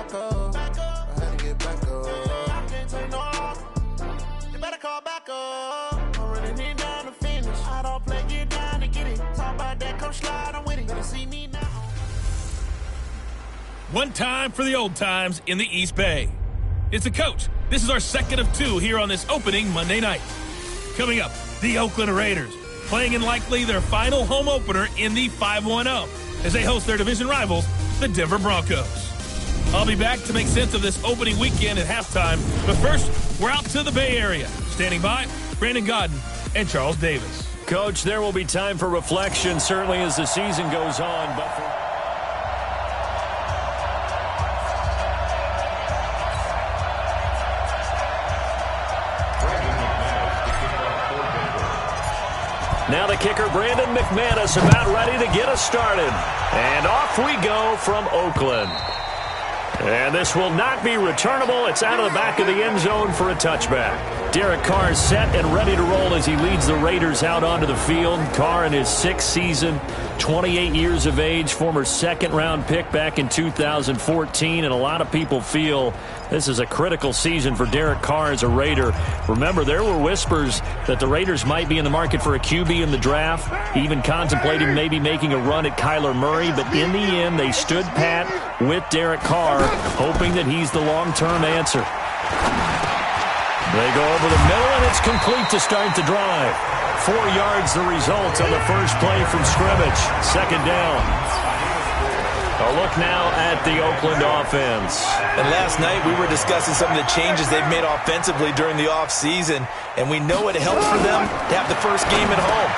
back up. I had to get back up. You better call back up. I'm running it down to finish. I don't play, get down to get it. Talk about that, come slide, I'm with it. Gonna see me now. One time for the old times in the East Bay. It's the coach. This is our second of two here on this opening Monday night. Coming up, the Oakland Raiders, playing in likely their final home opener in the 5-1-0 as they host their division rivals, the Denver Broncos. I'll be back to make sense of this opening weekend at halftime, but first, we're out to the Bay Area. Standing by, Brandon Godden and Charles Davis. Coach, there will be time for reflection, certainly as the season goes on, but for... Now the kicker, Brandon McManus, about ready to get us started. And off we go from Oakland. And this will not be returnable. It's out of the back of the end zone for a touchback. Derek Carr is set and ready to roll as he leads the Raiders out onto the field. Carr in his sixth season, 28 years of age, former second-round pick back in 2014. And a lot of people feel this is a critical season for Derek Carr as a Raider. Remember, there were whispers that the Raiders might be in the market for a QB in the draft, even contemplating maybe making a run at Kyler Murray. But in the end, they stood pat with Derek Carr, hoping that he's the long-term answer. They go over the middle, and it's complete to start the drive. 4 yards the result on the first play from scrimmage. Second down. A look now at the Oakland offense. And last night we were discussing some of the changes they've made offensively during the offseason, and we know it helps for them to have the first game at home.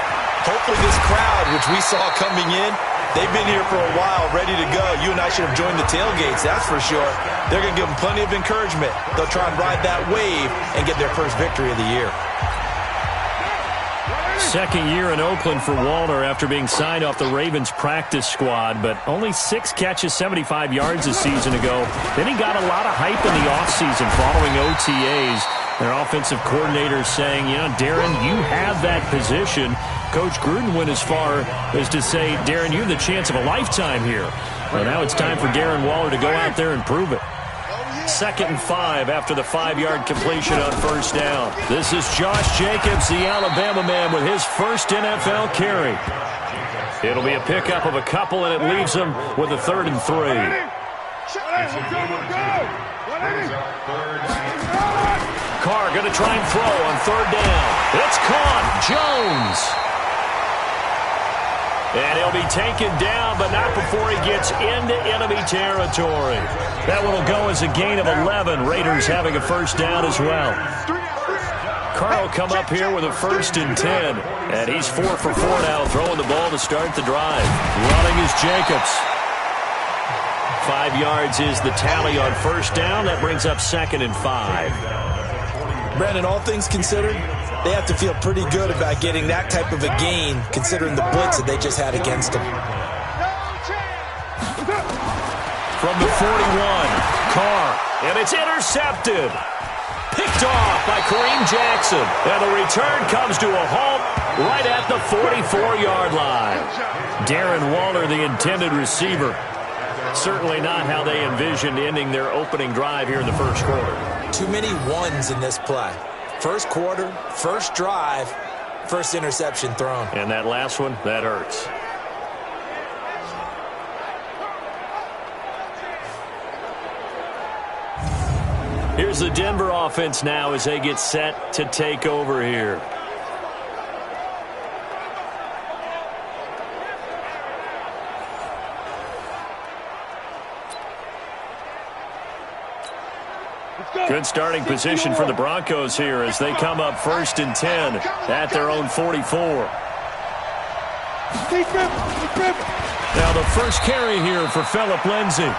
Hopefully this crowd, which we saw coming in, they've been here for a while, ready to go. You and I should have joined the tailgates, that's for sure. They're going to give them plenty of encouragement. They'll try and ride that wave and get their first victory of the year. Second year in Oakland for Walter after being signed off the Ravens practice squad, but only 6 catches, 75 yards a season ago. Then he got a lot of hype in the offseason following OTAs. Their offensive coordinator saying, you know, Darren, you have that position. Coach Gruden went as far as to say, Darren, you have the chance of a lifetime here. Well, now it's time for Darren Waller to go out there and prove it. 2nd and 5 after the 5-yard completion on first down. This is Josh Jacobs, the Alabama man, with his first NFL carry. It'll be a pickup of a couple, and it leaves him with a 3rd and 3. Carr going to try and throw on 3rd down. It's caught. Jones. And he'll be taken down, but not before he gets into enemy territory. That one will go as a gain of 11. Raiders having a first down as well. Carr will come up here with a 1st and 10. And he's 4 for 4 now, throwing the ball to start the drive. Running is Jacobs. 5 yards is the tally on first down. That brings up 2nd and 5. Brandon, all things considered, they have to feel pretty good about getting that type of a gain, considering the blitz that they just had against them. From the 41, Carr, and it's intercepted. Picked off by Kareem Jackson. And the return comes to a halt right at the 44-yard line. Darren Waller, the intended receiver. Certainly not how they envisioned ending their opening drive here in the first quarter. Too many ones in this play. First quarter, first drive, first interception thrown. And that last one, that hurts. Here's the Denver offense now as they get set to take over here. Good starting position for the Broncos here as they come up 1st and 10 at their own 44. Now the first carry here for Phillip Lindsay.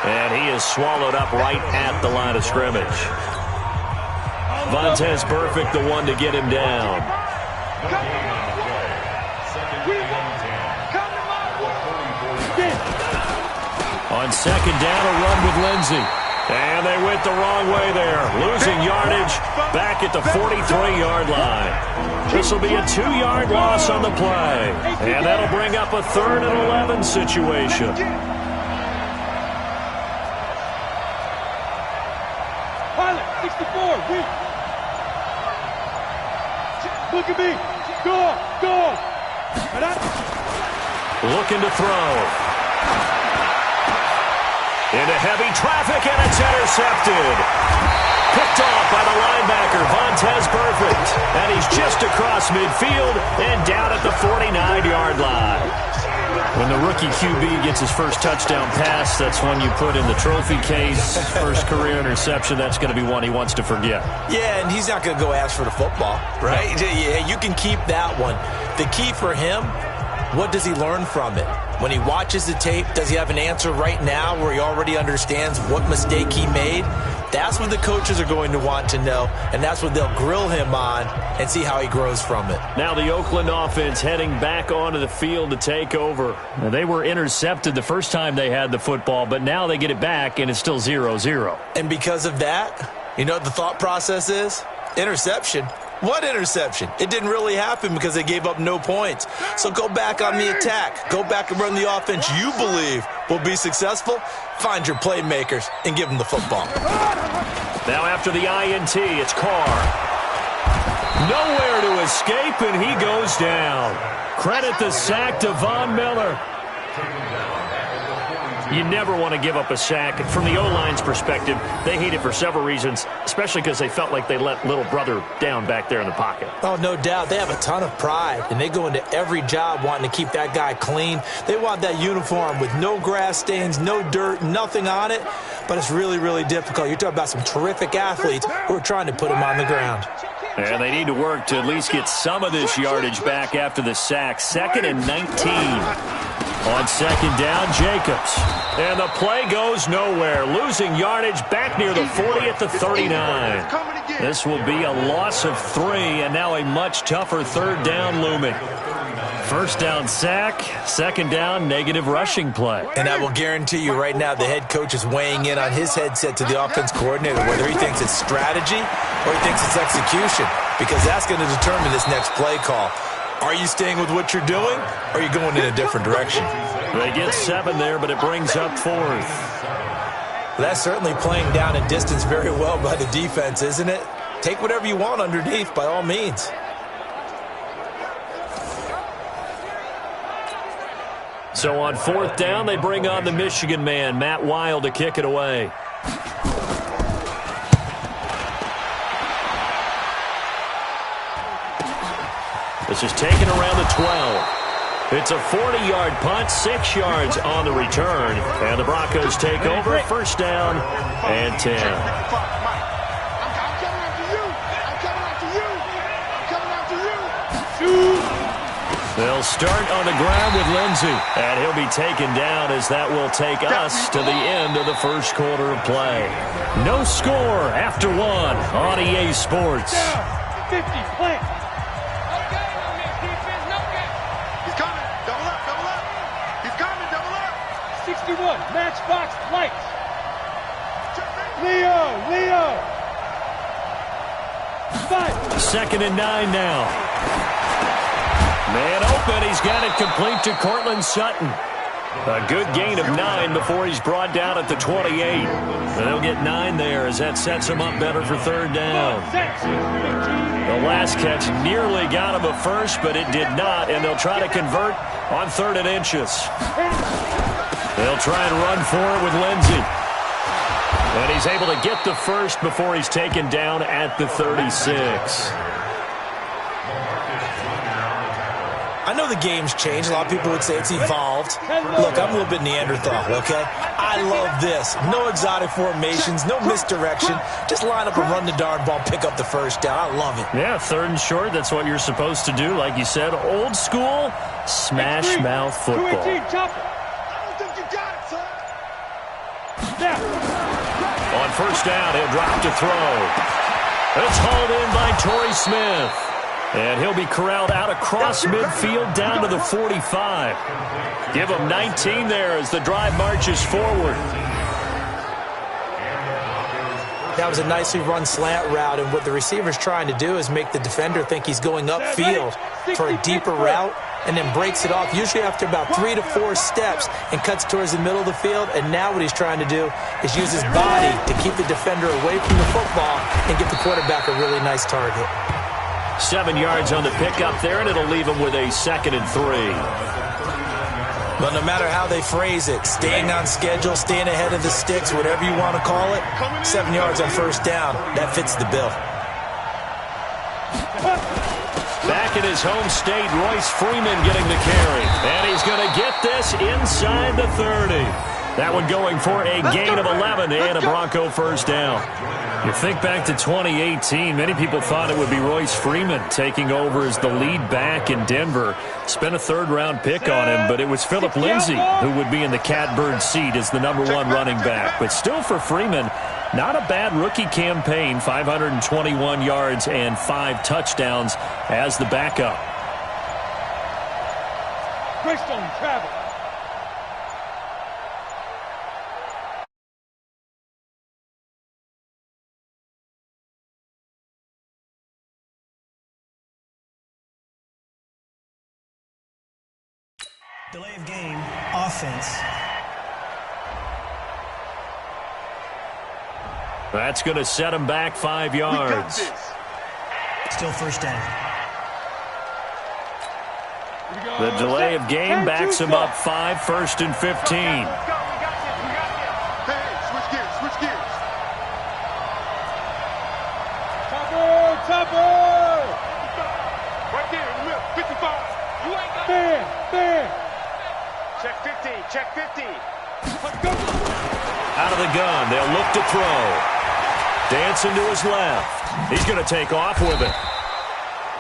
And he is swallowed up right at the line of scrimmage. Vontaze Burfict, the one to get him down. On 2nd down, a run with Lindsay. And they went the wrong way there. Losing yardage back at the 43-yard line. This will be a 2-yard loss on the play. And that'll bring up a 3rd and 11 situation. Look at me. Go. Looking to throw. Into heavy traffic, and it's intercepted. Picked off by the linebacker, Vontaze Burfict. And he's just across midfield and down at the 49-yard line. When the rookie QB gets his first touchdown pass, that's one you put in the trophy case. First career interception, that's going to be one he wants to forget. Yeah, and he's not going to go ask for the football, right? Yeah, you can keep that one. The key for him, what does he learn from it? When he watches the tape, does he have an answer right now where he already understands what mistake he made? That's what the coaches are going to want to know, and that's what they'll grill him on and see how he grows from it. Now the Oakland offense heading back onto the field to take over. Now, they were intercepted the first time they had the football, but now they get it back, and it's still 0-0. And because of that, you know what the thought process is? Interception. What interception? It didn't really happen because they gave up no points. So go back on the attack. Go back and run the offense you believe will be successful. Find your playmakers and give them the football. Now after the INT, it's Carr. Nowhere to escape, and he goes down. Credit the sack to Von Miller. You never want to give up a sack. From the O-line's perspective, they hate it for several reasons, especially because they felt like they let little brother down back there in the pocket. Oh, no doubt. They have a ton of pride, and they go into every job wanting to keep that guy clean. They want that uniform with no grass stains, no dirt, nothing on it, but it's really, really difficult. You're talking about some terrific athletes who are trying to put him on the ground. And they need to work to at least get some of this yardage back after the sack. 2nd and 19. On 2nd down, Jacobs. And the play goes nowhere. Losing yardage back near the 40 at the 39. This will be a loss of 3, and now a much tougher 3rd down looming. 1st down sack, 2nd down negative rushing play. And I will guarantee you right now the head coach is weighing in on his headset to the offense coordinator, whether he thinks it's strategy or he thinks it's execution, because that's going to determine this next play call. Are you staying with what you're doing, or are you going in a different direction? They get 7 there, but it brings up 4th. That's certainly playing down in distance very well by the defense, isn't it? Take whatever you want underneath, by all means. So on 4th down, they bring on the Michigan man, Matt Wild, to kick it away. This is taken around the 12. It's a 40-yard punt, 6 yards on the return. And the Broncos take over, 1st down and 10. They'll start on the ground with Lindsey. And he'll be taken down as that will take us to the end of the 1st quarter of play. No score after 1 on EA Sports. 50, plant. 61, matchbox lights. Leo. 5. 2nd and 9 now. Man open, he's got it complete to Cortland Sutton. A good gain of 9 before he's brought down at the 28. They'll get 9 there as that sets him up better for 3rd down. The last catch nearly got him a first, but it did not, and they'll try to convert on 3rd and inches. They'll try and run for it with Lindsey. And he's able to get the first before he's taken down at the 36. I know the game's changed. A lot of people would say it's evolved. Look, I'm a little bit Neanderthal, okay? I love this. No exotic formations, no misdirection. Just line up and run the darn ball, pick up the 1st down. I love it. Yeah, 3rd and short, that's what you're supposed to do. Like you said, old school, smash mouth football. On 1st down, he'll drop to throw. It's hauled in by Torrey Smith. And he'll be corralled out across midfield down to the 45. Give him 19 there as the drive marches forward. That was a nicely run slant route, and what the receiver's trying to do is make the defender think he's going upfield for a deeper route, and then breaks it off, usually after about 3 to 4 steps, and cuts towards the middle of the field. And now what he's trying to do is use his body to keep the defender away from the football and give the quarterback a really nice target. 7 yards on the pickup there, and it'll leave him with a 2nd and 3. But no matter how they phrase it, staying on schedule, staying ahead of the sticks, whatever you want to call it, 7 yards on first down, that fits the bill. Back in his home state, Royce Freeman getting the carry. And he's going to get this inside the 30. That one going for a gain of 11 and a Bronco first down. You think back to 2018, many people thought it would be Royce Freeman taking over as the lead back in Denver. Spent a third-round pick on him, but it was Phillip Lindsay who would be in the catbird seat as the #1 running back. But still for Freeman, not a bad rookie campaign, 521 yards and 5 touchdowns as the backup. Greystone travel. Delay of game, offense. That's going to set him back 5 yards. Still first down. The delay of game backs him up 5, 1st and 15. Hey, switch gears. Topper! Right there in the middle, 55. You ain't got Man! Check 50, check 50. Out of the gun, they'll look to throw. Dancing to his left. He's going to take off with it.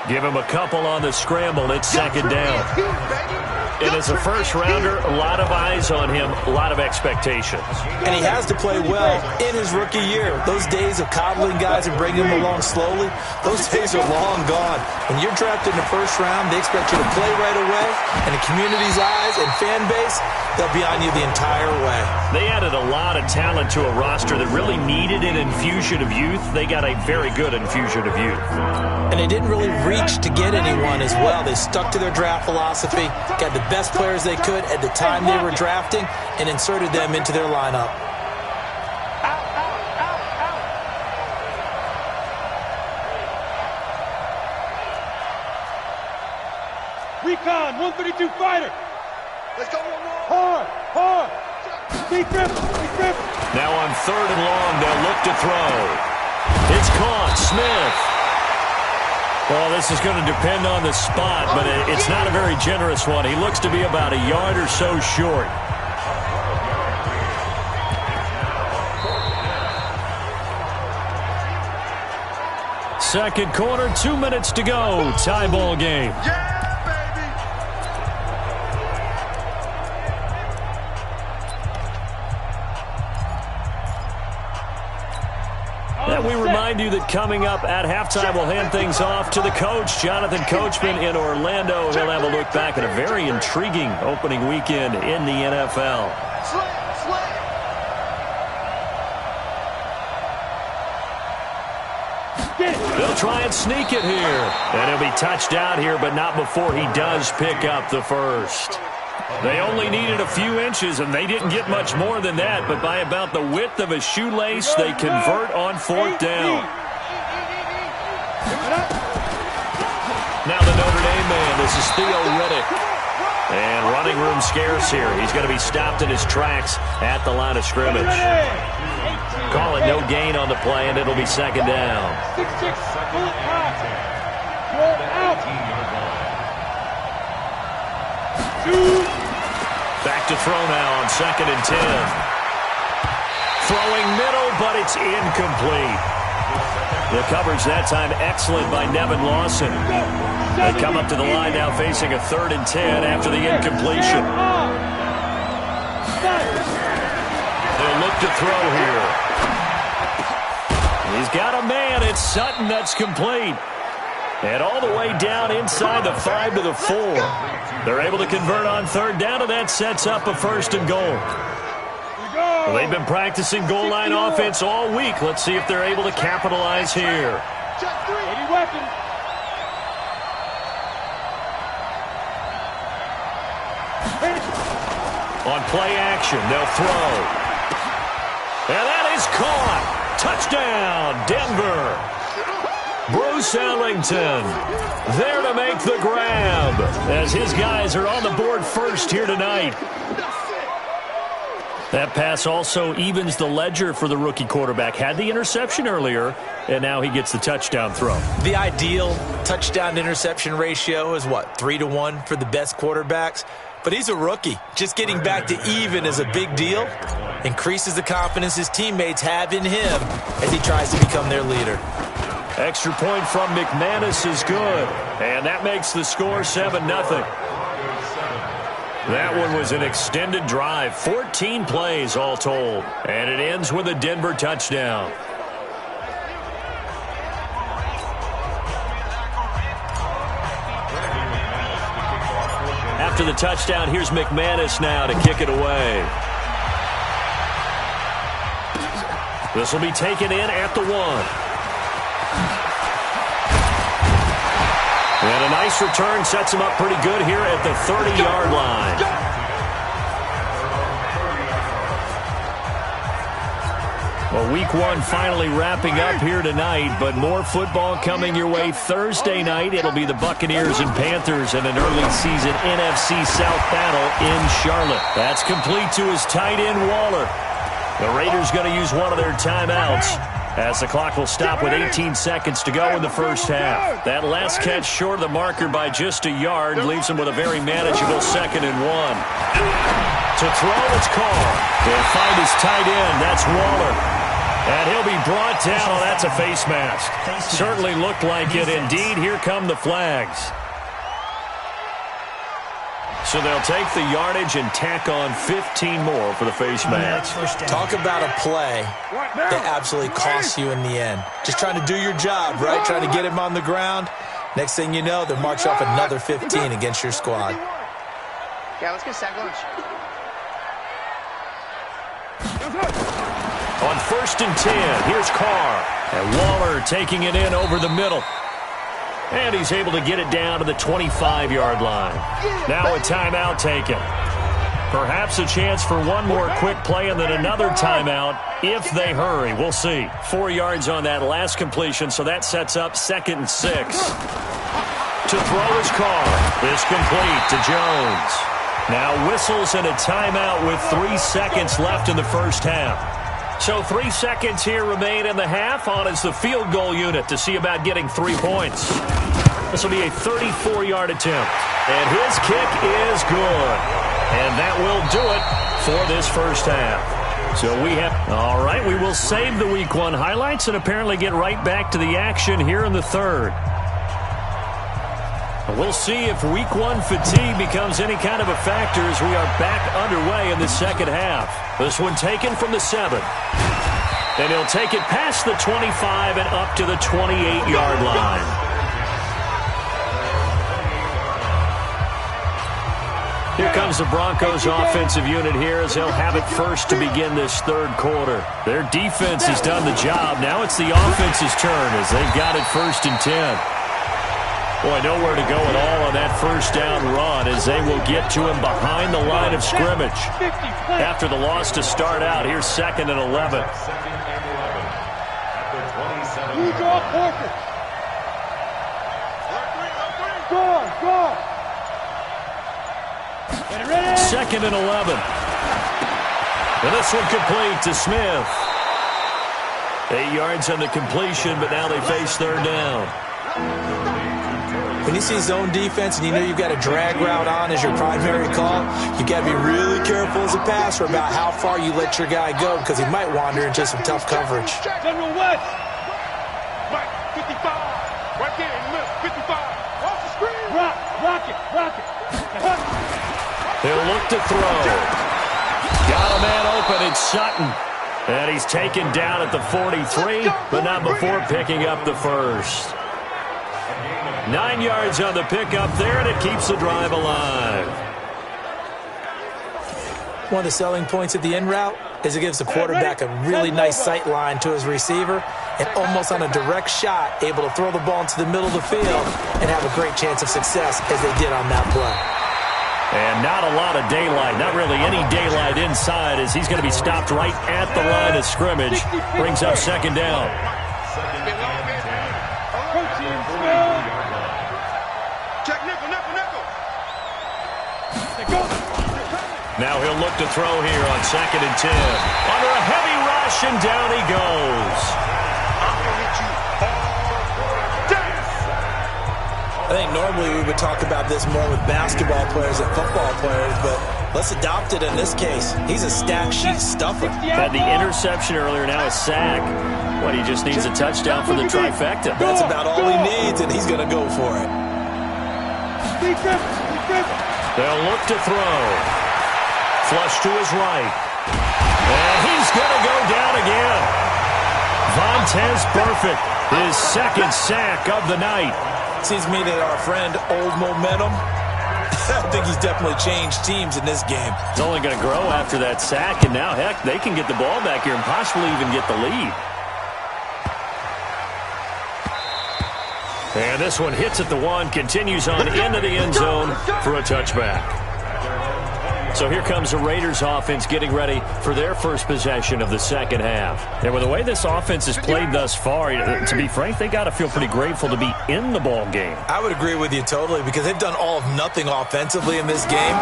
Give him a couple on the scramble. It's 2nd down. And as a first-rounder, a lot of eyes on him, a lot of expectations. And he has to play well in his rookie year. Those days of coddling guys and bringing them along slowly, those days are long gone. When you're drafted in the first round, they expect you to play right away. And the community's eyes and fan base, they'll be on you the entire way. They added a lot of talent to a roster that really needed an infusion of youth. They got a very good infusion of youth. And they didn't really reach to get anyone as well. They stuck to their draft philosophy, got the best players they could at the time they were drafting, and inserted them into their lineup. Recon, 132 fighter. Let's go one more. Hard. Deep grip. Now on 3rd and long, they'll look to throw. It's caught. Smith. Well, this is going to depend on the spot, but it's not a very generous one. He looks to be about a yard or so short. Second quarter, 2 minutes to go. Tie ball game. And we remind you that coming up at halftime, we'll hand things off to the coach, Jonathan Coachman in Orlando. He'll have a look back at a very intriguing opening weekend in the NFL. They'll try and sneak it here. And he'll be touched out here, but not before he does pick up the first. They only needed a few inches, and they didn't get much more than that, but by about the width of a shoelace, they convert on 4th down. Now the Notre Dame man, this is Theo Riddick. And running room scarce here. He's going to be stopped in his tracks at the line of scrimmage. Call it no gain on the play, and it'll be 2nd down. 6-6, pull it high. You're out. 2. Back to throw now on 2nd and 10. Throwing middle, but it's incomplete. The coverage that time excellent by Nevin Lawson. They come up to the line now facing a 3rd and 10 after the incompletion. They'll look to throw here. He's got a man. It's Sutton that's complete. And all the way down inside the 5 to the 4. They're able to convert on 3rd down, and that sets up a 1st and goal. Well, they've been practicing goal line offense all week. Let's see if they're able to capitalize here. Any weapon. On play action, they'll throw. And that is caught. Touchdown, Denver. Bruce Ellington there to make the grab as his guys are on the board first here tonight. That pass also evens the ledger for the rookie quarterback. Had the interception earlier, and now he gets the touchdown throw. The ideal touchdown-interception ratio is, what, 3-to-1 for the best quarterbacks? But he's a rookie. Just getting back to even is a big deal. Increases the confidence his teammates have in him as he tries to become their leader. Extra point from McManus is good, and that makes the score 7-0. That one was an extended drive, 14 plays all told, and it ends with a Denver touchdown. After the touchdown, here's McManus now to kick it away. This will be taken in at the 1. And a nice return sets him up pretty good here at the 30-yard line. Well, week 1 finally wrapping up here tonight, but more football coming your way Thursday night. It'll be the Buccaneers and Panthers in an early season NFC South battle in Charlotte. That's complete to his tight end, Waller. The Raiders going to use one of their timeouts as the clock will stop with 18 seconds to go in the first half. That last catch short of the marker by just a yard leaves him with a very manageable 2nd and 1. To throw, it's Carr. He'll find his tight end. That's Waller. And he'll be brought down. Oh, that's a face mask. Certainly looked like it. Indeed, here come the flags. So they'll take the yardage and tack on 15 more for the face mask. Talk about a play that absolutely costs you in the end. Just trying to do your job, right? Trying to get him on the ground. Next thing you know, they'll march off another 15 against your squad. Yeah, let's get sack lunch. On 1st and 10, here's Carr. And Waller taking it in over the middle. And he's able to get it down to the 25-yard line. Now a timeout taken. Perhaps a chance for one more quick play and then another timeout if they hurry. We'll see. 4 yards on that last completion, so that sets up 2nd and 6. To throw his Carr. Is complete to Jones. Now whistles and a timeout with 3 seconds left in the first half. So 3 seconds here remain in the half. On is the field goal unit to see about getting 3 points. This will be a 34-yard attempt. And his kick is good. And that will do it for this first half. So we have, all right, we will save the week 1 highlights and apparently get right back to the action here in the 3rd. We'll see if week 1 fatigue becomes any kind of a factor as we are back underway in the second half. This one taken from the 7. And he'll take it past the 25 and up to the 28-yard line. Here comes the Broncos offensive unit here as they'll have it first to begin this 3rd quarter. Their defense has done the job. Now it's the offense's turn as they've got it 1st and 10. Boy, nowhere to go at all on that first down run as they will get to him behind the line of scrimmage. After the loss to start out, here's 2nd and 11. Second and 11. And this one complete to Smith. 8 yards on the completion, but now they face 3rd down. When you see zone defense and you know you've got a drag route on as your primary call, you got to be really careful as a passer about how far you let your guy go because he might wander into some tough coverage. General West. Mike, 55. Right there in the middle, 55. Off the screen. Rock it. He'll look to throw. Got a man open. It's Sutton. And he's taken down at the 43, but not before picking up the first. 9 yards on the pickup there, and it keeps the drive alive. One of the selling points of the in route is it gives the quarterback a really nice sight line to his receiver and almost on a direct shot able to throw the ball into the middle of the field and have a great chance of success as they did on that play. And not a lot of daylight, not really any daylight inside as he's going to be stopped right at the line of scrimmage. Brings up 2nd down. Now he'll look to throw here on 2nd and 10. Under a heavy rush, and down he goes. I think normally we would talk about this more with basketball players and football players, but let's adopt it in this case. He's a stat sheet stuffer. Had the interception earlier, now a sack. What, he just needs a touchdown for the trifecta. That's about all he needs, and he's going to go for it. They'll look to throw. Flush to his right. And he's going to go down again. Vontez Burfict, his 2nd sack of the night. Seems to me that our friend Old Momentum, I think he's definitely changed teams in this game. It's only going to grow after that sack, and now, heck, they can get the ball back here and possibly even get the lead. And this one hits at the 1, continues on into the end zone for a touchback. So here comes the Raiders offense getting ready for their first possession of the second half. And with the way this offense has played thus far, to be frank, they got to feel pretty grateful to be in the ball game. I would agree with you totally, because they've done all of nothing offensively in this game,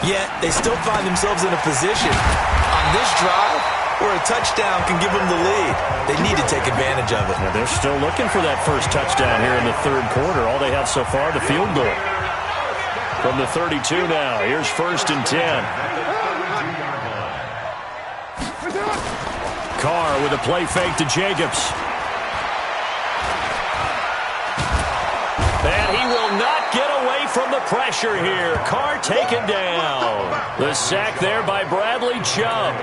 yet they still find themselves in a position on this drive where a touchdown can give them the lead. They need to take advantage of it. Now they're still looking for that first touchdown here in the 3rd quarter. All they have so far, the field goal. From the 32 now, here's 1st and 10. Carr with a play fake to Jacobs. And he will not get away from the pressure here. Carr taken down. The sack there by Bradley Chubb.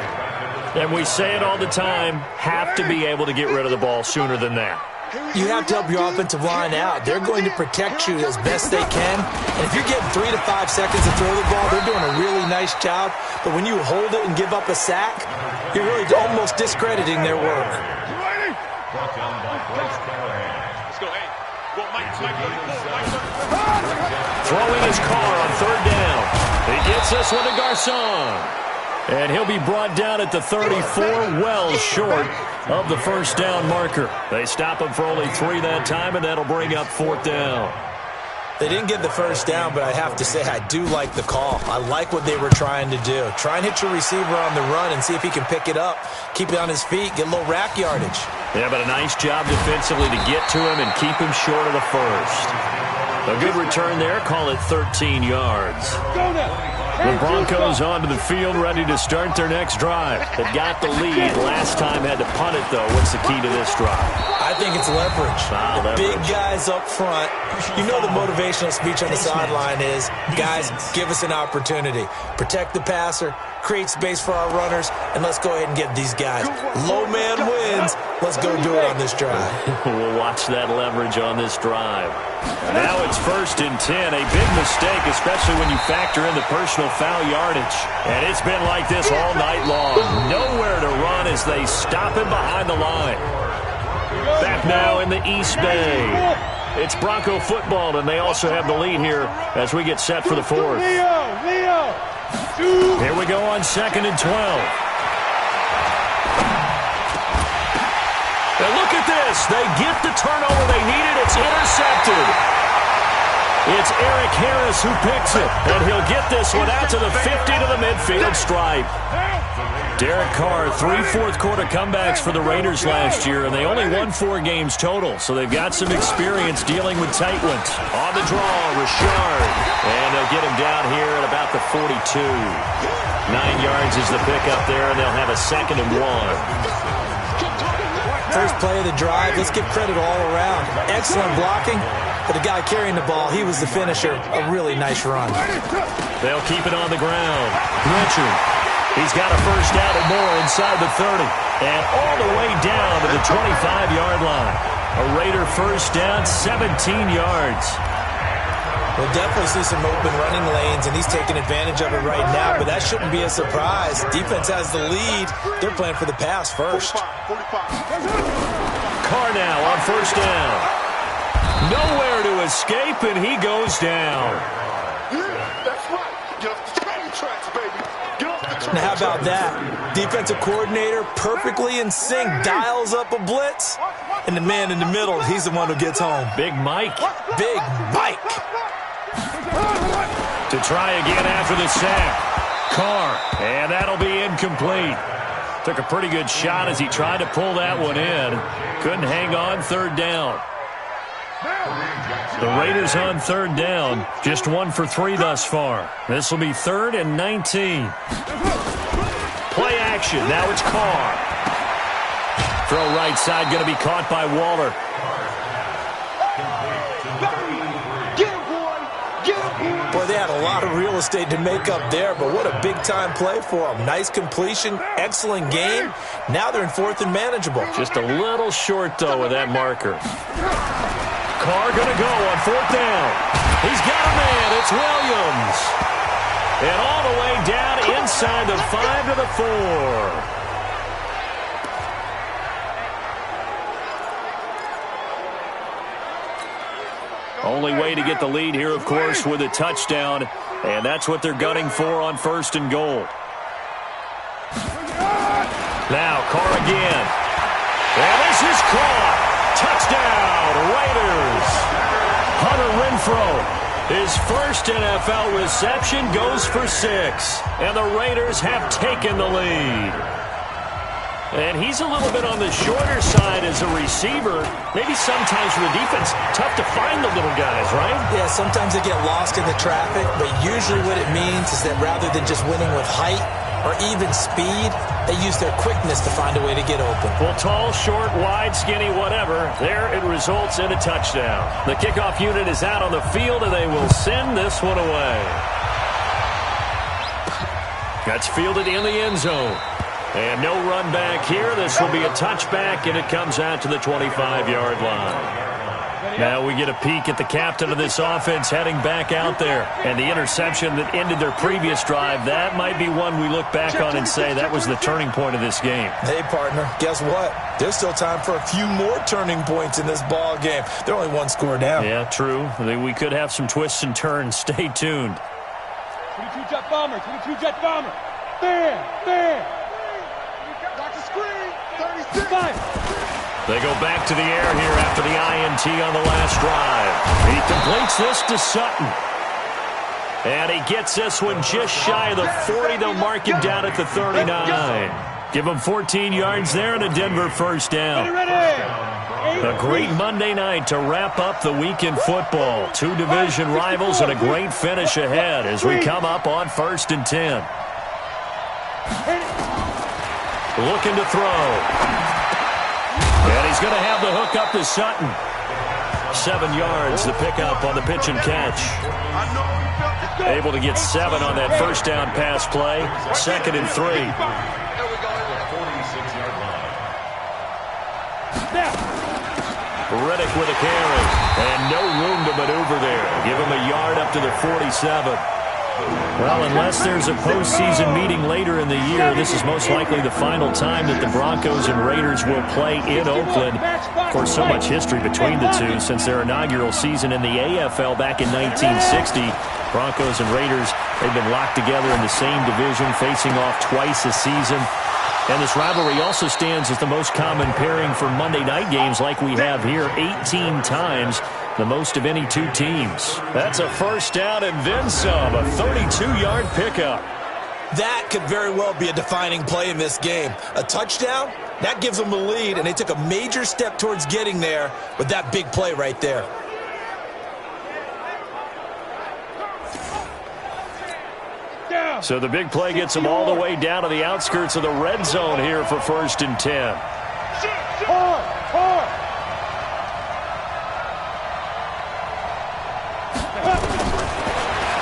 And we say it all the time, have to be able to get rid of the ball sooner than that. You have to help your offensive line out. They're going to protect you as best they can. And if you're getting 3 to 5 seconds to throw the ball, they're doing a really nice job. But when you hold it and give up a sack, you're really almost discrediting their work. Throwing his Carr on 3rd down. He gets this one to Garcon. And he'll be brought down at the 34, well short of the first down marker. They stop him for only 3 that time, and that'll bring up 4th down. They didn't get the first down, but I have to say I do like the call. I like what they were trying to do. Try and hit your receiver on the run and see if he can pick it up, keep it on his feet, get a little rack yardage. Yeah, but a nice job defensively to get to him and keep him short of the first. A good return there, call it 13 yards. The Broncos onto the field, ready to start their next drive. They got the lead last time, had to punt it, though. What's the key to this drive? I think it's leverage. The big guys up front. You know the motivational speech on the sideline is, guys, give us an opportunity. Protect the passer, create space for our runners, and let's go ahead and get these guys. Low man wins. Let's go do it on this drive. We'll watch that leverage on this drive. Now it's 1st and 10. A big mistake, especially when you factor in the personal foul yardage. And it's been like this all night long. Nowhere to run as they stop him behind the line. Back now in the East Bay. It's Bronco football, and they also have the lead here as we get set for the 4th. Here we go on 2nd and 12. And look at this. They get the turnover they needed. It's intercepted. It's Eric Harris who picks it, and he'll get this one out to the 50 to the midfield stripe. Derek Carr, 3 fourth-quarter comebacks for the Raiders last year, and they only won 4 games total, so they've got some experience dealing with tight ones. On the draw, Richard, and they'll get him down here at about the 42. 9 yards is the pickup there, and they'll have a 2nd and 1. First play of the drive, let's give credit all around. Excellent blocking, but the guy carrying the ball, he was the finisher. A really nice run. They'll keep it on the ground. Richard, he's got a first down and more inside the 30. And all the way down to the 25-yard line. A Raider first down, 17 yards. We'll definitely see some open running lanes, and he's taking advantage of it right now, but that shouldn't be a surprise. Defense has the lead. They're playing for the pass first. Carr now on first down. Nowhere to escape, and he goes down. That's right. Get off the train tracks, baby. Get off the train Now, how about that? Defensive coordinator perfectly in sync, dials up a blitz, and the man in the middle, he's the one who gets home. Big Mike. Big Mike. To try again after the sack. Carr, and that'll be incomplete. Took a pretty good shot as he tried to pull that one in. Couldn't hang on, third down. The Raiders on third down, just 1 for 3 thus far. This will be 3rd and 19. Play action, now it's Carr. Throw right side, going to be caught by Waller. Boy, they had a lot of real estate to make up there, but what a big-time play for them. Nice completion, excellent game. Now they're in 4th and manageable. Just a little short, though, with that marker. Carr going to go on 4th down. He's got a man. It's Williams. And all the way down inside the 5 to the 4. Only way to get the lead here, of course, with a touchdown. And that's what they're gunning for on 1st and goal. Now, Carr again. And this is caught. Touchdown, Raiders. Hunter Renfrow, his first NFL reception, goes for 6. And the Raiders have taken the lead. And he's a little bit on the shorter side as a receiver. Maybe sometimes for the defense, tough to find the little guys, right? Yeah, sometimes they get lost in the traffic, but usually what it means is that rather than just winning with height or even speed, they use their quickness to find a way to get open. Well, tall, short, wide, skinny, whatever, there it results in a touchdown. The kickoff unit is out on the field, and they will send this one away. That's fielded in the end zone. And no run back here. This will be a touchback, and it comes out to the 25-yard line. Now we get a peek at the captain of this offense heading back out there. And the interception that ended their previous drive, that might be one we look back on and say that was the turning point of this game. Hey, partner, guess what? There's still time for a few more turning points in this ball game. They're only 1 score down. Yeah, true. We could have some twists and turns. Stay tuned. 22 jet bomber, 22 jet bomber. There. They go back to the air here after the INT on the last drive. He completes this to Sutton. And he gets this one just shy of the 40. They'll mark him down at the 39. Give him 14 yards there and a Denver first down. A great Monday night to wrap up the week in football. 2 division rivals and a great finish ahead as we come up on 1st and 10. Looking to throw. And he's going to have the hook up to Sutton. 7 yards, the pickup on the pitch and catch. Able to get 7 on that first down pass play. 2nd and 3. Riddick with a carry. And no room to maneuver there. Give him a yard up to the 47. Well, unless there's a postseason meeting later in the year, this is most likely the final time that the Broncos and Raiders will play in Oakland. Of course, so much history between the two since their inaugural season in the AFL back in 1960. Broncos and Raiders, they've been locked together in the same division, facing off twice a season. And this rivalry also stands as the most common pairing for Monday night games like we have here, 18 times. The most of any 2 teams. That's a first down and then some. A 32-yard pickup. That could very well be a defining play in this game. A touchdown, that gives them the lead, and they took a major step towards getting there with that big play right there. So the big play gets them all the way down to the outskirts of the red zone here for 1st and 10.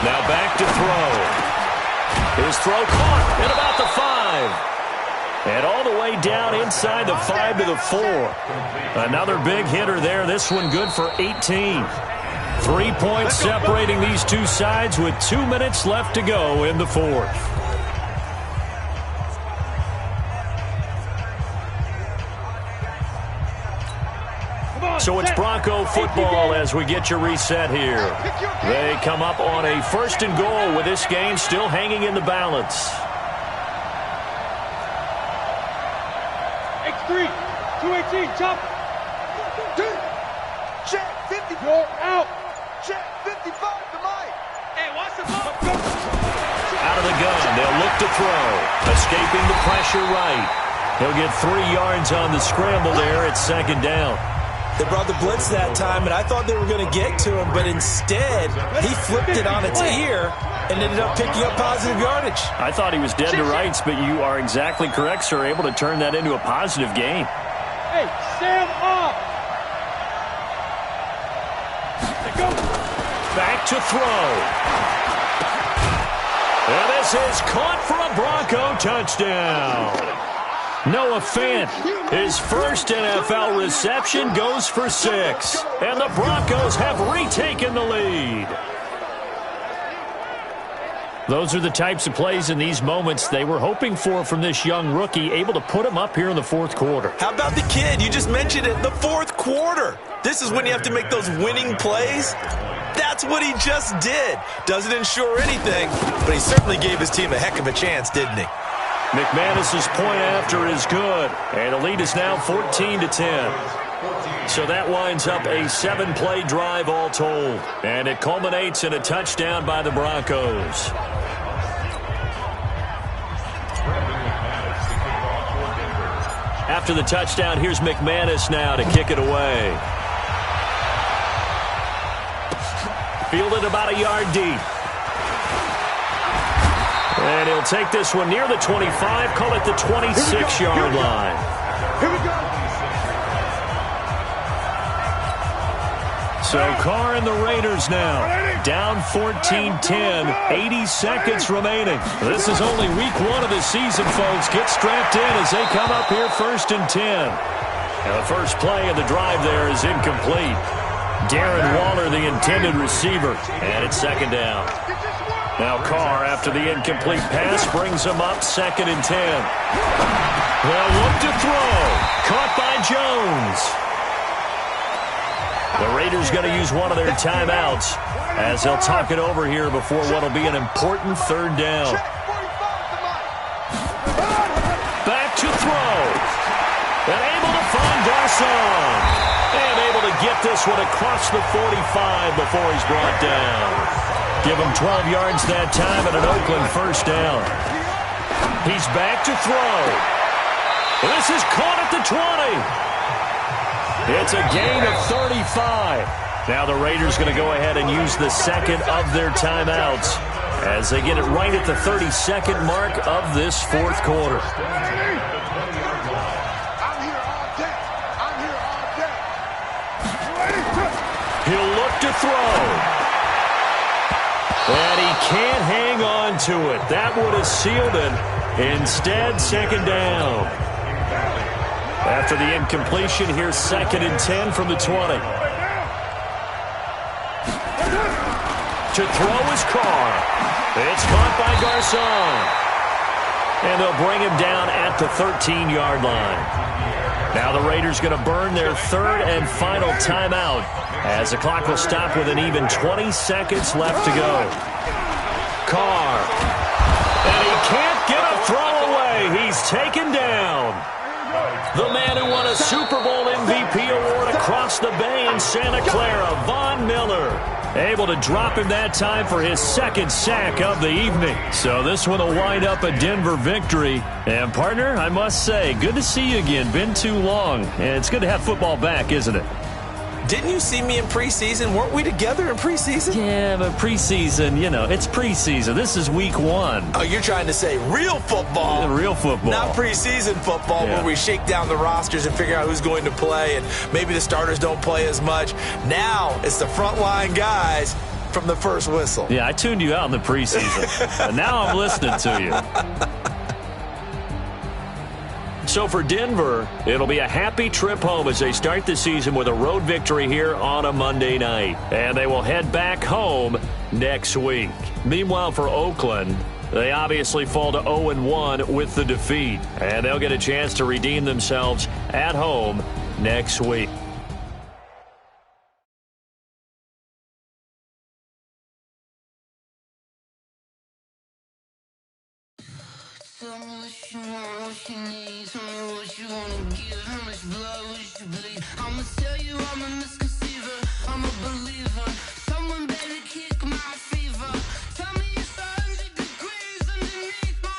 Now back to throw. His throw caught at about the 5. And all the way down inside the 5 to the 4. Another big hitter there. This one good for 18. 3 points separating these two sides with 2 minutes left to go in the 4th. So it's Bronco football as we get your reset here. They come up on a 1st and goal with this game still hanging in the balance. X3, 218, chop. Check 50. You're out. Check 55 to Mike. Hey, watch the ball. They'll look to throw. Escaping the pressure right. He'll get 3 yards on the scramble there at second down. They brought the blitz that time, and I thought they were going to get to him, but instead he flipped it on its ear and ended up picking up positive yardage. I thought he was dead to rights, but you are exactly correct, sir. Able to turn that into a positive gain. Hey, stand up! Back to throw. And this is caught for a Bronco touchdown. Noah Fant, his first NFL reception, goes for 6. And the Broncos have retaken the lead. Those are the types of plays in these moments they were hoping for from this young rookie, able to put him up here in the fourth quarter. How about the kid? You just mentioned it, the fourth quarter. This is when you have to make those winning plays. That's what he just did. Doesn't ensure anything, but he certainly gave his team a heck of a chance, didn't he? McManus's point after is good, and the lead is now 14-10. So that winds up a 7-play drive all told, and it culminates in a touchdown by the Broncos. After the touchdown, here's McManus now to kick it away. Fielded about a yard deep. And he'll take this one near the 25, call it the 26-yard line. Here we go. So Carr and the Raiders now down 14-10, 80 seconds remaining. This is only week 1 of the season, folks. Get strapped in as they come up here 1st and 10. And the first play of the drive there is incomplete. Darren Waller, the intended receiver, and it's 2nd down. Now Carr, after the incomplete pass, brings him up 2nd and 10. They'll look to throw. Caught by Jones. The Raiders going to use one of their timeouts as they'll talk it over here before what will be an important 3rd down. Back to throw. And able to find Garcon. And able to get this one across the 45 before he's brought down. Give him 12 yards that time and an Oakland 1st down. He's back to throw. This is caught at the 20. It's a gain of 35. Now the Raiders going to go ahead and use the 2nd of their timeouts as they get it right at the 32nd mark of this 4th quarter. He'll look to throw. And he can't hang on to it. That would have sealed it. Instead, 2nd down. After the incompletion, here's 2nd and 10 from the 20. To throw is Carr. It's caught by Garcon. And they'll bring him down at the 13-yard line. Now the Raiders going to burn their 3rd and final timeout as the clock will stop with an even 20 seconds left to go. Carr. And he can't get a throw away. He's taken down. The man who won a Super Bowl MVP award across the bay in Santa Clara, Von Miller. Able to drop him that time for his 2nd sack of the evening. So this one will wind up a Denver victory. And partner, I must say, good to see you again. Been too long. And it's good to have football back, isn't it? Didn't you see me in preseason? Weren't we together in preseason? Yeah, but preseason, you know, it's preseason. This is week 1. Oh, you're trying to say real football. Real football. Not preseason football where we shake down the rosters and figure out who's going to play, and maybe the starters don't play as much. Now it's the frontline guys from the first whistle. Yeah, I tuned you out in the preseason. And now I'm listening to you. So for Denver, it'll be a happy trip home as they start the season with a road victory here on a Monday night. And they will head back home next week. Meanwhile, for Oakland, they obviously fall to 0-1 with the defeat. And they'll get a chance to redeem themselves at home next week. Tell me what you want, what you need. Tell me what you wanna give. How much blood would you bleed? I'ma tell you I'm a misconceiver. I'm a believer. Someone better kick my fever. Tell me it's 100 degrees underneath my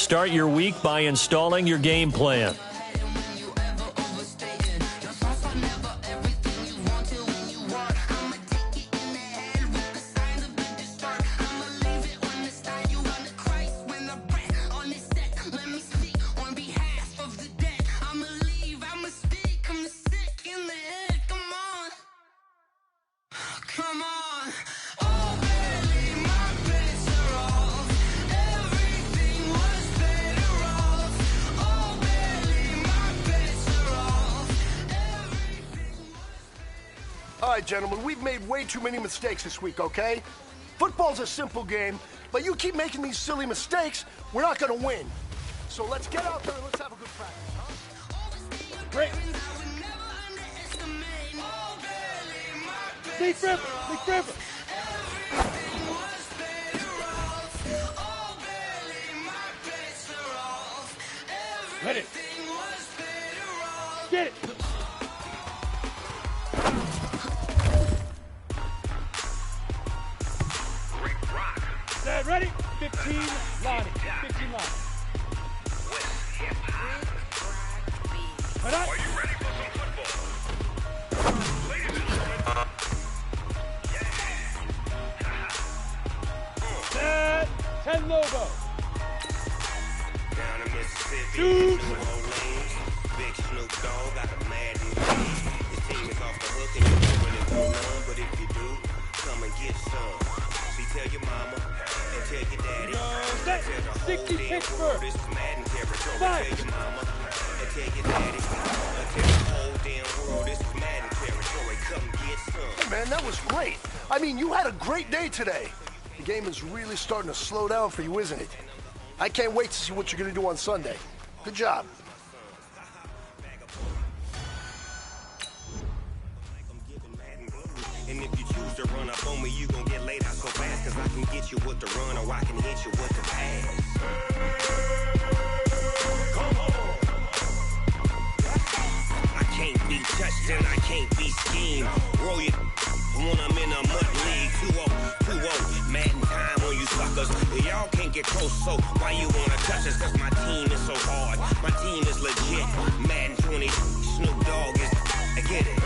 start your week by installing your game plan. All right, gentlemen, we've made way too many mistakes this week, okay? Football's a simple game, but you keep making these silly mistakes, we're not going to win. So let's get out there and let's have a good practice, huh? Great. Big River. Ready. Get it. Set, ready? 15 Lonnie. 15 Lonnie. Are you ready for some football? Ladies and gentlemen. Set. 10 Lobo. Down in Mississippi, Shoot. New Orleans, Big Snoop Dogg got a mad lead. His team is off the hook and you don't really want none, but if you do, come and get some. See, tell your mama and tell your daddy. Set. Tell the whole 60 damn Pittsburgh. world this is Madden territory. Five. Tell your mama and tell your daddy. Tell the whole damn world this is Madden territory. Come get some. Hey, man, that was great. I mean, you had a great day today. The game is really starting to slow down for you, isn't it? I can't wait to see what you're going to do on Sunday. Good job. And if you choose to run up on me, you gon' get laid out so fast. Cause I can get you with the run or I can hit you with the pass. Come on. I can't be touched and I can't be schemed. Roll you when I'm in a mud league. 2-0, Madden time on you suckers. Y'all can't get close, so why you wanna touch us? Cause my team is so hard. My team is legit. Madden 20, Snoop Dogg is. I get it.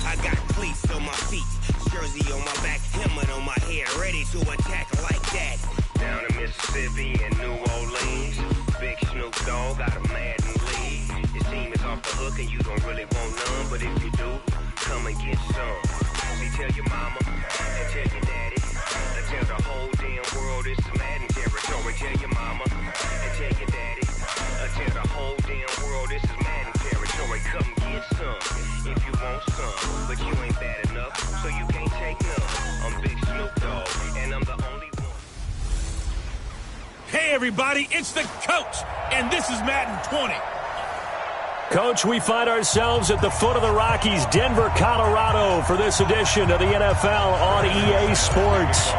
I got cleats on my feet, jersey on my back, helmet on my head, ready to attack like that. Down in Mississippi and New Orleans, Big Snoop Dogg got a Madden lead. His team is off the hook and you don't really want none, but if you do, come and get some. See, tell your mama and tell your daddy, and tell the whole damn world this is Madden territory. Tell your mama and tell your daddy, and tell the whole damn world this is Madden territory. Come get some if you want some, but you ain't bad enough, so you can't take none. I'm Big Snoop Dogg, and I'm the only one. Hey, everybody, it's the coach, and this is Madden 20. Coach, we find ourselves at the foot of the Rockies, Denver, Colorado, for this edition of the NFL on EA Sports.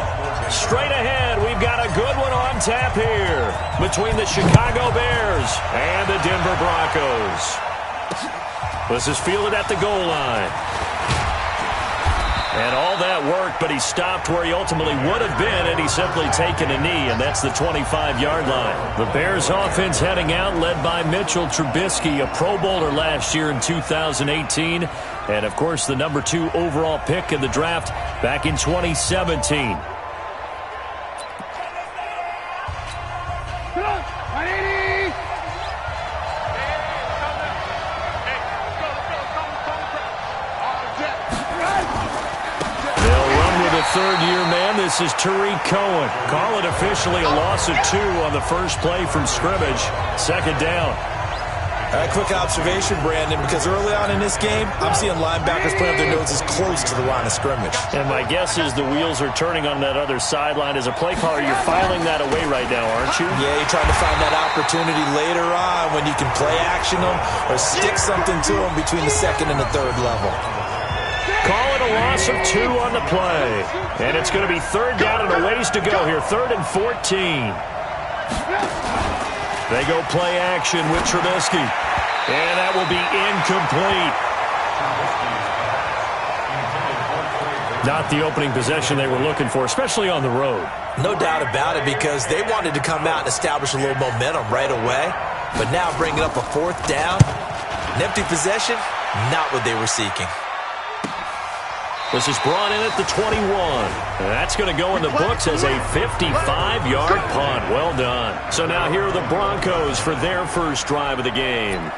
Straight ahead, we've got a good one on tap here between the Chicago Bears and the Denver Broncos. This is fielded at the goal line. And all that worked, but he stopped where he ultimately would have been had he simply taken a knee, and that's the 25-yard line. The Bears offense heading out, led by Mitchell Trubisky, a Pro Bowler last year in 2018, and, of course, the number 2 overall pick in the draft back in 2017. Third-year man, this is Tariq Cohen. Call it officially a loss of 2 on the first play from scrimmage. Second down. A quick observation, Brandon, because early on in this game, I'm seeing linebackers put up their noses close to the line of scrimmage. And my guess is the wheels are turning on that other sideline. As a play caller, you're filing that away right now, aren't you? Yeah, you're trying to find that opportunity later on when you can play action them or stick something to them between the second and the third level. Call it a loss of 2 on the play. And it's going to be third down and a ways to go here. 3rd and 14. They go play action with Trubisky. And that will be incomplete. Not the opening possession they were looking for, especially on the road. No doubt about it, because they wanted to come out and establish a little momentum right away. But now bringing up a fourth down, an empty possession, not what they were seeking. This is brought in at the 21. That's going to go in the books as a 55-yard punt. Well done. So now here are the Broncos for their first drive of the game.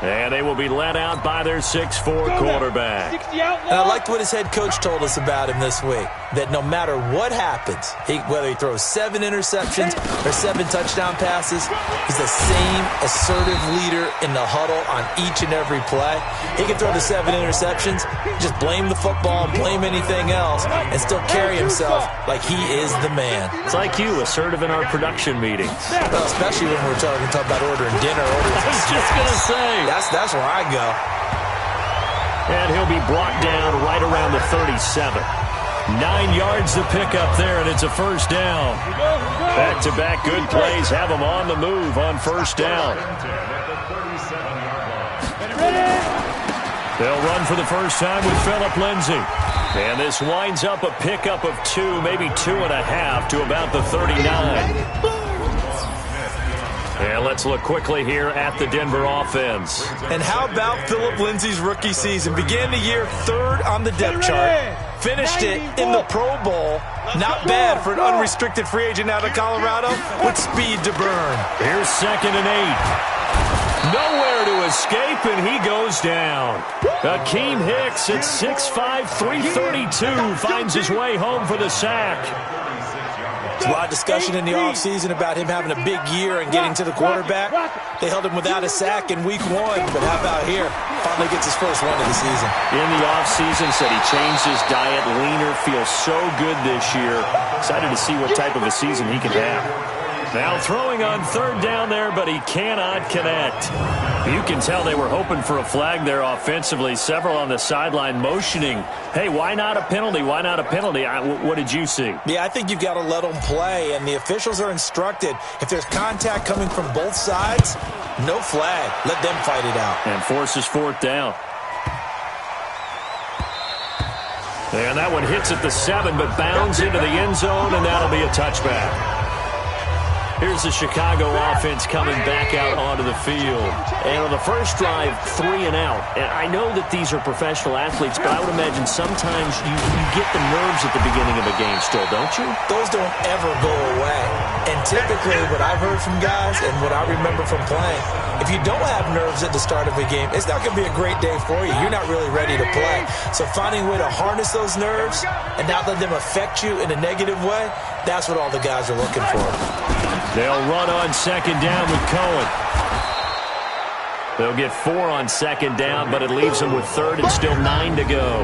And they will be led out by their 6'4" quarterback. And I liked what his head coach told us about him this week, that no matter what happens, whether he throws 7 interceptions or 7 touchdown passes, he's the same assertive leader in the huddle on each and every play. He can throw the 7 interceptions, just blame the football, blame anything else, and still carry himself like he is the man. It's like you, assertive in our production meetings. Well, especially when we're talking about ordering dinner. I was just going to say. That's where I go. And he'll be brought down right around the 37. 9 yards to pick up there, and it's a first down. Back-to-back good plays have them on the move on first down. They'll run for the first time with Phillip Lindsay. And this winds up a pickup of 2, maybe 2.5 to about the 39. And let's look quickly here at the Denver offense. And how about Phillip Lindsay's rookie season? Began the year 3rd on the depth chart. Finished it in the Pro Bowl. Not bad for an unrestricted free agent out of Colorado with speed to burn. Here's 2nd and 8. Nowhere to escape, and he goes down. Akeem Hicks at 6'5", 332 finds his way home for the sack. There's a lot of discussion in the offseason about him having a big year and getting to the quarterback. They held him without a sack in week 1, but how about here? Finally gets his first one of the season. In the offseason, said he changed his diet, leaner, feels so good this year. Excited to see what type of a season he can have. Now throwing on 3rd down there, but he cannot connect. You can tell they were hoping for a flag there offensively. Several on the sideline motioning, hey, why not a penalty? Why not a penalty? What did you see? Yeah, I think you've got to let them play, and the officials are instructed. If there's contact coming from both sides, no flag. Let them fight it out. And forces 4th down. And that one hits at the 7, but bounds into the end zone, and that'll be a touchback. Here's the Chicago offense coming back out onto the field. And on the first drive, 3 and out. And I know that these are professional athletes, but I would imagine sometimes you get the nerves at the beginning of a game still, don't you? Those don't ever go away. And typically what I've heard from guys and what I remember from playing, if you don't have nerves at the start of a game, it's not going to be a great day for you. You're not really ready to play. So finding a way to harness those nerves and not let them affect you in a negative way, that's what all the guys are looking for. They'll run on 2nd down with Cohen. They'll get 4 on 2nd down, but it leaves them with 3rd and still 9 to go.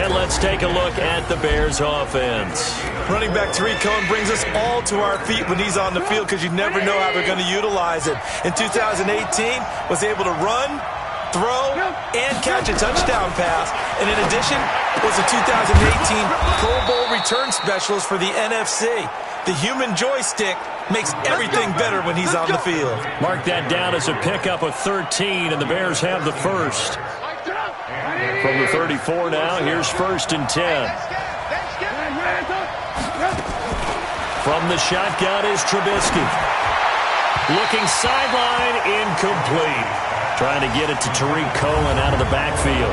And let's take a look at the Bears offense. Running back Tariq Cohen brings us all to our feet when he's on the field because you never know how they're going to utilize it. In 2018, was able to run, throw, and catch a touchdown pass. And in addition, was a 2018 Pro Bowl return specialist for the NFC. The human joystick makes everything better when he's on the field. Mark that down as a pickup of 13, and the Bears have the first. From the 34 now, here's 1st and 10. From the shotgun is Trubisky. Looking sideline, incomplete. Trying to get it to Tariq Cohen out of the backfield.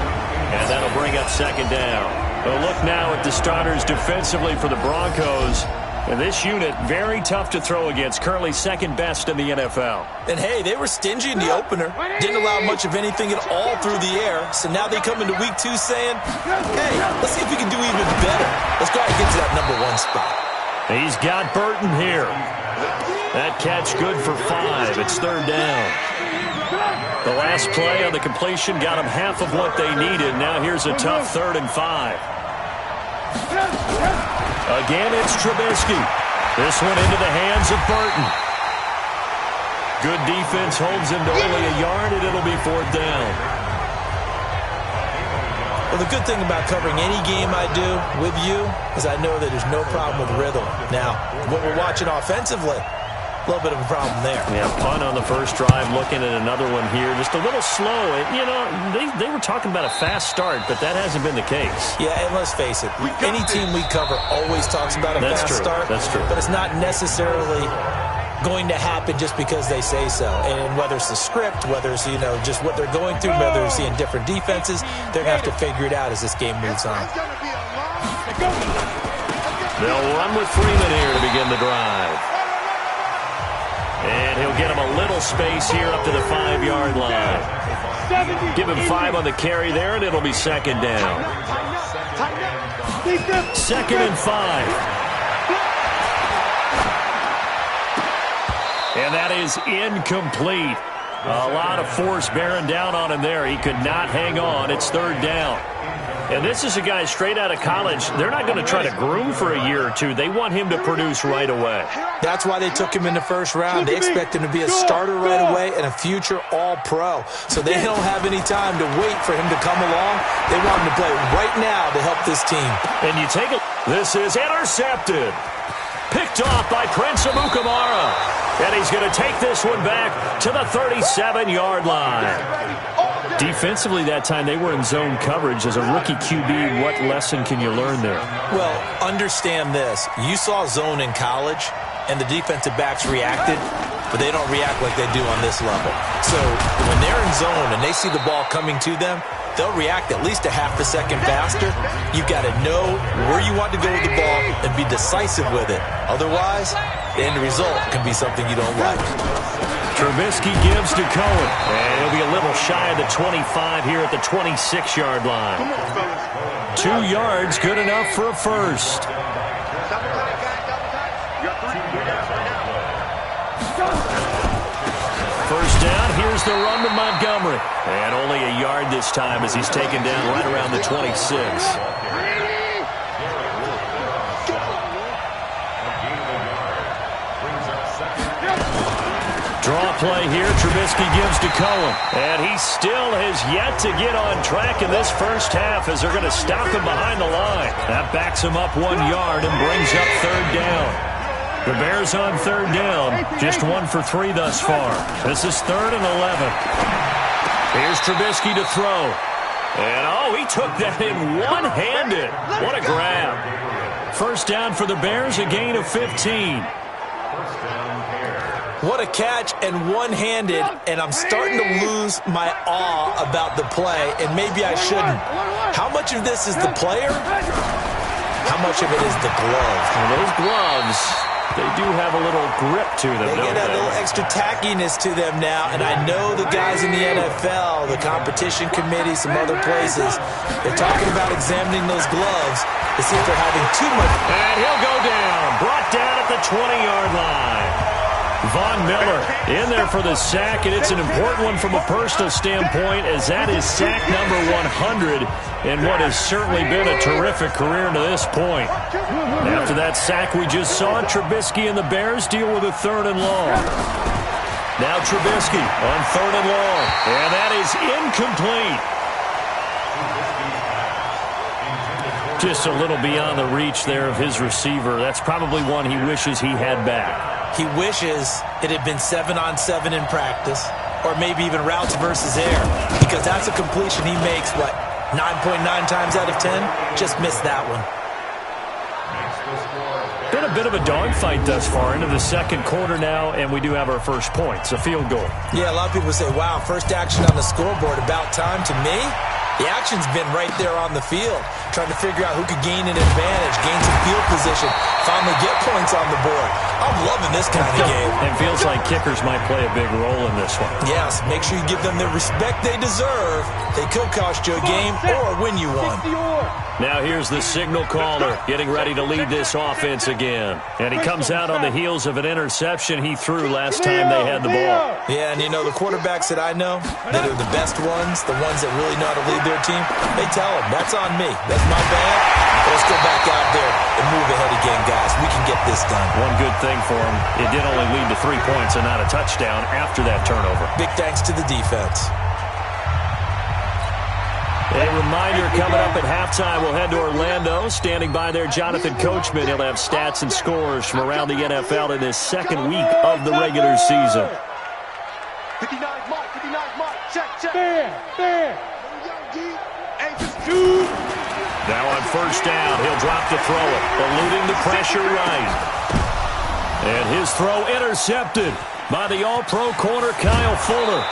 And that'll bring up 2nd down. A look now at the starters defensively for the Broncos. And this unit, very tough to throw against. Currently 2nd best in the NFL. And hey, they were stingy in the opener. Didn't allow much of anything at all through the air. So now they come into week 2 saying, hey, let's see if we can do even better. Let's go ahead and get to that #1 spot. He's got Burton here. That catch good for 5. It's 3rd down. The last play on the completion got them half of what they needed. Now here's a tough 3rd and 5. Again, it's Trubisky. This one into the hands of Burton. Good defense holds him to only a yard, and it'll be 4th down. Well, the good thing about covering any game I do with you is I know that there's no problem with rhythm. Now, what we're watching offensively, A little bit of a problem there. Yeah, punt on the first drive, looking at another one here. Just a little slow. You know, they were talking about a fast start, but that hasn't been the case. Yeah, and let's face it, any team we cover always talks about a fast start. That's true. But it's not necessarily going to happen just because they say so. And whether it's the script, whether it's, you know, just what they're going through, whether they're seeing different defenses, they're going to have to figure it out as this game moves on. They'll run with Freeman here to begin the drive. And he'll get him a little space here up to the 5-yard line. Give him 5 on the carry there, and it'll be second down. 2nd and 5. And that is incomplete. A lot of force bearing down on him there. He could not hang on. It's 3rd down. And this is a guy straight out of college. They're not going to try to groom for a year or two. They want him to produce right away. That's why they took him in the first round. They expect him to be a starter right away and a future all-pro. So they don't have any time to wait for him to come along. They want him to play right now to help this team. And you take a... This is intercepted. Picked off by Prince Amukamara. And he's going to take this one back to the 37-yard line. Defensively that time, they were in zone coverage. As a rookie QB, what lesson can you learn there? Well, understand this. You saw zone in college, and the defensive backs reacted, but they don't react like they do on this level. So when they're in zone and they see the ball coming to them, they'll react at least a half a second faster. You've got to know where you want to go with the ball and be decisive with it. Otherwise, the end result can be something you don't like. Trubisky gives to Cohen. And he'll be a little shy of the 25 here at the 26-yard line. 2 yards, good enough for a first. First down, here's the run to Montgomery. And only a yard this time as he's taken down right around the 26. Draw play here. Trubisky gives to Cohen. And he still has yet to get on track in this first half as they're going to stop him behind the line. That backs him up 1 yard and brings up 3rd down. The Bears on 3rd down. Just 1 for 3 thus far. This is 3rd and 11. Here's Trubisky to throw. And, oh, he took that in one-handed. What a grab. First down for the Bears, a gain of 15. What a catch and one-handed, and I'm starting to lose my awe about the play, and maybe I shouldn't. How much of this is the player? How much of it is the glove? Well, those gloves, they do have a little grip to them, They get a little extra tackiness to them now, and I know the guys in the NFL, the competition committee, some other places, they're talking about examining those gloves to see if they're having too much. And he'll go down, brought down at the 20-yard line. Von Miller in there for the sack, and it's an important one from a personal standpoint as that is sack number 100 in what has certainly been a terrific career to this point. After that sack we just saw, Trubisky and the Bears deal with a 3rd and long. Now Trubisky on 3rd and long, and that is incomplete. Just a little beyond the reach there of his receiver. That's probably one he wishes he had back. He wishes it had been 7-on-7 in practice, or maybe even routes versus air, because that's a completion he makes, what, 9.9 times out of 10? Just missed that one. Been a bit of a dogfight thus far into the 2nd quarter now, and we do have our first points, a field goal. Yeah, a lot of people say, wow, first action on the scoreboard, about time. To me, the action's been right there on the field, trying to figure out who could gain an advantage, gain some field position, finally get points on the board. I'm loving this kind of game. It feels like kickers might play a big role in this one. Yes, make sure you give them the respect they deserve. They could cost you a game or win you one. Now here's the signal caller getting ready to lead this offense again. And he comes out on the heels of an interception he threw last time they had the ball. Yeah, and you know, the quarterbacks that I know that are the best ones, the ones that really know how to lead their team, they tell them, that's on me. That's my bad. Let's go back out there and move ahead again, guys. We can get this done. One good thing for him, it did only lead to 3 points and not a touchdown after that turnover. Big thanks to the defense. A reminder coming up at halftime, we'll head to Orlando. Standing by there, Jonathan Coachman. He'll have stats and scores from around the NFL in his second week of the regular season. 59 mark, check. There. Now on first down, he'll drop to throw it, eluding the pressure right. And his throw intercepted by the All-Pro corner, Kyle Fuller.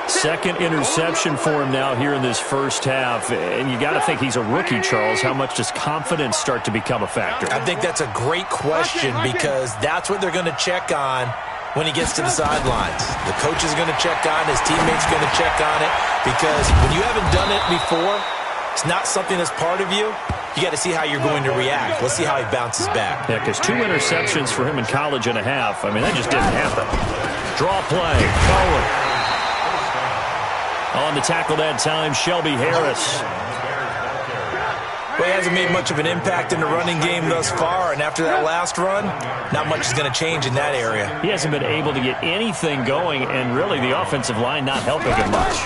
Second interception for him now here in this first half. And you got to think he's a rookie, Charles. How much does confidence start to become a factor? I think that's a great question because that's what they're going to check on when he gets to the sidelines. The coach is going to check on, his teammates are going to check on it, because when you haven't done it before, it's not something that's part of you. You got to see how you're going to react. Let's see how he bounces back. Yeah, because 2 interceptions for him in college and a half. I mean, that just didn't happen. Draw play. Cohen. On the tackle that time, Shelby Harris. Well, he hasn't made much of an impact in the running game thus far, and after that last run, not much is going to change in that area. He hasn't been able to get anything going, and really the offensive line not helping him much.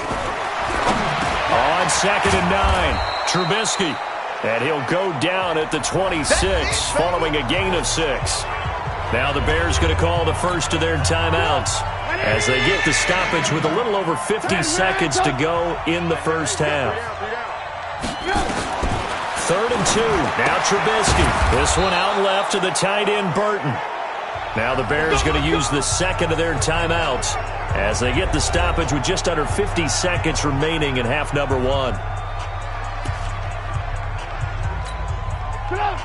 On 2nd and 9, Trubisky. And he'll go down at the 26 following a gain of 6. Now the Bears going to call the first of their timeouts as they get the stoppage with a little over 50 seconds to go in the first half. 3rd and 2. Now Trubisky. This one out left to the tight end, Burton. Now the Bears going to use the second of their timeouts as they get the stoppage with just under 50 seconds remaining in half number 1.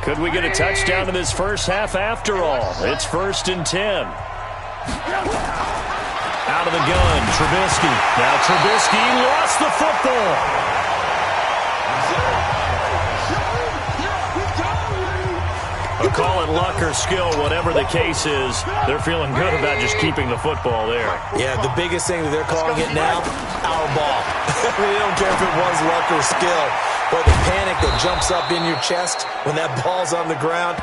Could we get a touchdown in this first half after all? It's 1st and 10. Out of the gun, Trubisky. Now Trubisky lost the football. A call it luck or skill, whatever the case is, they're feeling good about just keeping the football there. Yeah, the biggest thing that they're calling it now, our ball. They don't care if it was luck or skill. Or the panic that jumps up in your chest when that ball's on the ground.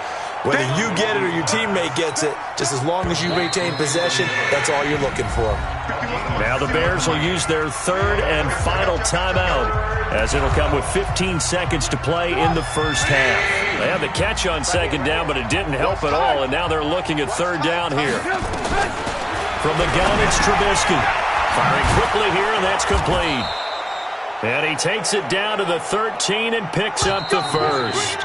Whether you get it or your teammate gets it, just as long as you maintain possession, that's all you're looking for. Now the Bears will use their 3rd and final timeout as it'll come with 15 seconds to play in the first half. They had the catch on 2nd down, but it didn't help at all, and now they're looking at 3rd down here. From the gun, it's Trubisky. Firing quickly here, and that's complete. And he takes it down to the 13 and picks up the first.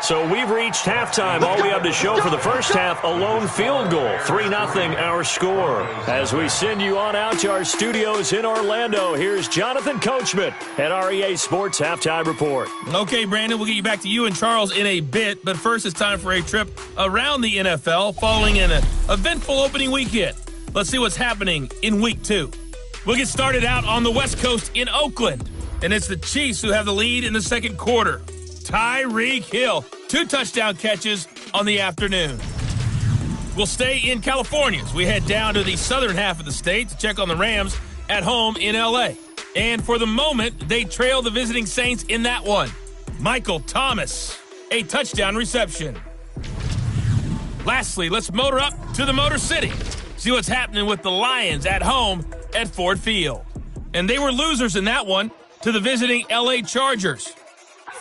So we've reached halftime. All we have to show for the first half, a lone field goal. 3-0 our score. As we send you on out to our studios in Orlando, here's Jonathan Coachman at REA Sports Halftime Report. Okay, Brandon, we'll get you back to you and Charles in a bit. But first, it's time for a trip around the NFL following an eventful opening weekend. Let's see what's happening in Week 2. We'll get started out on the West Coast in Oakland. And it's the Chiefs who have the lead in the second quarter. Tyreek Hill, 2 touchdown catches on the afternoon. We'll stay in California as we head down to the southern half of the state to check on the Rams at home in L.A. And for the moment, they trail the visiting Saints in that one. Michael Thomas, a touchdown reception. Lastly, let's motor up to the Motor City. See what's happening with the Lions at home at Ford Field. And they were losers in that one to the visiting L.A. Chargers.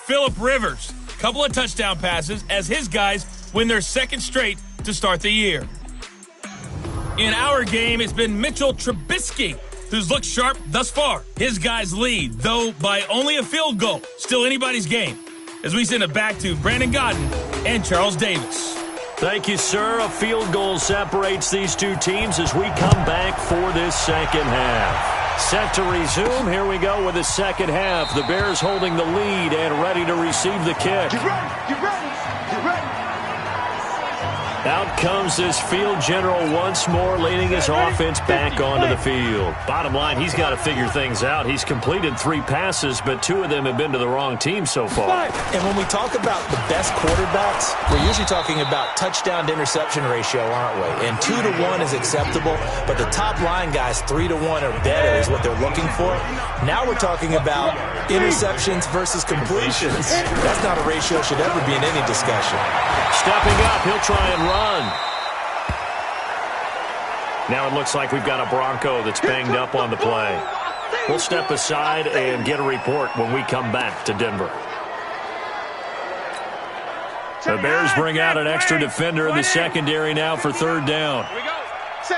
Phillip Rivers, couple of touchdown passes as his guys win their 2nd straight to start the year. In our game, it's been Mitchell Trubisky, who's looked sharp thus far. His guys lead, though by only a field goal. Still anybody's game. As we send it back to Brandon Godden and Charles Davis. Thank you, sir. A field goal separates these 2 teams as we come back for this second half. Set to resume. Here we go with the second half. The Bears holding the lead and ready to receive the kick. Get ready, get ready, get ready. Out comes this field general once more, leading his offense back onto the field. Bottom line, he's got to figure things out. He's completed 3 passes, but 2 of them have been to the wrong team so far. And when we talk about the best quarterbacks, we're usually talking about touchdown to interception ratio, aren't we? And 2-to-1 is acceptable, but the top line guys, 3-to-1 or better is what they're looking for. Now we're talking about interceptions versus completions. That's not a ratio that should ever be in any discussion. Stepping up, he'll try and run. Now it looks like we've got a Bronco that's banged up on the play. We'll step aside and get a report when we come back to Denver. The Bears bring out an extra defender in the secondary now for third down. Here we go. Safe.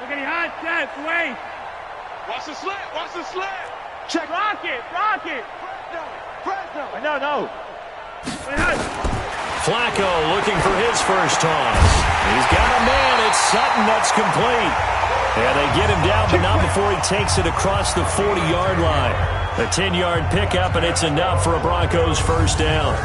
Look at the hot shots, wait. Watch the slant. Check. Rocket. Fresno. No. Flacco looking for his first toss. He's got a man. It's Sutton that's complete. Yeah, they get him down, but not before he takes it across the 40-yard line. A 10-yard pickup, and it's enough for a Broncos first down.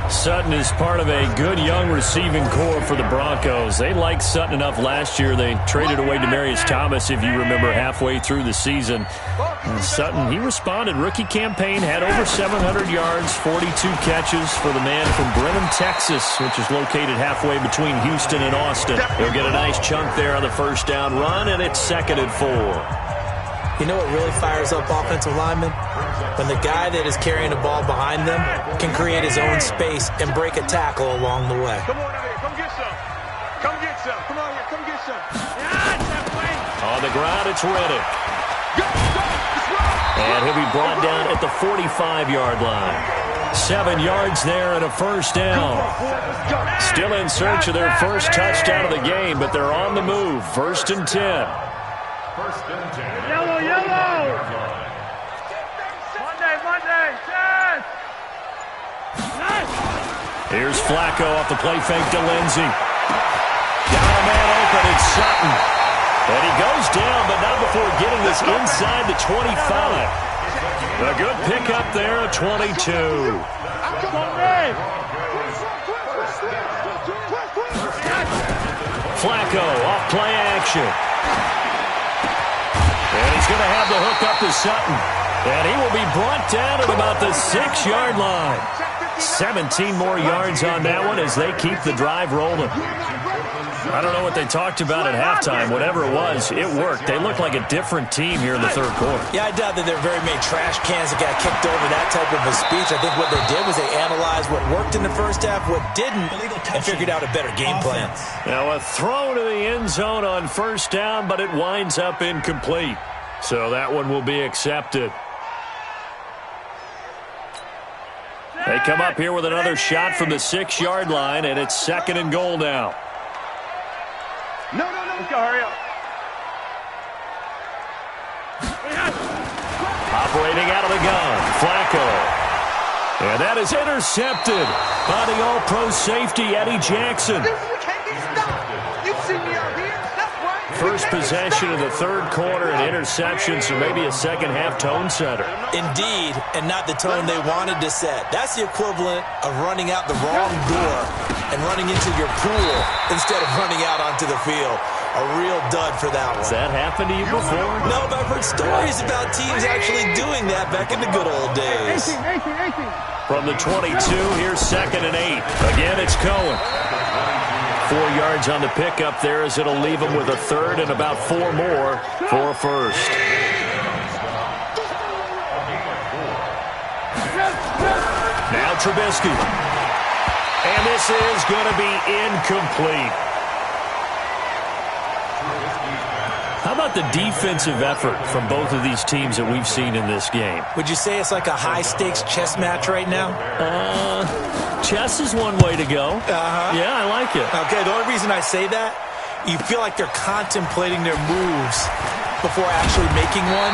Sutton is part of a good young receiving core for the Broncos. They liked Sutton enough last year. They traded away Demaryius Thomas, if you remember, halfway through the season. And Sutton, he responded. Rookie campaign, had over 700 yards, 42 catches for the man from Brenham, Texas, which is located halfway between Houston and Austin. He'll get a nice chunk there on the first down run, and it's 2nd and 4. You know what really fires up offensive linemen? When the guy that is carrying the ball behind them can create his own space and break a tackle along the way. Come on out here. Come get some. Come on here. Come get some. On the ground, it's Reddick. And he'll be brought down at the 45-yard line. 7 yards there and a first down. Still in search of their first touchdown of the game, but they're on the move. 1st and 10. Yellow. Monday. Yes. Here's Flacco off the play fake to Lindsey. Got a man open, it's Sutton. And he goes down, but not before getting this inside the 25. A good pickup there, a 22. Flacco off play action. And he's going to have the hook up to Sutton. And he will be brought down at about the 6-yard line. 17 more yards on that one as they keep the drive rolling. I don't know what they talked about at halftime. Whatever it was, it worked. They look like a different team here in the third quarter. Yeah, I doubt that there are very many trash cans that got kicked over that type of a speech. I think what they did was they analyzed what worked in the first half, what didn't, and figured out a better game plan. Now a throw to the end zone on first down, but it winds up incomplete. So that one will be accepted. They come up here with another shot from the 6-yard line, and it's 2nd and goal now. No. Let's go, hurry up. Operating out of the gun, Flacco. And that is intercepted by the all-pro safety, Eddie Jackson. First possession of the third quarter, an interception, so maybe a second-half tone setter. Indeed, and not the tone they wanted to set. That's the equivalent of running out the wrong door and running into your pool instead of running out onto the field. A real dud for that one. Has that happened to you before? No, but I've heard stories about teams actually doing that back in the good old days. 18. From the 22, here's 2nd and 8. Again, it's Cohen. 4 yards on the pickup there as it'll leave him with a third and about 4 more for a first. Now Trubisky. And this is going to be incomplete. How about the defensive effort from both of these teams that we've seen in this game? Would you say it's like a high-stakes chess match right now? Chess is one way to go. Yeah, I like it. Okay, the only reason I say that, you feel like they're contemplating their moves before actually making one,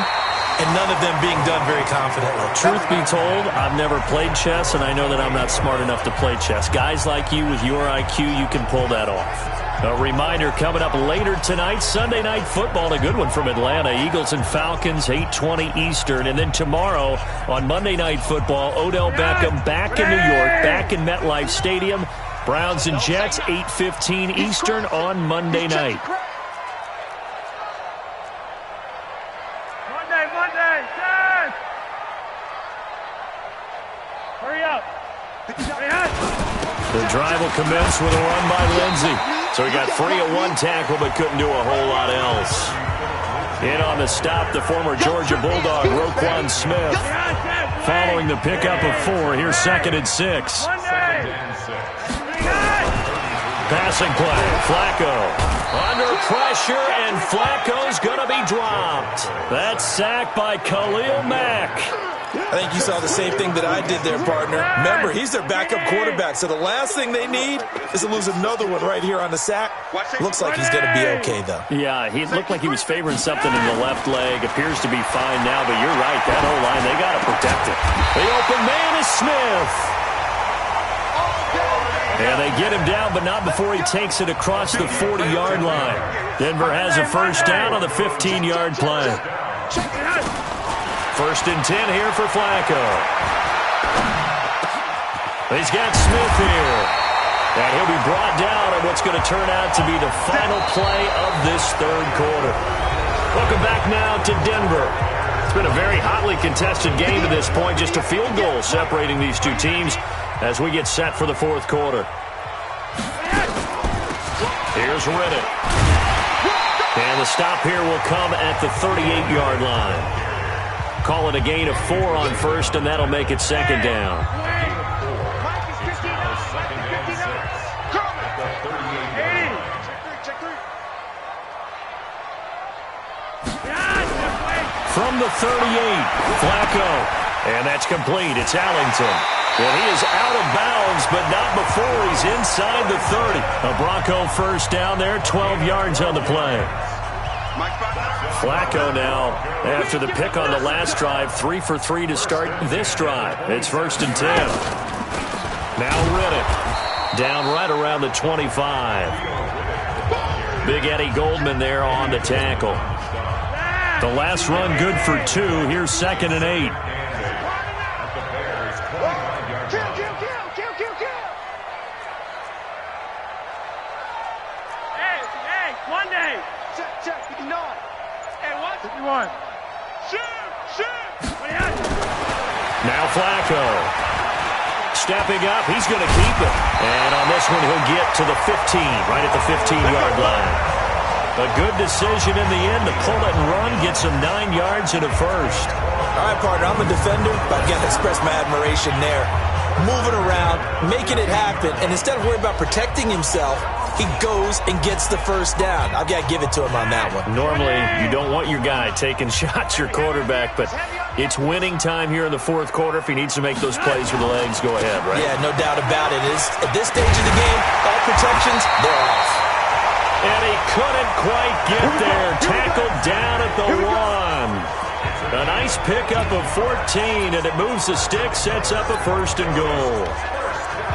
and none of them being done very confidently. Truth be told, I've never played chess, and I know that I'm not smart enough to play chess. Guys like you with your IQ, you can pull that off. A reminder coming up later tonight, Sunday Night Football, a good one from Atlanta. Eagles and Falcons, 8:20 Eastern. And then tomorrow on Monday Night Football, Odell Beckham back in New York, back in MetLife Stadium. Browns and Jets, 8:15 Eastern on Monday night. Monday, yes! Hurry up. The drive will commence with a run by Lindsey. So he got free of one tackle but couldn't do a whole lot else. In on the stop, the former Georgia Bulldog, Roquan Smith. Following the pickup of 4, here's 2nd and 6. Passing play, Flacco. Under pressure, and Flacco's going to be dropped. That's sacked by Khalil Mack. I think you saw the same thing that I did there, partner. Remember, he's their backup quarterback, so the last thing they need is to lose another one right here on the sack. Looks like he's going to be okay, though. Yeah, he looked like he was favoring something in the left leg. Appears to be fine now, but you're right. That whole line, they got to protect it. The open man is Smith. And they get him down, but not before he takes it across the 40-yard line. Denver has a first down on the 15-yard play. 1st and 10 here for Flacco. He's got Smith here. And he'll be brought down at what's going to turn out to be the final play of this 3rd quarter. Welcome back now to Denver. It's been a very hotly contested game to this point. Just a field goal separating these two teams as we get set for the 4th quarter. Here's Riddick. And the stop here will come at the 38-yard line. Call it a gain of 4 on 1st, and that'll make it 2nd down. From the 38, Flacco. And that's complete. It's Allington. And he is out of bounds, but not before he's inside the 30. A Bronco first down there, 12 yards on the play. Flacco now, after the pick on the last drive, 3 for 3 to start this drive. It's 1st and 10. Now Riddick, down right around the 25. Big Eddie Goldman there on the tackle. The last run good for 2. Here's 2nd and 8. Now Flacco. Stepping up, he's going to keep it. And on this one, he'll get to the 15, right at the 15-yard line. A good decision in the end to pull it and run, gets him 9 yards and a first. All right, partner, I'm a defender, but I've got to express my admiration there. Moving around, making it happen, and instead of worrying about protecting himself, he goes and gets the first down. I've got to give it to him on that one. Normally, you don't want your guy taking shots, your quarterback, but it's winning time here in the 4th quarter. If he needs to make those plays with the legs, go ahead, right? Yeah, no doubt about it. At this stage of the game, all protections, they're off. And he couldn't quite get there. Tackled down at the 1. A nice pickup of 14, and it moves the stick, sets up a 1st and goal.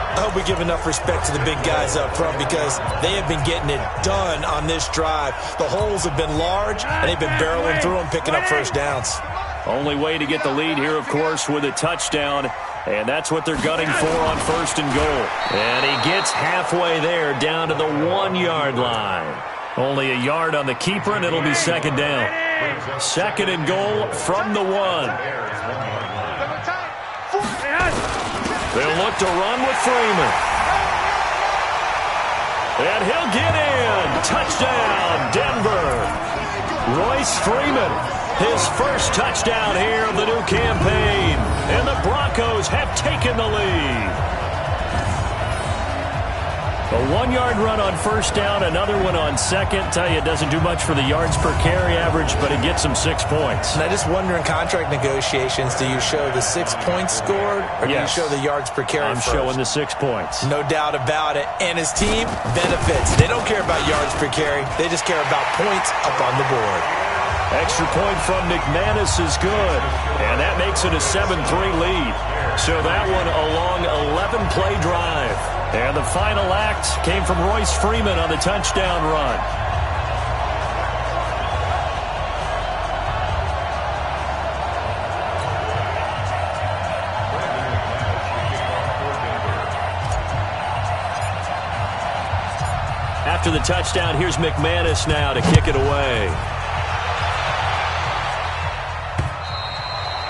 I hope we give enough respect to the big guys up front because they have been getting it done on this drive. The holes have been large, and they've been barreling through them, picking up first downs. Only way to get the lead here, of course, with a touchdown. And that's what they're gunning for on 1st and goal. And he gets halfway there, down to the 1-yard line. Only a yard on the keeper, and it'll be 2nd down. 2nd and goal from the 1. They'll look to run with Freeman. And he'll get in. Touchdown, Denver. Royce Freeman, his first touchdown here of the new campaign. And the Broncos have taken the lead. A 1-yard run on 1st down, another one on 2nd. Tell you, it doesn't do much for the yards per carry average, but it gets them 6 points. And I just wonder in contract negotiations, do you show the 6 points scored, or do you show the yards per carry I'm first? showing the 6 points. No doubt about it. And his team benefits. They don't care about yards per carry. They just care about points up on the board. Extra point from McManus is good. And that makes it a 7-3 lead. So that one a long 11-play drive. And the final act came from Royce Freeman on the touchdown run. After the touchdown, here's McManus now to kick it away.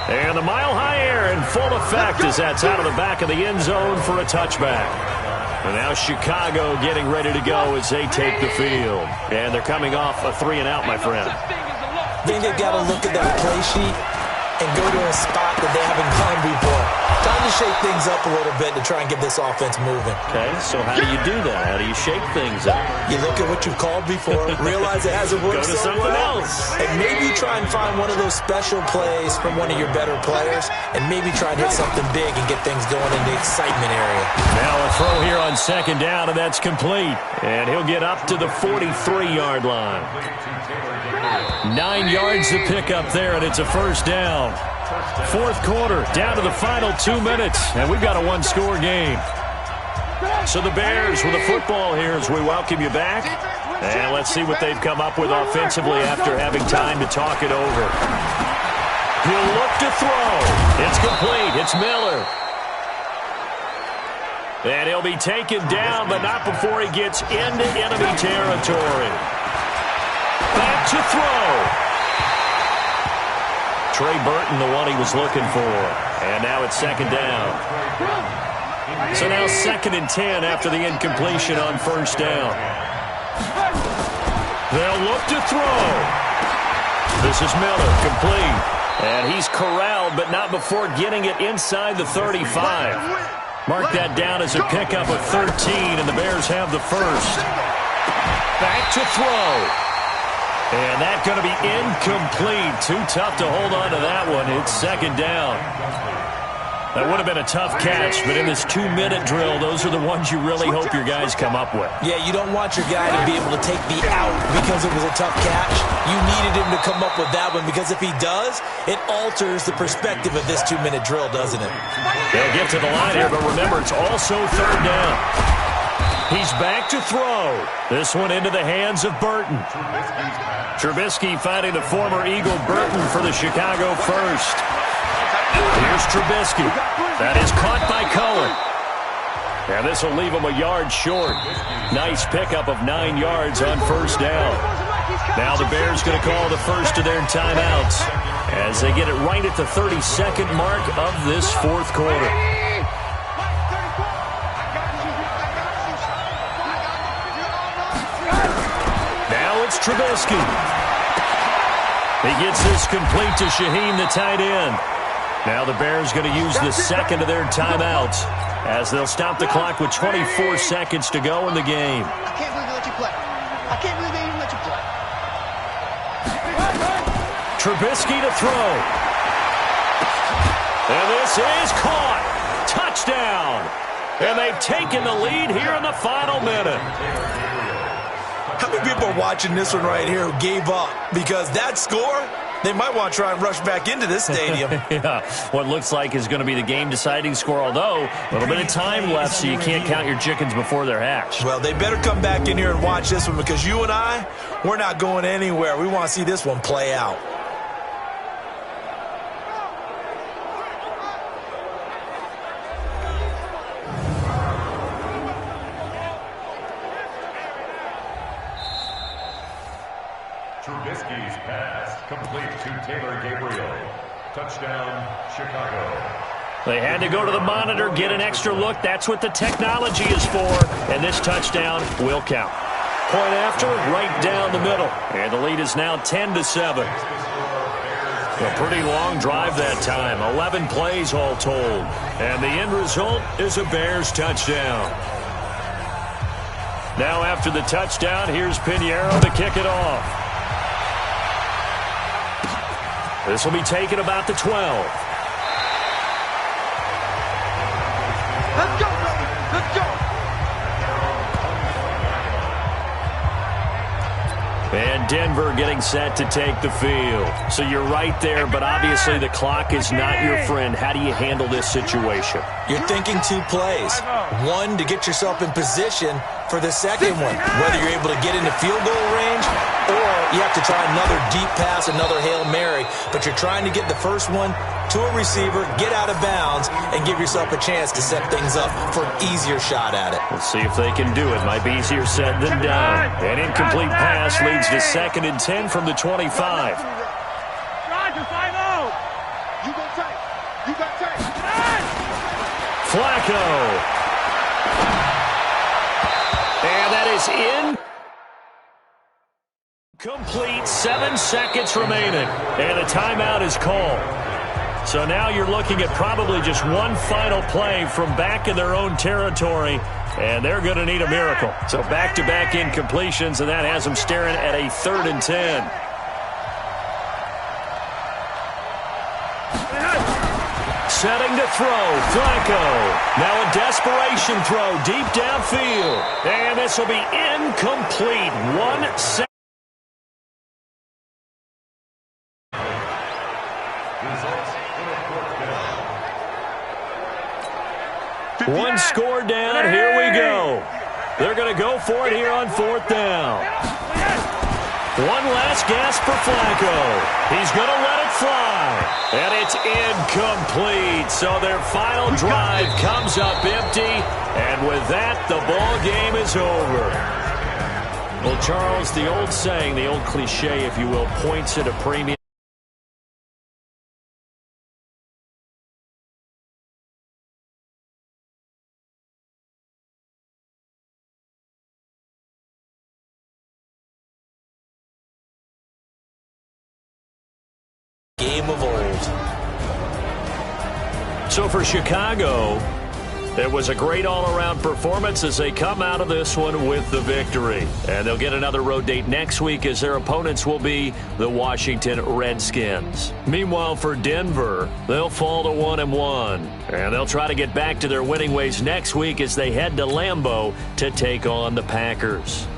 And the mile-high air in full effect as that's out of the back of the end zone for a touchback. And now Chicago getting ready to go as they take the field. And they're coming off a 3-and-out, my friend. I think they've got to look at that play sheet and go to a spot that they haven't gone before. Time to shake things up a little bit to try and get this offense moving. Okay, so how do you do that? How do you shake things up? You look at what you've called before, realize it hasn't worked Go to so something well, else. and maybe try and find one of those special plays from one of your better players, and maybe try and hit something big and get things going in the excitement area. Now a throw here on second down, and that's complete. And he'll get up to the 43-yard line. 9 yards to pick up there, and it's a first down. Fourth quarter, down to the final 2 minutes, and we've got a one-score game. So the Bears with the football here as we welcome you back. And let's see what they've come up with offensively after having time to talk it over. He'll look to throw. It's complete. It's Miller. And he'll be taken down, but not before he gets into enemy territory. Back to throw. Trey Burton, the one he was looking for. And now it's second down. So now 2nd and 10 after the incompletion on first down. They'll look to throw. This is Miller, complete. And he's corralled, but not before getting it inside the 35. Mark that down as a pickup of 13, and the Bears have the first. Back to throw. And that's going to be incomplete. Too tough to hold on to that one. It's second down. That would have been a tough catch, but in this 2-minute drill, those are the ones you really hope your guys come up with. Yeah, you don't want your guy to be able to take the out because it was a tough catch. You needed him to come up with that one because if he does, it alters the perspective of this 2-minute drill, doesn't it? They'll get to the line here, but remember, it's also third down. He's back to throw. This one into the hands of Burton. Trubisky finding a former Eagle Burton for the Chicago first. Here's Trubisky. That is caught by Cullen. And this will leave him a yard short. Nice pickup of 9 yards on first down. Now the Bears going to call the first of their timeouts as they get it right at the 32nd mark of this fourth quarter. It's Trubisky. He gets this complete to Shaheem, the tight end. Now the Bears going to use the second of their timeouts as they'll stop the clock with 24 seconds to go in the game. I can't believe they let you play. I can't believe they even let you play. Trubisky to throw. And this is caught. Touchdown. And they've taken the lead here in the final minute. How many people are watching this one right here who gave up? Because that score, they might want to try and rush back into this stadium. Yeah, what looks like is going to be the game-deciding score, although a little bit of time left, so you can't count your chickens before they're hatched. Well, they better come back in here and watch this one because you and I, we're not going anywhere. We want to see this one play out. Trubisky's pass complete to Taylor Gabriel. Touchdown, Chicago. They had to go to the monitor, get an extra look. That's what the technology is for. And this touchdown will count. Point after, right down the middle. And the lead is now 10-7. A pretty long drive that time. 11 plays all told. And the end result is a Bears touchdown. Now after the touchdown, here's Pinheiro to kick it off. This will be taken about the 12. Let's go, baby. Let's go. And Denver getting set to take the field. So you're right there, but obviously the clock is not your friend. How do you handle this situation? You're thinking 2 plays. One, to get yourself in position for the second one, whether you're able to get into field goal range or you have to try another deep pass, another Hail Mary. But you're trying to get the first one to a receiver, get out of bounds, and give yourself a chance to set things up for an easier shot at it. Let's see if they can do it. Might be easier said than done. An incomplete pass leads to 2nd and 10 from the 25. Roger, 5-0. You go tight. You got tight. Flacco. And that is in. Complete, 7 seconds remaining, and a timeout is called. So now you're looking at probably just one final play from back in their own territory, and they're going to need a miracle. So back-to-back incompletions, and that has them staring at a 3rd and 10. Setting to throw, Flacco. Now a desperation throw deep downfield. And this will be incomplete. 1 second. One score down, here we go. They're going to go for it here on 4th down. One last gasp for Flacco. He's going to let it fly. And it's incomplete. So their final drive comes up empty. And with that, the ball game is over. Well, Charles, the old saying, the old cliche, if you will, points at a premium. Game of old. So for Chicago, it was a great all-around performance as they come out of this one with the victory. And they'll get another road date next week as their opponents will be the Washington Redskins. Meanwhile, for Denver, they'll fall to 1-1. And they'll try to get back to their winning ways next week as they head to Lambeau to take on the Packers.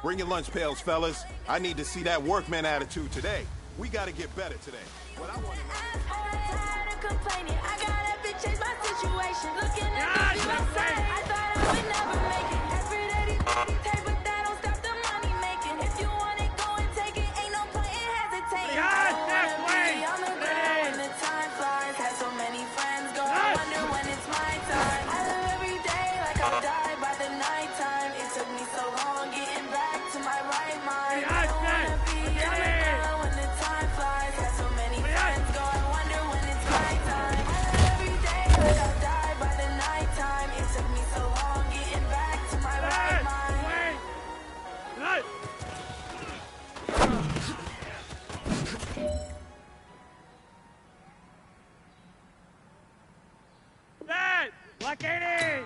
Bring your lunch pails, fellas. I need to see that workman attitude today. We got to get better today. What I want to know. I gotta change my situation. Looking at the outside, I thought I would never make it. Every day these take, but that don't stop the money making. If you want it, go and take it. Ain't no point in hesitating. I don't wanna be on the ground when the time flies. Had so many friends go. I wonder when it's my time. I live every day like I'll die by the nighttime. It took me so long getting back to my right mind. I don't wanna be on the ground when the time flies. Had so many friends go. I wonder when it's my time. I live every day like I'll die by the nighttime. It took me so long getting back to my right mind. Black 80!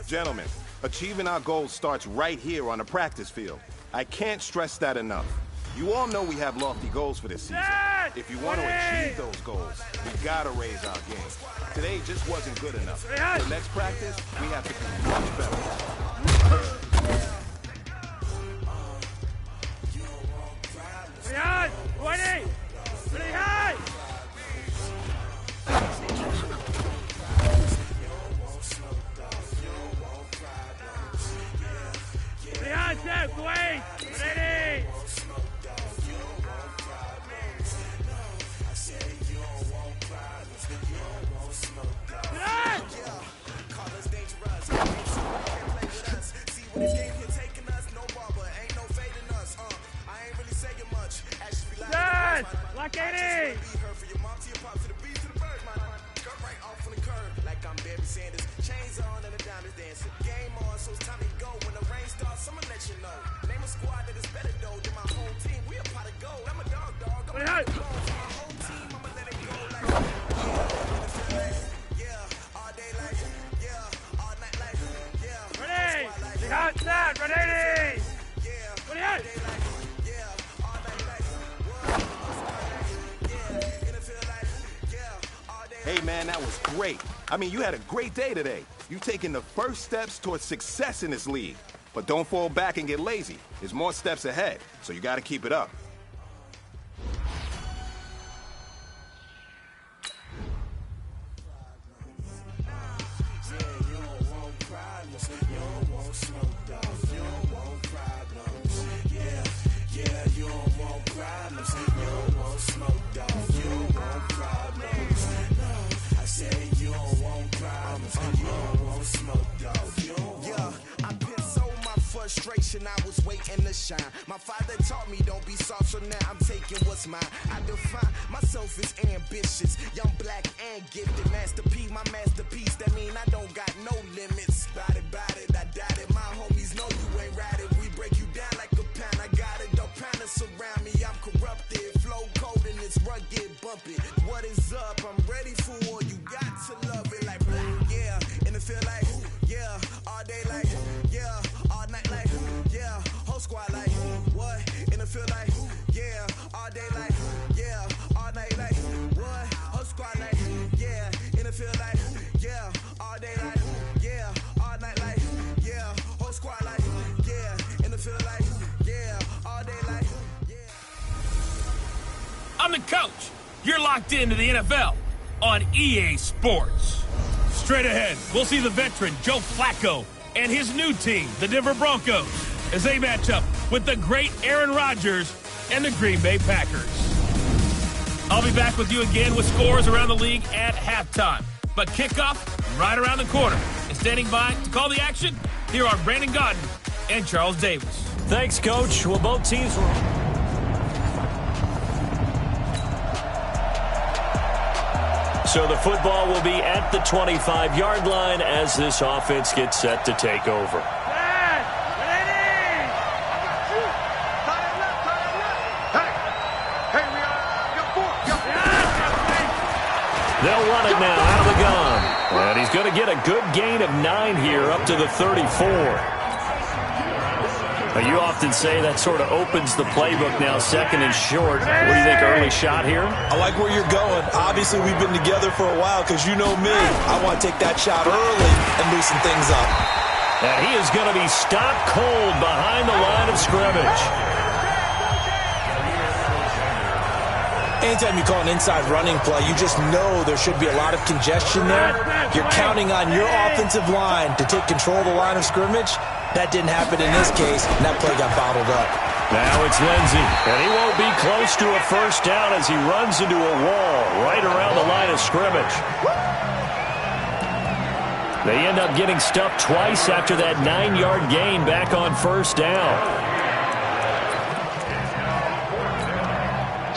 Gentlemen, achieving our goals starts right here on the practice field. I can't stress that enough. You all know we have lofty goals for this season. If you want to achieve those goals, we gotta raise our game. Today just wasn't good enough. For next practice, we have to be much better. Hey man, that was great. I mean, you had a great day today. You've taken the first steps towards success in this league. But don't fall back and get lazy. There's more steps ahead, so you gotta keep it up. I was waiting to shine. My father taught me don't be soft, so now I'm taking what's mine. I define myself as ambitious, young, black, and gifted. Master P, my masterpiece. That mean I don't got no limits. Bout it, I doubt it. My homies know you ain't ratted. We break you down like a pound. I got it, don't pound to surround me. I'm corrupted, flow cold and it's rugged, bumpy. What is up? I'm ready for war. You got to love it like yeah, and it feel like yeah, all day like yeah, all night like yeah, whole squad like what? And it feel like yeah, all day like yeah, all night like what? Whole squad like yeah, and it feel like yeah, all day like yeah, all night like yeah, whole squad like yeah, and it feel like yeah, all day like yeah. I'm the coach. You're locked into the NFL on EA Sports. Straight ahead, we'll see the veteran Joe Flacco and his new team, the Denver Broncos, as they match up with the great Aaron Rodgers and the Green Bay Packers. I'll be back with you again with scores around the league at halftime. But kickoff right around the corner. And standing by to call the action, here are Brandon Godden and Charles Davis. Thanks, Coach. Well, both teams were... So the football will be at the 25-yard line as this offense gets set to take over. They'll run it now out of the gun. And he's going to get a good gain of 9 here up to the 34. You often say that sort of opens the playbook now, second and short. What do you think, early shot here? I like where you're going. Obviously, we've been together for a while because you know me. I want to take that shot early and loosen things up. And he is going to be stopped cold behind the line of scrimmage. Anytime you call an inside running play, you just know there should be a lot of congestion there. You're counting on your offensive line to take control of the line of scrimmage. That didn't happen in this case, and that play got bottled up. Now it's Lindsey, and he won't be close to a first down as he runs into a wall right around the line of scrimmage. They end up getting stuffed twice after that 9-yard gain back on first down.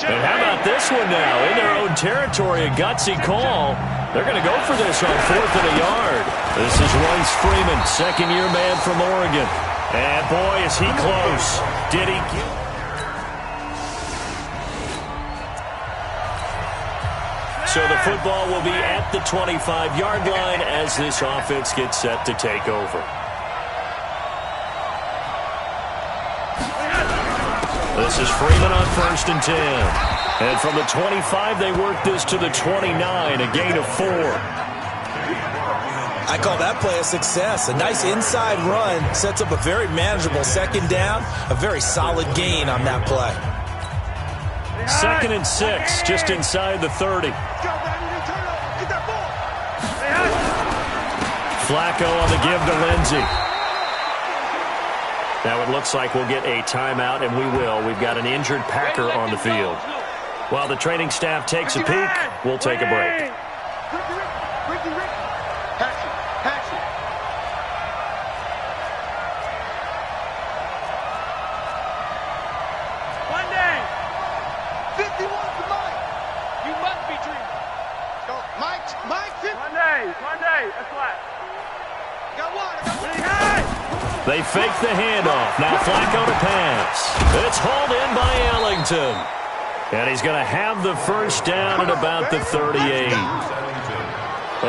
And how about this one now? In their own territory, a gutsy call. They're going to go for this on 4th and a yard. This is Royce Freeman, second-year man from Oregon. And boy, is he close. Did he get... So the football will be at the 25-yard line as this offense gets set to take over. This is Freeman on 1st and 10. And from the 25, they work this to the 29, a gain of 4. I call that play a success. A nice inside run sets up a very manageable 2nd down, a very solid gain on that play. 2nd and 6, just inside the 30. Flacco on the give to Lindsey. Now it looks like we'll get a timeout, and we will. We've got an injured Packer on the field. While the training staff takes a peek, we'll take a break. They fake the handoff. Now Flacco to pass. It's hauled in by Ellington. And he's going to have the 1st down at about the 38.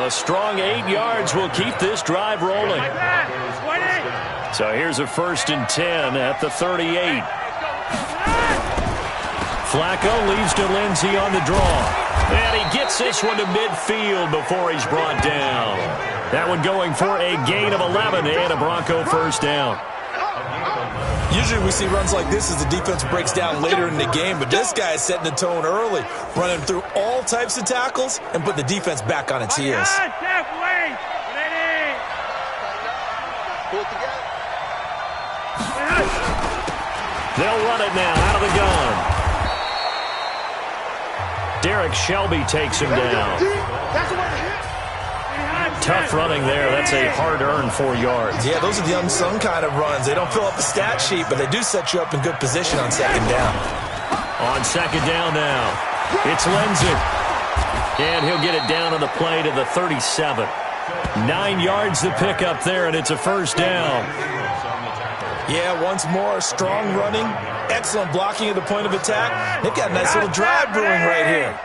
A strong 8 yards will keep this drive rolling. So here's a 1st and 10 at the 38. Flacco leads to Lindsey on the draw. And he gets this one to midfield before he's brought down. That one going for a gain of 11 and a Bronco 1st down. Usually we see runs like this as the defense breaks down later in the game, but this guy is setting the tone early, running through all types of tackles and put the defense back on its heels. They'll run it now out of the gun. Derek Shelby takes him down. Tough running there. That's a hard-earned 4 yards. Yeah, those are the unsung kind of runs. They don't fill up the stat sheet, but they do set you up in good position on 2nd down. On 2nd down now, it's Lindsey. And he'll get it down on the play to the 37. 9 yards to pick up there, and it's a 1st down. Yeah, once more, strong running, excellent blocking at the point of attack. They've got a nice little drive brewing right here.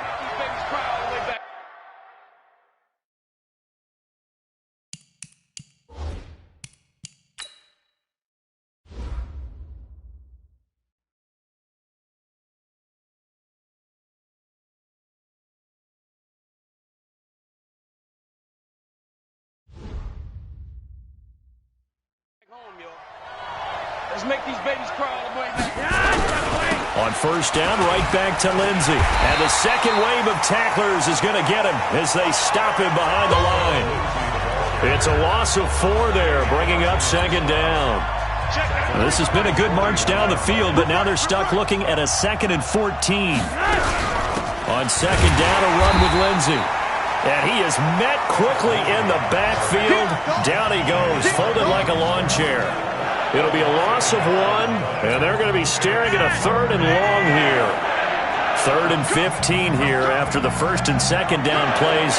Let's make these babies cry all the way back. On 1st down, right back to Lindsey. And the second wave of tacklers is going to get him as they stop him behind the line. It's a loss of 4 there, bringing up 2nd down. This has been a good march down the field, but now they're stuck looking at a 2nd and 14. On 2nd down, a run with Lindsey. And he is met quickly in the backfield. Down he goes, folded like a lawn chair. It'll be a loss of 1, and they're going to be staring at a 3rd and long here. 3rd and 15 here after the 1st and 2nd down plays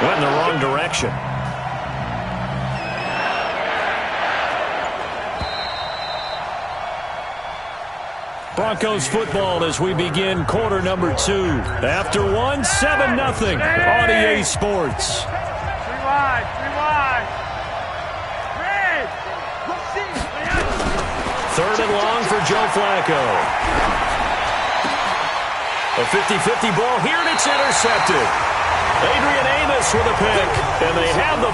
went in the wrong direction. Broncos football as we begin quarter number 2. After 1, 7-0 on EA Sports. 3 wide, 3 wide. 3rd and long for Joe Flacco. A 50-50 ball here, and it's intercepted. Adrian Amos with a pick, and they have the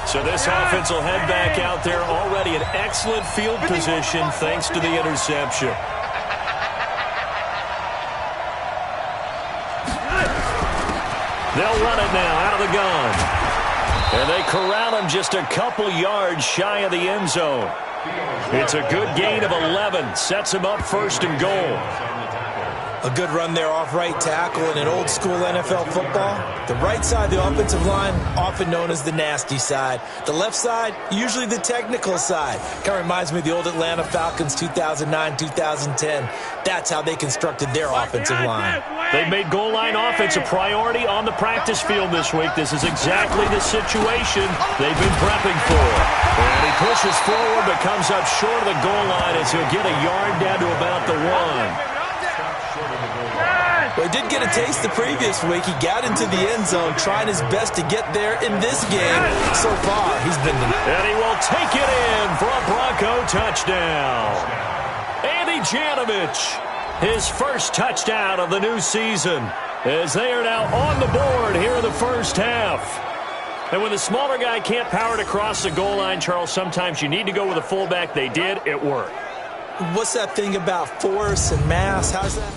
So this offense will head back out there already in excellent field position thanks to the interception. They'll run it now out of the gun. And they corral him just a couple yards shy of the end zone. It's a good gain of 11. Sets him up 1st and goal. A good run there off right tackle in an old school NFL football. The right side of the offensive line, often known as the nasty side. The left side, usually the technical side. Kind of reminds me of the old Atlanta Falcons 2009-2010. That's how they constructed their offensive line. They've made goal line offense a priority on the practice field this week. This is exactly the situation they've been prepping for. And he pushes forward but comes up short of the goal line as he'll get a yard down to about the 1. Well, he did get a taste the previous week. He got into the end zone, trying his best to get there in this game. So far, he's been... And he will take it in for a Bronco touchdown. Andy Janovich, his first touchdown of the new season, as they are now on the board here in the first half. And when the smaller guy can't power it across the goal line, Charles, sometimes you need to go with a fullback. They did. It worked. What's that thing about force and mass? How's that?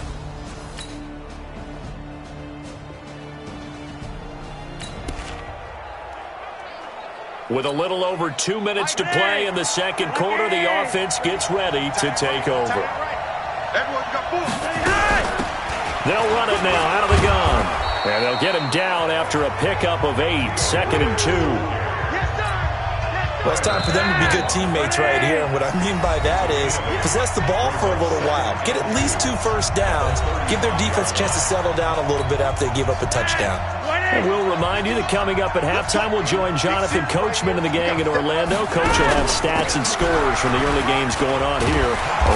With a little over 2 minutes to play in the second quarter, the offense gets ready to take over. They'll run it now out of the gun. And they'll get him down after a pickup of 8, 2nd and 2. Well, it's time for them to be good teammates right here. And what I mean by that is possess the ball for a little while. Get at least 2 first downs. Give their defense a chance to settle down a little bit after they give up a touchdown. And we'll remind you that coming up at halftime, we'll join Jonathan Coachman and the gang in Orlando. Coach will have stats and scores from the early games going on here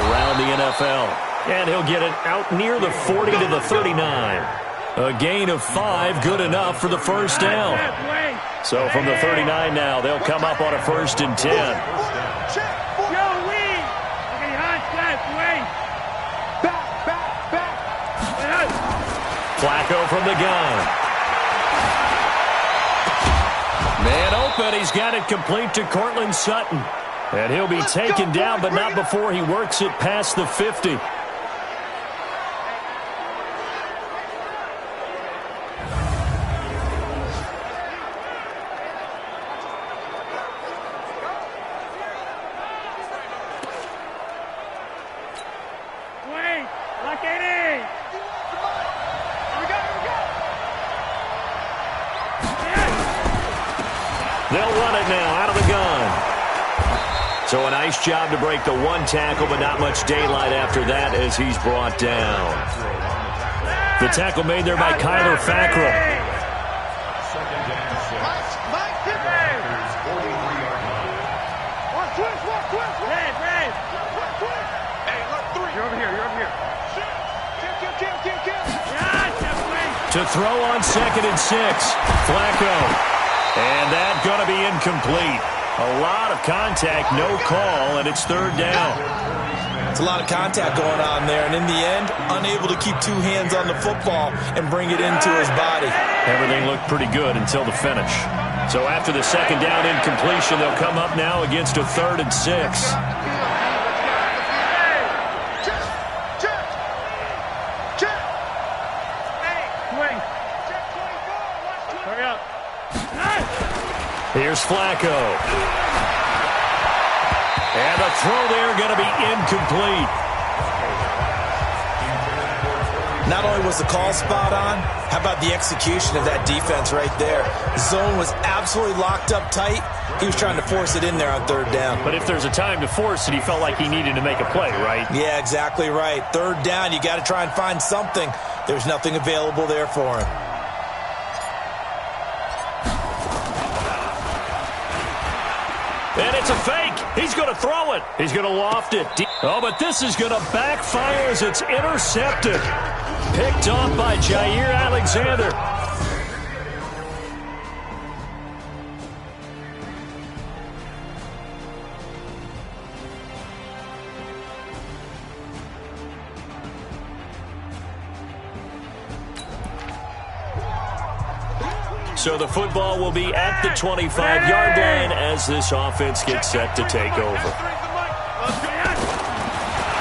around the NFL. And he'll get it out near the 40 to the 39. A gain of 5, good enough for the first down. So from the 39 now, they'll come up on a 1st and 10. Flacco from the gun. Man open, he's got it complete to Cortland Sutton. And he'll be taken down, but not before he works it past the 50. They'll run it now out of the gun. So a nice job to break the 1 tackle, but not much daylight after that as he's brought down. The tackle made there by Kyler Fackrell. To throw on 2nd and 6. Flacco. And that's going to be incomplete. A lot of contact, no call, and it's 3rd down. It's a lot of contact going on there, and in the end, unable to keep 2 hands on the football and bring it into his body. Everything looked pretty good until the finish. So after the 2nd down incompletion, they'll come up now against a 3rd and 6. Here's Flacco. And the throw there going to be incomplete. Not only was the call spot on, how about the execution of that defense right there? The zone was absolutely locked up tight. He was trying to force it in there on 3rd down. But if there's a time to force it, he felt like he needed to make a play, right? Yeah, exactly right. 3rd down, you got to try and find something. There's nothing available there for him. And it's a fake. He's going to throw it. He's going to loft it. Oh, but this is going to backfire as it's intercepted. Picked off by Jair Alexander. So the football will be at the 25-yard line as this offense gets set to take over.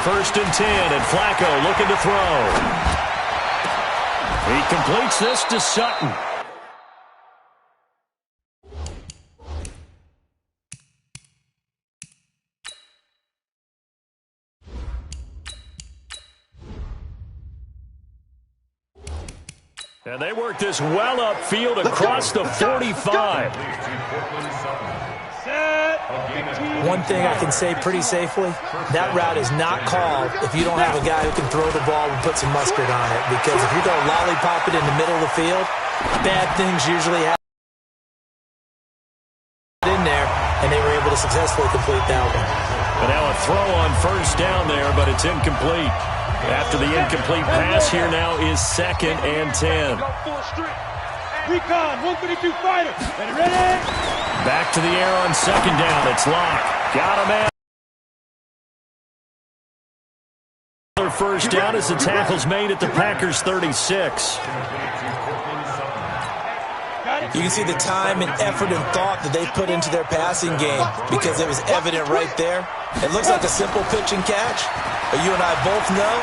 1st and 10, and Flacco looking to throw. He completes this to Sutton. And they work this well upfield across the 45. One thing I can say pretty safely, that route is not called if you don't have a guy who can throw the ball and put some mustard on it. Because if you're going to lollipop it in the middle of the field, bad things usually happen in there, and they were able to successfully complete that one. But now a throw on first down there, but it's incomplete. After the incomplete pass, here now is 2nd and 10. Recon, 132 fighter. Ready? Back to the air on 2nd down. It's Locke. Got him out. Another first down as the tackle's made at the Packers 36. You can see the time and effort and thought that they put into their passing game because it was evident right there. It looks like a simple pitch and catch, but you and I both know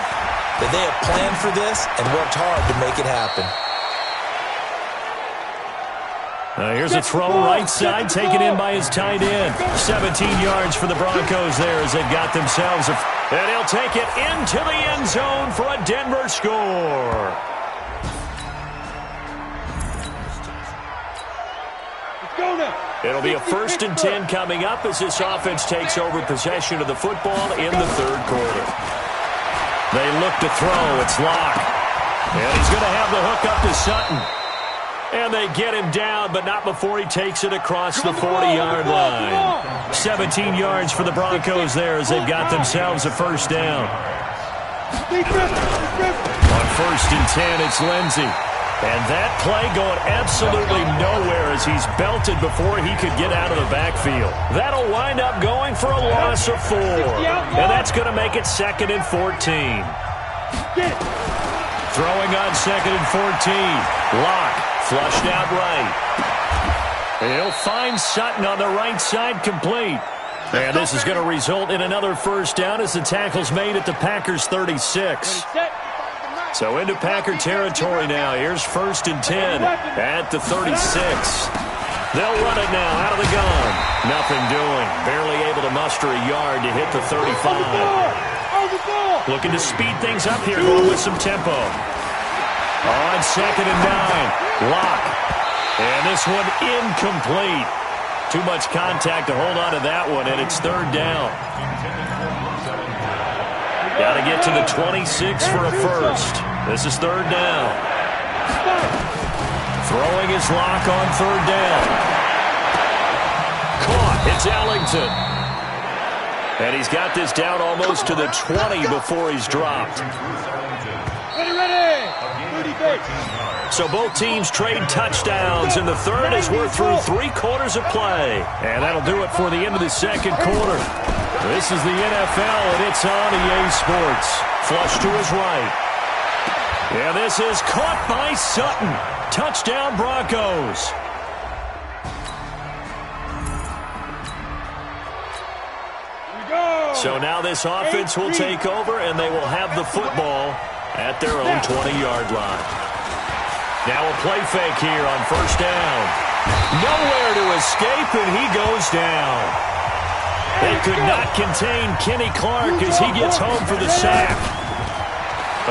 that they have planned for this and worked hard to make it happen. Here's a throw right side, taken in by his tight end. 17 yards for the Broncos there as they've got themselves a... And he'll take it into the end zone for a Denver score. It'll be a 1st and 10 coming up as this offense takes over possession of the football in the 3rd quarter. They look to throw. It's Locke. And he's going to have the hook up to Sutton. And they get him down, but not before he takes it across the 40-yard line. 17 yards for the Broncos there as they've got themselves a first down. On 1st and 10, it's Lindsey. And that play going absolutely nowhere as he's belted before he could get out of the backfield. That'll wind up going for a loss of 4. And that's going to make it 2nd and 14. Throwing on 2nd and 14. Locke flushed out right. He'll find Sutton on the right side complete. And this is going to result in another first down as the tackle's made at the Packers 36. So into Packer territory now. Here's 1st and 10 at the 36. They'll run it now out of the gun. Nothing doing. Barely able to muster a yard to hit the 35. Looking to speed things up here, going with some tempo. On 2nd and 9. Locke. And this one incomplete. Too much contact to hold on to that one, and it's 3rd down. Got to get to the 26 for a first. This is 3rd down. Throwing his Locke on 3rd down. Caught. It's Ellington. And he's got this down almost to the 20 before he's dropped. Ready. So both teams trade touchdowns in the 3rd as we're through 3 quarters of play. And that'll do it for the end of the 2nd quarter. This is the NFL, and it's on EA Sports. Flush to his right. Yeah, this is caught by Sutton. Touchdown, Broncos. So now this offense will take over, and they will have the football at their own 20-yard line. Now a play fake here on 1st down. Nowhere to escape, and he goes down. They could not contain Kenny Clark as he gets home for the sack.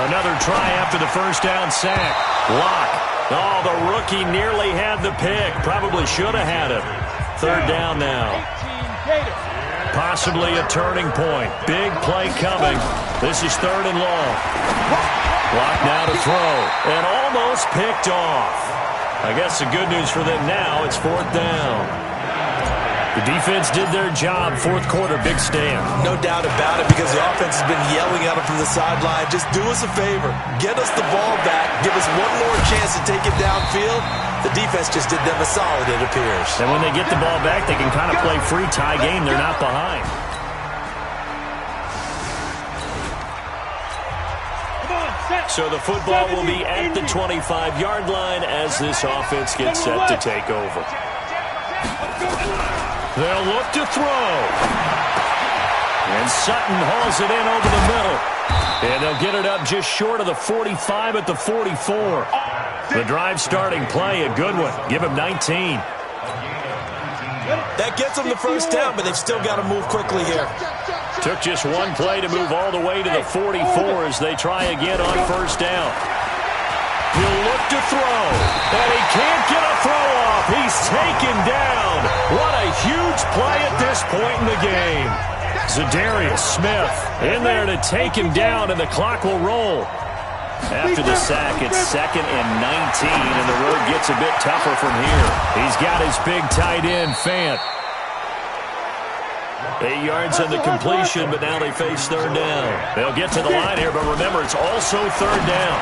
Another try after the 1st down sack. Locke. Oh, the rookie nearly had the pick. Probably should have had it. 3rd down now. Possibly a turning point. Big play coming. This is 3rd and long. Locke now to throw. And almost picked off. I guess the good news for them now, it's 4th down. The defense did their job. 4th quarter, big stand. No doubt about it, because the offense has been yelling at them from the sideline. Just do us a favor. Get us the ball back. Give us one more chance to take it downfield. The defense just did them a solid, it appears. And when they get the ball back, they can kind of play free tie game. They're not behind. So the football will be at the 25-yard line as this offense gets set to take over. They'll look to throw. And Sutton hauls it in over the middle. And they'll get it up just short of the 45 at the 44. The drive starting play, a good one. Give him 19. That gets them the first down, but they've still got to move quickly here. Took just one play to move all the way to the 44 as they try again on 1st down. He'll look to throw, and he can't get a throw off. He's taken down. What a huge play at this point in the game. Zadarius Smith in there to take him down, and the clock will roll. After the sack, it's 2nd and 19, and the road gets a bit tougher from here. He's got his big tight end, Fant. 8 yards on the completion, but now they face 3rd down. They'll get to the line here, but remember, it's also 3rd down.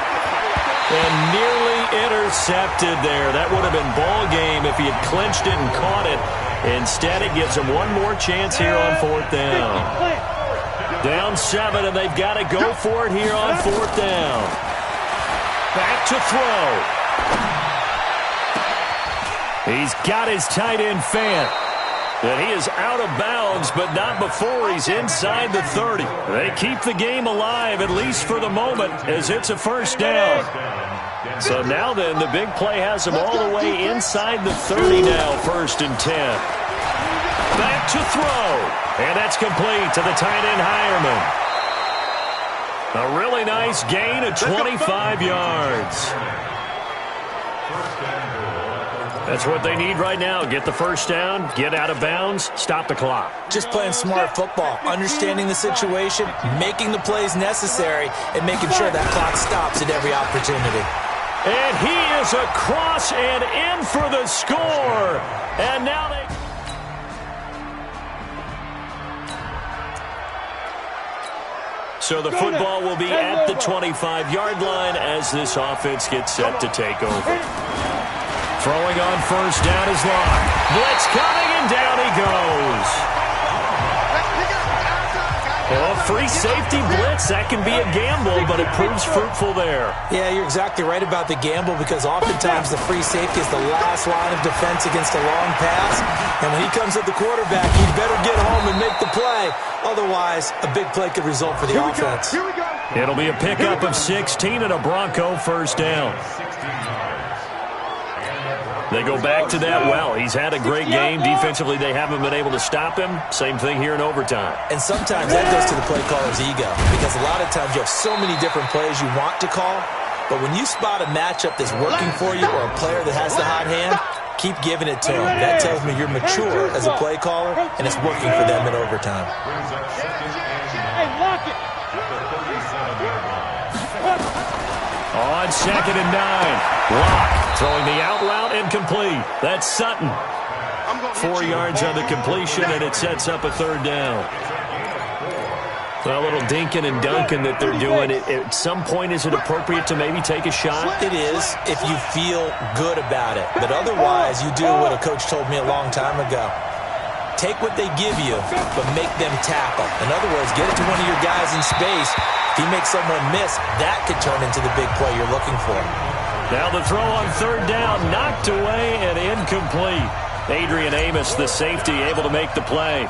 And nearly intercepted there. That would have been ball game if he had clinched it and caught it. Instead, it gives him one more chance here on 4th down. Down 7, and they've got to go for it here on 4th down. Back to throw. He's got his tight end, Fant. And he is out of bounds, but not before he's inside the 30. They keep the game alive, at least for the moment, as it's a 1st down. So now then, the big play has him all the way inside the 30 now, 1st and 10. Back to throw. And that's complete to the tight end, Hireman. A really nice gain of 25 yards. That's what they need right now. Get the 1st down, get out of bounds, stop the clock. Just playing smart football, understanding the situation, making the plays necessary, and making sure that clock stops at every opportunity. And he is across and in for the score. And now they... So the football will be at the 25-yard line as this offense gets set to take over. Throwing on 1st down is Locke. Blitz coming, and down he goes. Well, free safety blitz, that can be a gamble, but it proves fruitful there. Yeah, you're exactly right about the gamble, because oftentimes the free safety is the last line of defense against a long pass. And when he comes at the quarterback, he'd better get home and make the play. Otherwise, a big play could result for the offense. It'll be a pickup of 16 and a Bronco 1st down. They go back to that well. He's had a great game. Defensively, they haven't been able to stop him. Same thing here in overtime. And sometimes that goes to the play caller's ego, because a lot of times you have so many different plays you want to call, but when you spot a matchup that's working for you or a player that has the hot hand, keep giving it to him. That tells me you're mature as a play caller, and it's working for them in overtime. Hey, lock it. On 2nd and 9. Locke throwing the out route incomplete. That's Sutton. 4 yards on the completion, and it sets up a 3rd down. A little dinking and dunking that they're doing. At some point, is it appropriate to maybe take a shot? It is, if you feel good about it. But otherwise, you do what a coach told me a long time ago. Take what they give you, but make them tackle. In other words, get it to one of your guys in space. If he makes someone miss, that could turn into the big play you're looking for. Now the throw on 3rd down, knocked away and incomplete. Adrian Amos, the safety, able to make the play.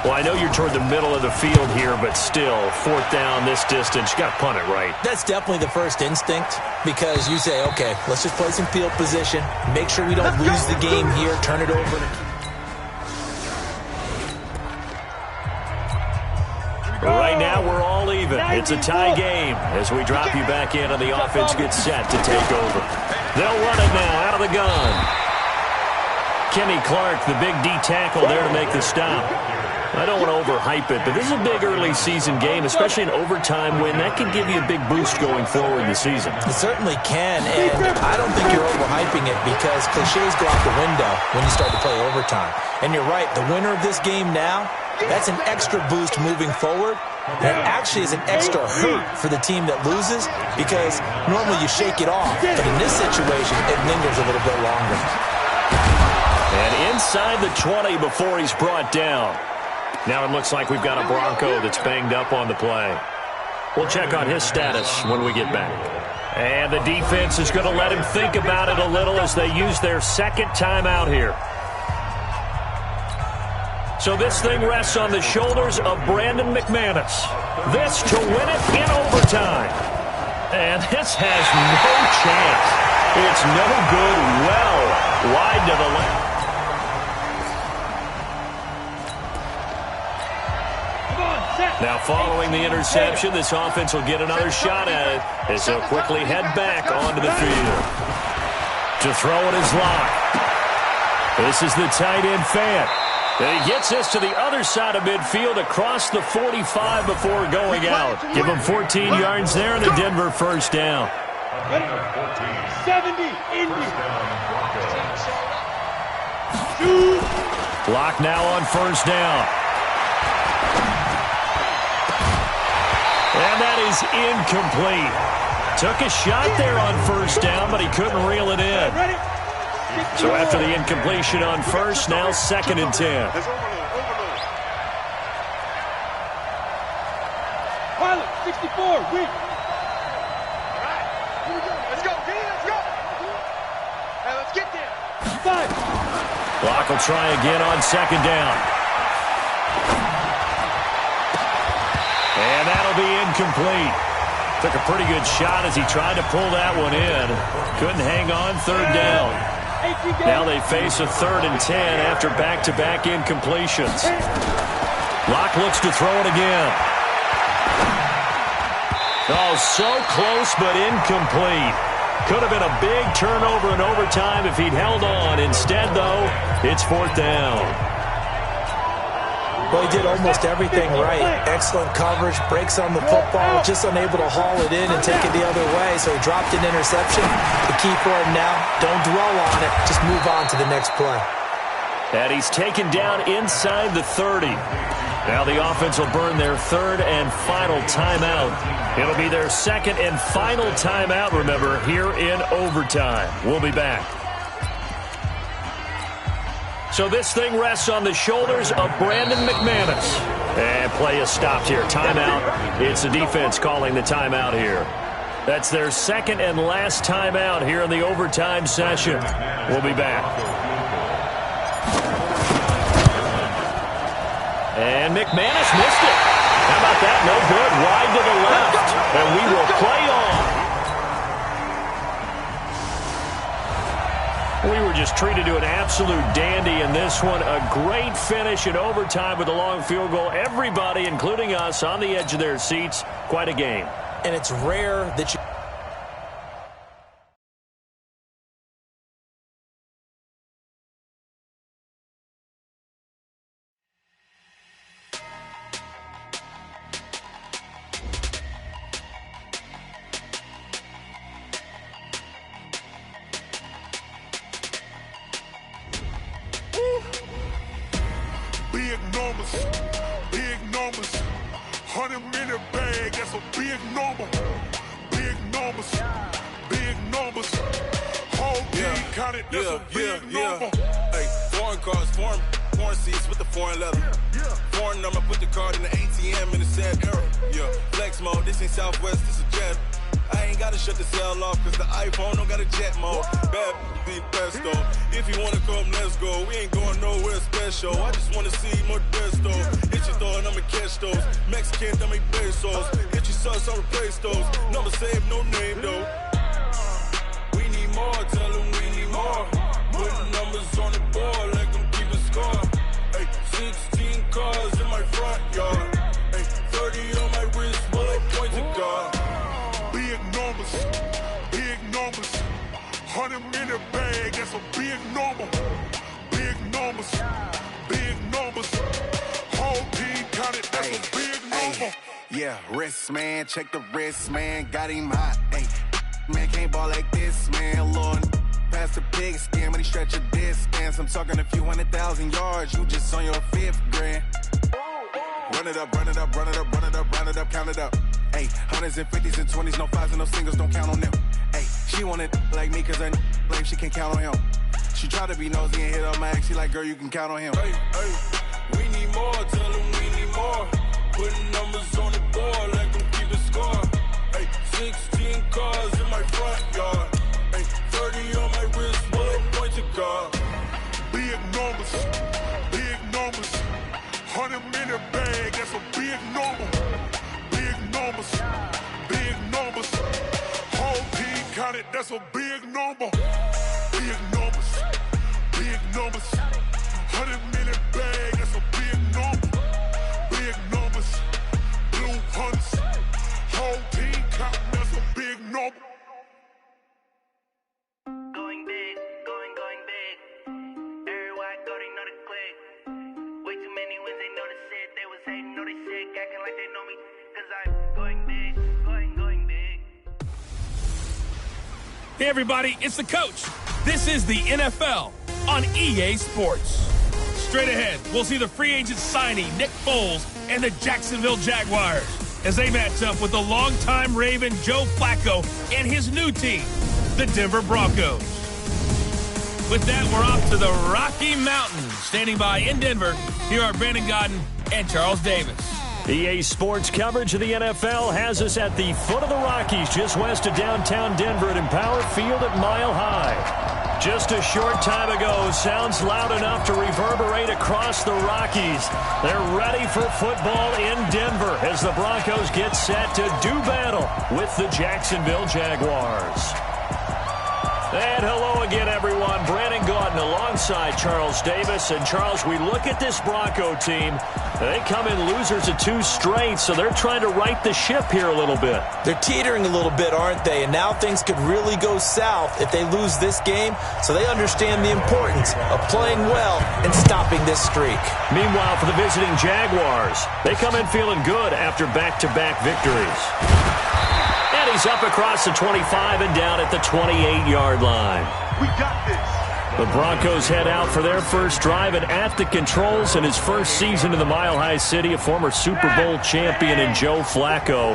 Well, I know you're toward the middle of the field here, but still, 4th down this distance, you got to punt it right. That's definitely the first instinct, because you say, okay, let's just play some field position, make sure we don't lose the game here, turn it over. Right now, we're all even. It's a tie game as we drop you back in and the offense gets set to take over. They'll run it now out of the gun. Kenny Clark, the big D tackle there to make the stop. I don't want to overhype it, but this is a big early season game, especially an overtime win. That could give you a big boost going forward in the season. It certainly can, and I don't think you're overhyping it, because cliches go out the window when you start to play overtime. And you're right, the winner of this game now, that's an extra boost moving forward. And it actually is an extra hurt for the team that loses, because normally you shake it off, but in this situation, it lingers a little bit longer. And inside the 20 before he's brought down. Now it looks like we've got a Bronco that's banged up on the play. We'll check on his status when we get back. And the defense is going to let him think about it a little as they use their 2nd timeout here. So this thing rests on the shoulders of Brandon McManus. This to win it in overtime. And this has no chance. It's no good. Well wide to the left. Come on, set. Now, following the interception, this offense will get another shot at it as they'll quickly head back onto the field. To throw it is Locke. This is the tight end Fant. And he gets this to the other side of midfield across the 45 before going out. Give him 14 yards there and a Denver first down. 70, Indy. Locke now on first down. And that is incomplete. Took a shot there on first down, but he couldn't reel it in. So after the incompletion on first, now 2nd and 10. Pilot, 64, weak. Let's go, D, let's go. Hey, let's get there. 5. Locke will try again on 2nd down. And that'll be incomplete. Took a pretty good shot as he tried to pull that one in. Couldn't hang on 3rd down. Now they face a 3rd and 10 after back-to-back incompletions. Locke looks to throw it again. Oh, so close but incomplete. Could have been a big turnover in overtime if he'd held on. Instead, though, it's 4th down. Well, he did almost everything right. Excellent coverage, breaks on the football, just unable to haul it in and take it the other way, so he dropped an interception. The key for him now, don't dwell on it, just move on to the next play. And he's taken down inside the 30. Now the offense will burn their 3rd and final timeout. It'll be their 2nd and final timeout, remember, here in overtime. We'll be back. So this thing rests on the shoulders of Brandon McManus. And play is stopped here. Timeout. It's the defense calling the timeout here. That's their 2nd and last timeout here in the overtime session. We'll be back. And McManus missed it. How about that? No good. Wide to the left. And we will play on. We were just treated to an absolute dandy in this one. A great finish in overtime with a long field goal. Everybody, including us, on the edge of their seats. Quite a game. And it's rare that you... Big numbers, 100-minute bag, that's a big number. Big numbers, whole team counted, that's a big number. Hey, foreign cars, foreign seats with the foreign leather. Foreign number, put the card in the ATM in the sad era. Yeah, flex mode, this ain't Southwest, this is Jet. I ain't gotta shut the cell off, cause the iPhone don't got a jet mode. Bad be the best though. If you wanna come, let's go. We ain't going nowhere special. I just wanna see more Modesto. Hit your throw and I'ma catch those. Mexican, dummy pesos. Hit your sauce, I'll replace those. Number saved, no name though. We need more, tell them we need more. Putting numbers on the board, like them keep a score. Hey, 16 cars in my front yard. Hey, 30 on my wrist, bullet point to God. Big numbers, 100-minute bag, that's a big number. Big numbers, whole team counted, that's a big number. Yeah, wrist man, check the wrist man, got him hot. Ay, man can't ball like this, man. Lord, past the pig skin when he stretch a distance. I'm talking a few 100,000 yards, you just on your 5th grand. Run it up, count it up. Ayy, 100s and 50s and 20s, no 5s and no singles, don't count on them. Ayy, she wanted like me cause her like she can count on him. She tried to be nosy and hit up my ex, she like, girl, you can count on him. Hey, we need more, tell them we need more. Putting numbers on the board like them keep a score. Hey, 16 cars in my front yard. Hey, 30 on my wrist, bullet point to God. Big numbers, 100-minute bag, that's a big number. Big numbers, whole team counted, that's a big number. Big numbers, 100-minute bag, that's a big number. Big Hey, everybody, it's the coach. This is the NFL on EA Sports. Straight ahead, we'll see the free agent signing Nick Foles and the Jacksonville Jaguars as they match up with the longtime Raven Joe Flacco and his new team, the Denver Broncos. With that, we're off to the Rocky Mountains. Standing by in Denver, here are Brandon Godden and Charles Davis. EA Sports coverage of the NFL has us at the foot of the Rockies, just west of downtown Denver at Empower Field at Mile High. Just a short time ago, sounds loud enough to reverberate across the Rockies. They're ready for football in Denver as the Broncos get set to do battle with the Jacksonville Jaguars. And hello again, everyone. Brandon Gaudin alongside Charles Davis. And, Charles, we look at this Bronco team. They come in losers of 2 straight, so they're trying to right the ship here a little bit. They're teetering a little bit, aren't they? And now things could really go south if they lose this game, so they understand the importance of playing well and stopping this streak. Meanwhile, for the visiting Jaguars, they come in feeling good after back-to-back victories. And he's up across the 25 and down at the 28-yard line. We got this. The Broncos head out for their first drive, and at the controls in his first season in the Mile High City, a former Super Bowl champion in Joe Flacco.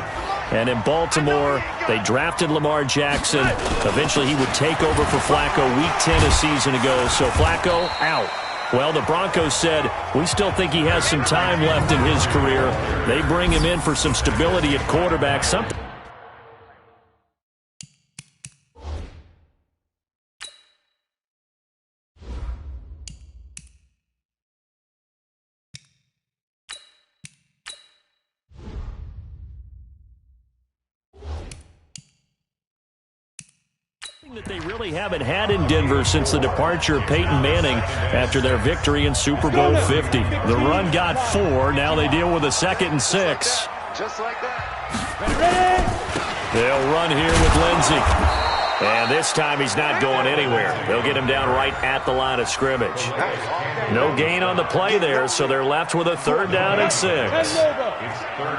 And in Baltimore, they drafted Lamar Jackson. Eventually, he would take over for Flacco week 10 a season ago. So Flacco out. Well, the Broncos said, we still think he has some time left in his career. They bring him in for some stability at quarterback. Something that they really haven't had in Denver since the departure of Peyton Manning after their victory in Super Bowl 50. The run got 4. Now they deal with a 2nd and 6. Just like that. They'll run here with Lindsey. And this time he's not going anywhere. They'll get him down right at the line of scrimmage. No gain on the play there, so they're left with a 3rd down and 6.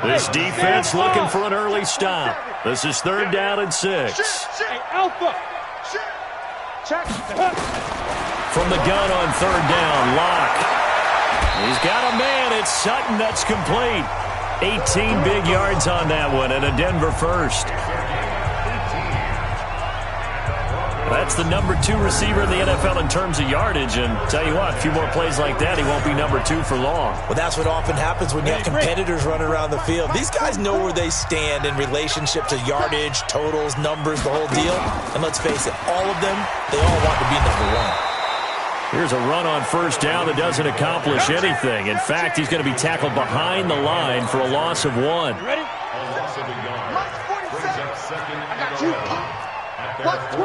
This defense looking for an early stop. This is 3rd down and 6. Alpha. Check. From the gun on 3rd down, Locke. He's got a man. It's Sutton that's complete. 18 big yards on that one and a Denver first. That's the number 2 receiver in the NFL in terms of yardage. And tell you what, a few more plays like that, he won't be number 2 for long. Well, that's what often happens when you have competitors running around the field. These guys know where they stand in relationship to yardage, totals, numbers, the whole deal. And let's face it, all of them, they all want to be number 1. Here's a run on 1st down that doesn't accomplish anything. In fact, he's going to be tackled behind the line for a loss of 1. Ready? I got you. Watch 20.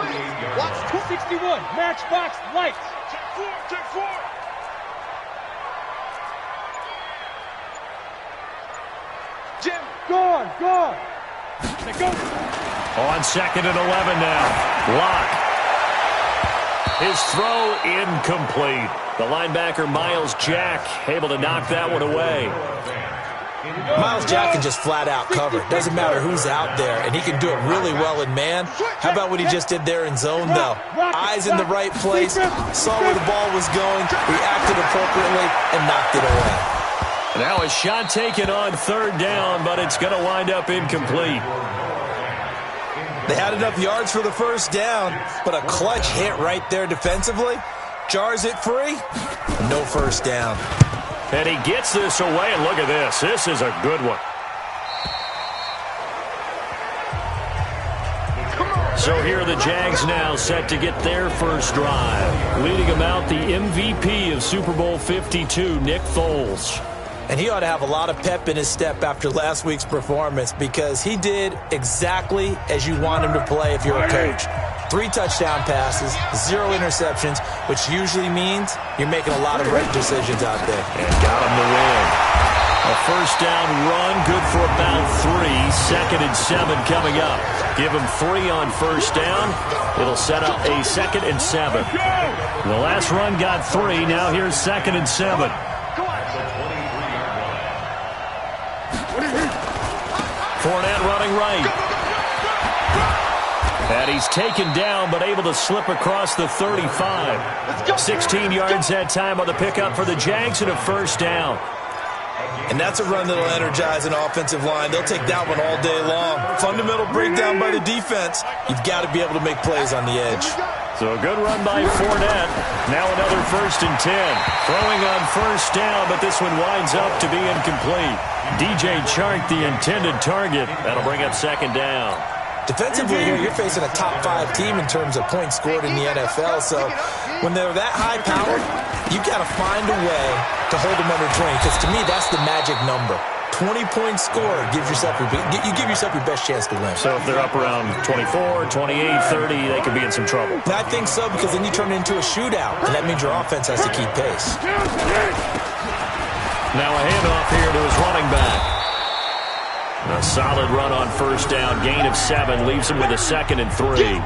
Watch 261. Matchbox lights. Check 4. Jim, gone. Let's go. On 2nd and 11 now. Locke. His throw incomplete. The linebacker, Miles Jack, able to knock that one away. Miles Jack can just flat out cover. Doesn't matter who's out there, and he can do it really well in man. How about what he just did there in zone, though? Eyes in the right place, saw where the ball was going, reacted appropriately, and knocked it away. Now a shot taken on 3rd down, but it's going to wind up incomplete. They had enough yards for the 1st down, but a clutch hit right there defensively jars it free. No 1st down. And he gets this away, and look at this. This is a good one. So here are the Jags now set to get their first drive. Leading them out, the MVP of Super Bowl 52, Nick Foles. And he ought to have a lot of pep in his step after last week's performance because he did exactly as you want him to play if you're a coach. 3 touchdown passes, 0 interceptions, which usually means you're making a lot of right decisions out there. And got him to win. A 1st down run, good for about 3. 2nd and 7 coming up. Give him 3 on 1st down. It'll set up a 2nd and 7. The last run got 3. Now here's 2nd and 7. Fournette running right. And he's taken down, but able to slip across the 35. 16 yards that time on the pickup for the Jags and a first down. And that's a run that'll energize an offensive line. They'll take that one all day long. Fundamental breakdown by the defense. You've got to be able to make plays on the edge. So a good run by Fournette. Now another 1st and 10. Throwing on first down, but this one winds up to be incomplete. DJ Chark, the intended target. That'll bring up 2nd down. Defensively here, you're facing a top 5 team in terms of points scored in the NFL. So when they're that high-powered, you got to find a way to hold them under 20. Because to me, that's the magic number. 20 points scored, you give yourself your best chance to win. So if they're up around 24, 28, 30, they could be in some trouble. I think so, because then you turn it into a shootout, and that means your offense has to keep pace. Now a handoff here to his running back. A solid run on first down. Gain of 7 leaves him with a 2nd and 3.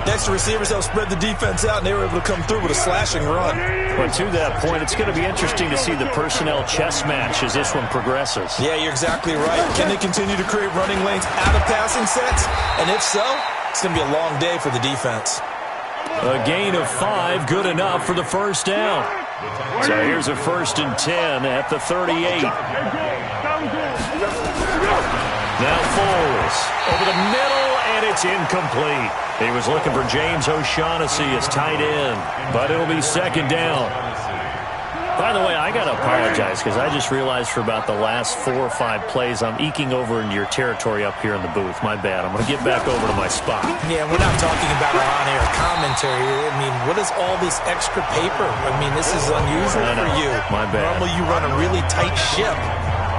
Next, the receivers help spread the defense out, and they were able to come through with a slashing run. But to that point, it's going to be interesting to see the personnel chess match as this one progresses. Yeah, you're exactly right. Can they continue to create running lanes out of passing sets? And if so, it's going to be a long day for the defense. A gain of 5, good enough for the first down. So here's a 1st and 10 at the 38. Now Foles over the middle, and it's incomplete. He was looking for James O'Shaughnessy as tight end, but it'll be 2nd down. By the way, I got to apologize because I just realized for about the last 4 or 5 plays I'm eking over into your territory up here in the booth. My bad. I'm going to get back over to my spot. Yeah, we're not talking about our on-air commentary. I mean, what is all this extra paper? I mean, this is unusual for you. My bad. Normally you run a really tight ship.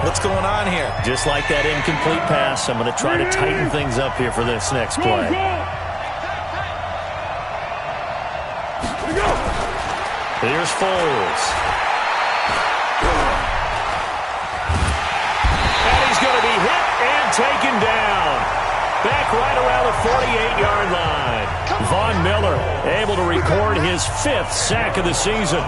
What's going on here? Just like that incomplete pass, I'm going to try to tighten things up here for this next play. Here's Foles. And he's going to be hit and taken down. Back right around the 48-yard line. Von Miller able to record his 5th sack of the season.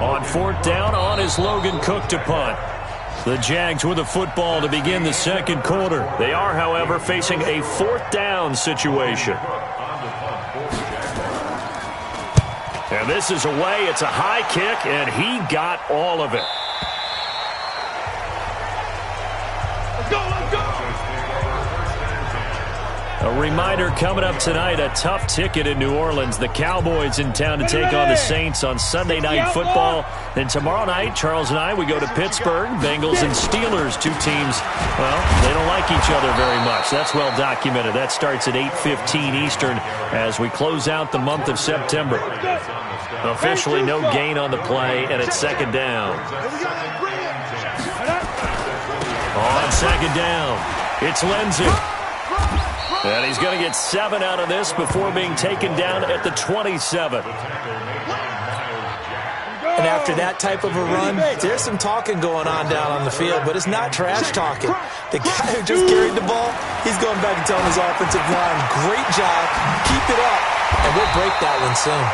On 4th down, on is Logan Cook to punt. The Jags with the football to begin the 2nd quarter. They are, however, facing a 4th down situation. And this is away. It's a high kick, and he got all of it. Let's go, let's go! A reminder coming up tonight, a tough ticket in New Orleans. The Cowboys in town to take on the Saints on Sunday Night Football. Then tomorrow night, Charles and I, we go to Pittsburgh. Bengals and Steelers, 2 teams, well, they don't like each other very much. That's well documented. That starts at 8:15 Eastern as we close out the month of September. Officially no gain on the play, and it's 2nd down. On 2nd down, it's Lindsey. And he's going to get 7 out of this before being taken down at the 27. And after that type of a run, there's some talking going on down on the field, but it's not trash talking. The guy who just carried the ball, he's going back and telling his offensive line, great job, keep it up, and we'll break that one soon.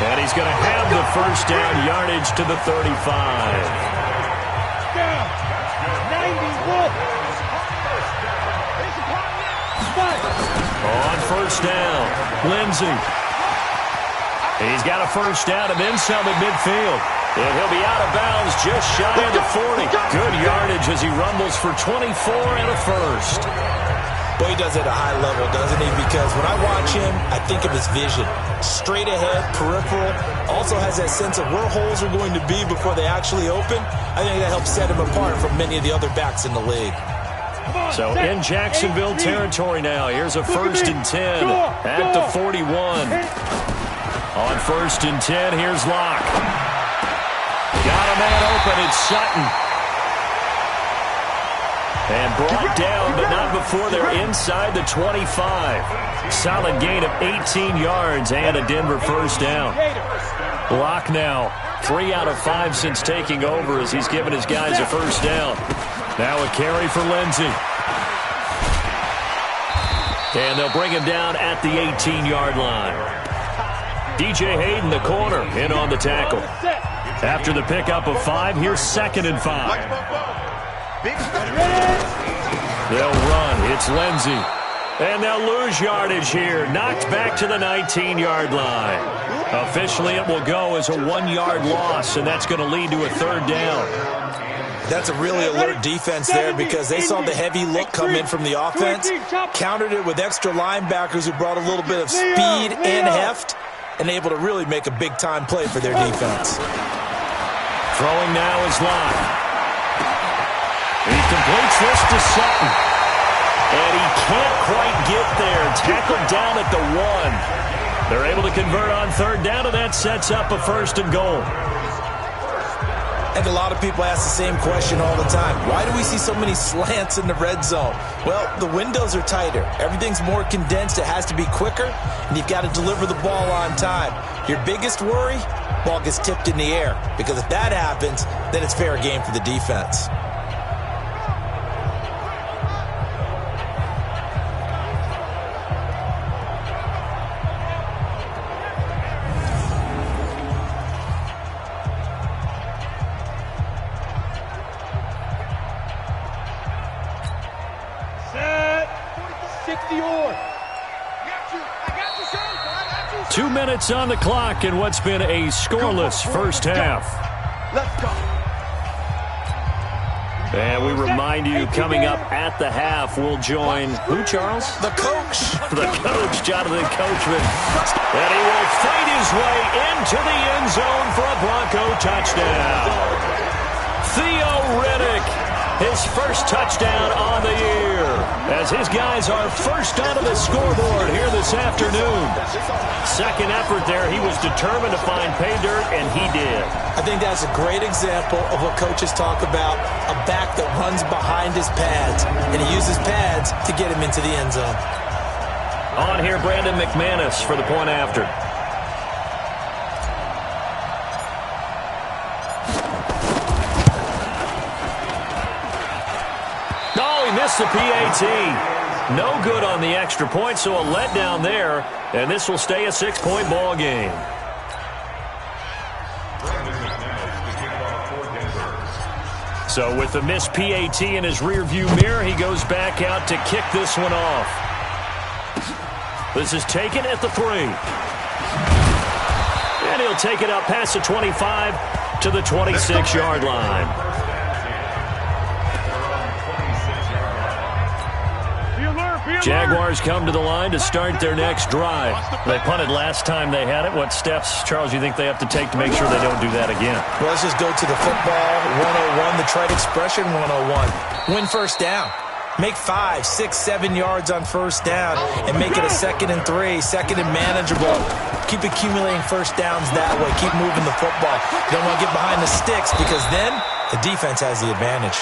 And he's going to have the first down yardage to the 35. Down. 91. On first down, Lindsey. He's got a first down and then some at midfield. And he'll be out of bounds just shy of the 40. Good yardage as he rumbles for 24 and a first. Boy, he does it at a high level, doesn't he? Because when I watch him, I think of his vision. Straight ahead, peripheral. Also has that sense of where holes are going to be before they actually open. I think that helps set him apart from many of the other backs in the league. So in Jacksonville territory now. Here's a 1st and 10 at the 41. On 1st and 10, here's Locke. Got a man open. It's Sutton. And brought down, but not before they're inside the 25. Solid gain of 18 yards and a Denver first down. Locke now 3 out of 5 since taking over as he's given his guys a first down. Now a carry for Lindsey. And they'll bring him down at the 18-yard line. DJ Hayden, the corner, in on the tackle. After the pickup of 5, here's 2nd and 5. They'll run. It's Lindsey. And they'll lose yardage here. Knocked back to the 19-yard line. Officially, it will go as a 1-yard loss, and that's going to lead to a 3rd down. That's a really alert defense there because they saw the heavy look come in from the offense, countered it with extra linebackers who brought a little bit of speed and heft, and able to really make a big-time play for their defense. Throwing now is Lott. He completes this to Sutton. And he can't quite get there. Tackled down at the 1. They're able to convert on 3rd down, and that sets up a 1st and goal. I think a lot of people ask the same question all the time. Why do we see so many slants in the red zone? Well, the windows are tighter. Everything's more condensed. It has to be quicker, and you've got to deliver the ball on time. Your biggest worry, ball gets tipped in the air, because if that happens, then it's fair game for the defense. Set. 60-or. 2 minutes on the clock in what's been a scoreless first half. Let's go. And we remind you, coming up at the half, we'll join who, Charles? The coach. The coach, Jonathan Coachman. And he will fight his way into the end zone for a Bronco touchdown. Theo Riddick, his first touchdown on the year, as his guys are first onto the scoreboard here this afternoon. Second effort there, he was determined to find pay dirt, and he did. I think that's a great example of what coaches talk about, a back that runs behind his pads, and he uses pads to get him into the end zone. On here, Brandon McManus for the point after. Oh, he missed the PAT. No good on the extra point, so a letdown there, and this will stay a 6-point ball game. So with the missed PAT in his rearview mirror, he goes back out to kick this one off. This is taken at the 3. And he'll take it up past the 25 to the 26-yard line. Jaguars come to the line to start their next drive. They punted last time they had it. What steps, Charles, you think they have to take to make sure they don't do that again? Well, let's just go to the football 101, the trite expression 101. Win first down. Make 5, 6, 7 yards on first down and make it a 2nd and 3, 2nd and manageable. Keep accumulating first downs that way. Keep moving the football. You don't want to get behind the sticks because then the defense has the advantage.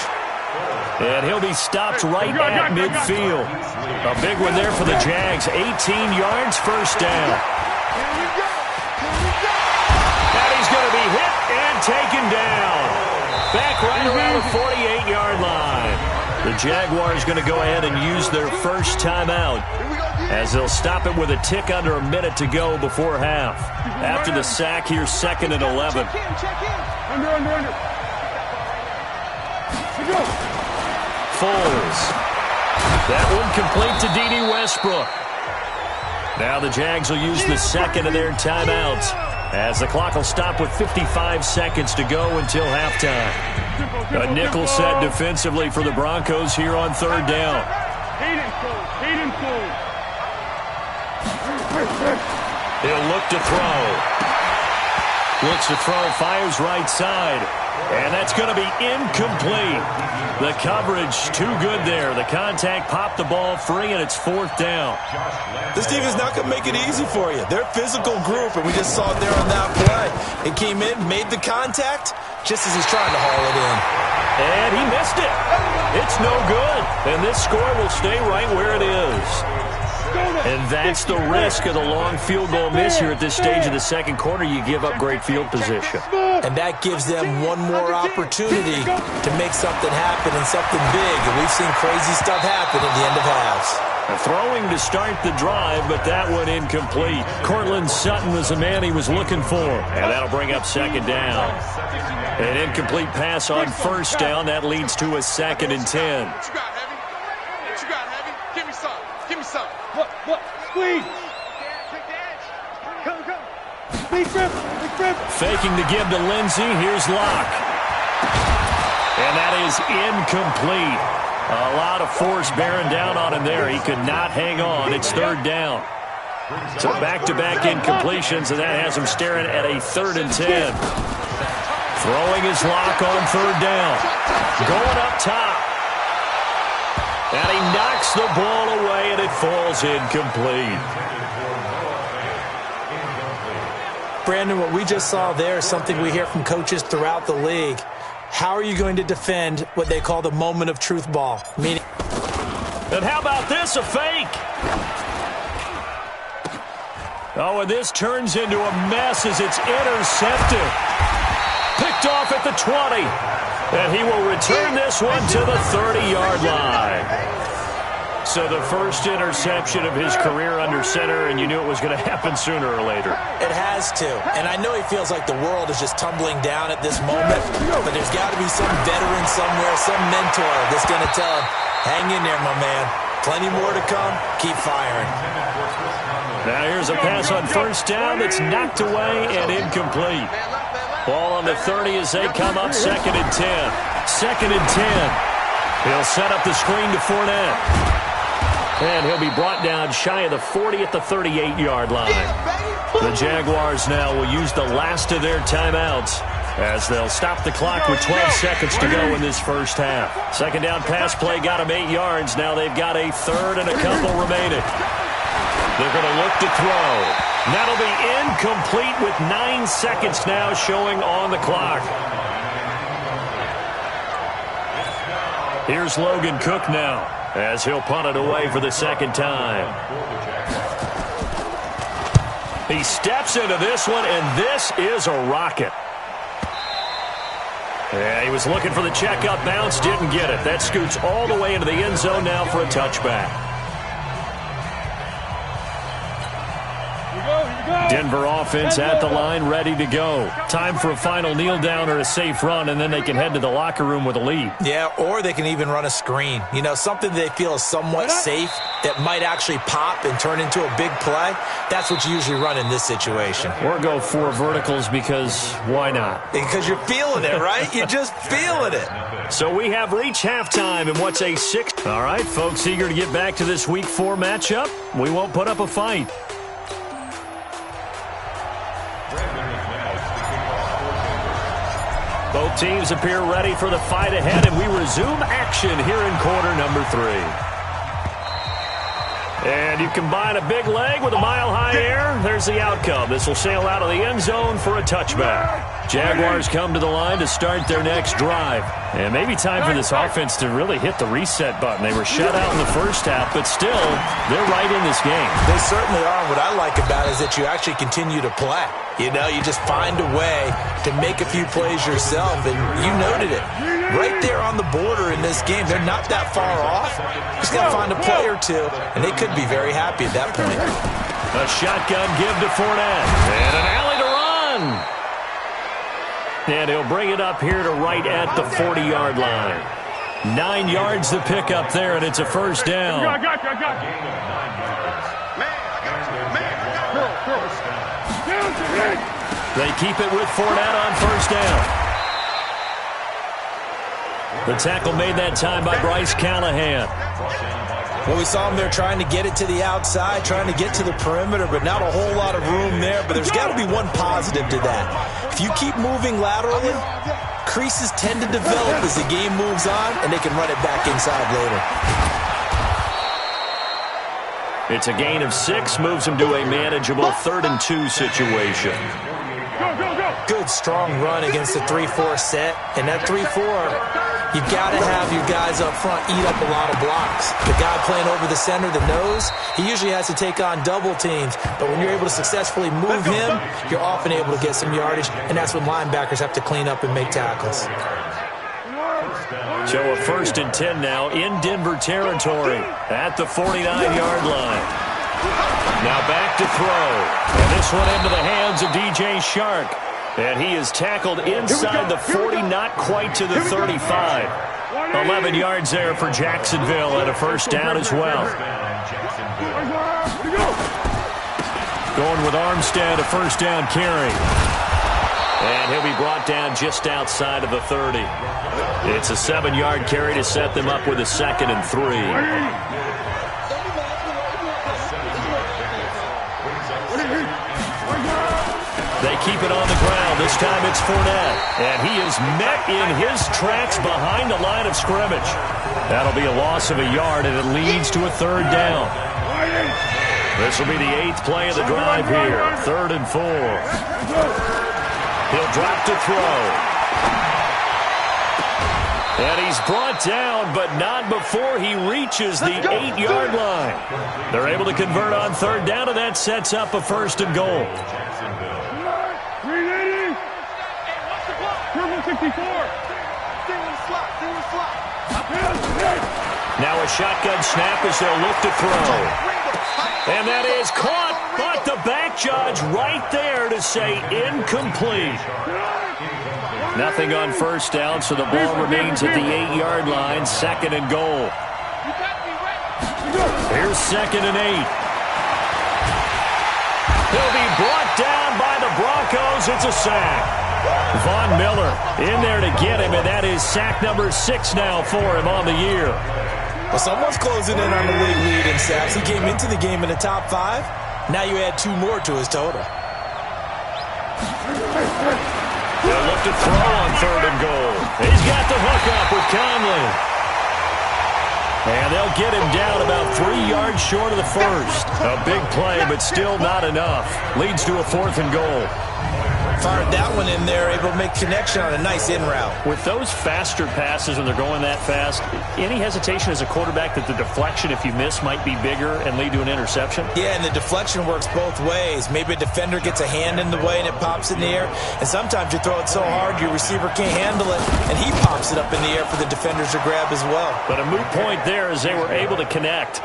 And he'll be stopped right at midfield. A big one there for the Jags. 18 yards, first down. And he's going to be hit and taken down. Back right around the 48-yard line. The Jaguars going to go ahead and use their first timeout, as they'll stop it with a tick under a minute to go before half. After the sack, here's 2nd and 11. Under. Foles. That one complete to D.D. Westbrook. Now the Jags will use the second of their timeouts, as the clock will stop with 55 seconds to go until halftime. A nickel set defensively for the Broncos here on 3rd down. He'll look to throw. Looks to throw, fires right side. And that's going to be incomplete. The coverage too good there. The contact popped the ball free, and it's 4th down. This team is not going to make it easy for you. They're a physical group, and we just saw it there on that play. It came in, made the contact, just as he's trying to haul it in. And he missed it. It's no good. And this score will stay right where it is. And that's the risk of the long field goal miss here at this stage of the second quarter. You give up great field position. And that gives them one more opportunity to make something happen and something big. And we've seen crazy stuff happen at the end of halves. Throwing to start the drive, but that one incomplete. Cortland Sutton was the man he was looking for. And that'll bring up second down. An incomplete pass on first down. That leads to a 2nd and 10. What you got, Heavy? What you got, Heavy? Give me some. Give me some. Look, squeeze. Go. Big grip. Faking the give to Lindsey. Here's Locke. And that is incomplete. A lot of force bearing down on him there. He could not hang on. It's 3rd down. So back-to-back incompletions, and that has him staring at a 3rd and 10. Throwing his Locke on 3rd down. Going up top. And he knocks the ball away, and it falls incomplete. Brandon, what we just saw there is something we hear from coaches throughout the league. How are you going to defend what they call the moment of truth ball? Meaning. And how about this, a fake? Oh, and this turns into a mess as it's intercepted. Picked off at the 20. And he will return this one to the 30-yard line. So the first interception of his career under center, and you knew it was going to happen sooner or later. It has to. And I know he feels like the world is just tumbling down at this moment, but there's got to be some veteran somewhere, some mentor that's going to tell him, hang in there, my man. Plenty more to come. Keep firing. Now here's a pass on first down that's knocked away and incomplete. Ball on the 30 as they come up 2nd and 10. 2nd and 10. He'll set up the screen to Fournette. And he'll be brought down shy of the 40 at the 38-yard line. The Jaguars now will use the last of their timeouts as they'll stop the clock with 12 seconds to go in this first half. 2nd down pass play got them 8 yards. Now they've got a 3rd and a couple remaining. They're going to look to throw. That'll be incomplete with 9 seconds now showing on the clock. Here's Logan Cook now, as he'll punt it away for the 2nd time. He steps into this one, and this is a rocket. Yeah, he was looking for the checkup bounce, didn't get it. That scoots all the way into the end zone now for a touchback. Denver offense at the line, ready to go. Time for a final kneel down or a safe run, and then they can head to the locker room with a lead. Yeah, or they can even run a screen. You know, something they feel is somewhat safe that might actually pop and turn into a big play. That's what you usually run in this situation. Or go 4 verticals because why not? Because you're feeling it, right? You're just feeling it. So we have reached halftime in what's a 6. All right, folks, eager to get back to this Week 4 matchup. We won't put up a fight. Both teams appear ready for the fight ahead, and we resume action here in quarter number 3. And you combine a big leg with a mile-high air, there's the outcome. This will sail out of the end zone for a touchback. Jaguars come to the line to start their next drive. And maybe time for this offense to really hit the reset button. They were shut out in the first half, but still, they're right in this game. They certainly are. What I like about it is that you actually continue to play. You know, you just find a way to make a few plays yourself, and you noted it. Right there on the border in this game, they're not that far off. Just got to find a play or two, and they could be very happy at that point. A shotgun give to Fournette, and an alley to run. And he'll bring it up here to right at the 40-yard line. 9 yards to pick up there, and it's a first down. I got you. They keep it with Fournette on first down. The tackle made that time by Bryce Callahan. Well, we saw him there trying to get it to the outside, trying to get to the perimeter, but not a whole lot of room there. But there's got to be one positive to that. If you keep moving laterally, creases tend to develop as the game moves on, and they can run it back inside later. It's a gain of 6, moves him to a manageable 3rd and 2 situation. Good, strong run against the 3-4 set. And that 3-4, you've got to have your guys up front eat up a lot of blocks. The guy playing over the center, the nose, he usually has to take on double teams. But when you're able to successfully move him, you're often able to get some yardage, and that's when linebackers have to clean up and make tackles. So a 1st and 10 now in Denver territory at the 49-yard line. Now back to throw. And this one into the hands of DJ Shark. And he is tackled inside the 40, not quite to the 35. 11 yards there for Jacksonville and a 1st down as well. Going with Armstead, a 1st down carry. And he'll be brought down just outside of the 30. It's a 7-yard carry to set them up with a 2nd and 3. They keep it on the ground. This time it's Fournette. And he is met in his tracks behind the line of scrimmage. That'll be a loss of a yard, and it leads to a 3rd down. This will be the 8th play of the drive here. 3rd and 4. He'll drop to throw. And he's brought down, but not before he reaches the 8-yard line. They're able to convert on 3rd down, and that sets up a 1st and goal. 64. Now a shotgun snap as they'll look to throw. And that is caught, but the back judge right there to say incomplete. Nothing on 1st down, so the ball remains at the 8-yard line, 2nd and goal. Here's 2nd and 8. He'll be brought down by the Broncos. It's a sack. Von Miller in there to get him, and that is sack number 6 now for him on the year. Well, someone's closing in on the league lead in sacks. He came into the game in the top 5. Now you add 2 more to his total. They'll look to throw on 3rd and goal. He's got the hook up with Conley. And they'll get him down about 3 yards short of the 1st. A big play, but still not enough. Leads to a 4th and goal. Fired that one in there, able to make connection on a nice in route. With those faster passes when they're going that fast, any hesitation as a quarterback that the deflection, if you miss, might be bigger and lead to an interception? Yeah, and the deflection works both ways. Maybe a defender gets a hand in the way and it pops in the air. And sometimes you throw it so hard your receiver can't handle it, and he pops it up in the air for the defenders to grab as well. But a moot point there as they were able to connect.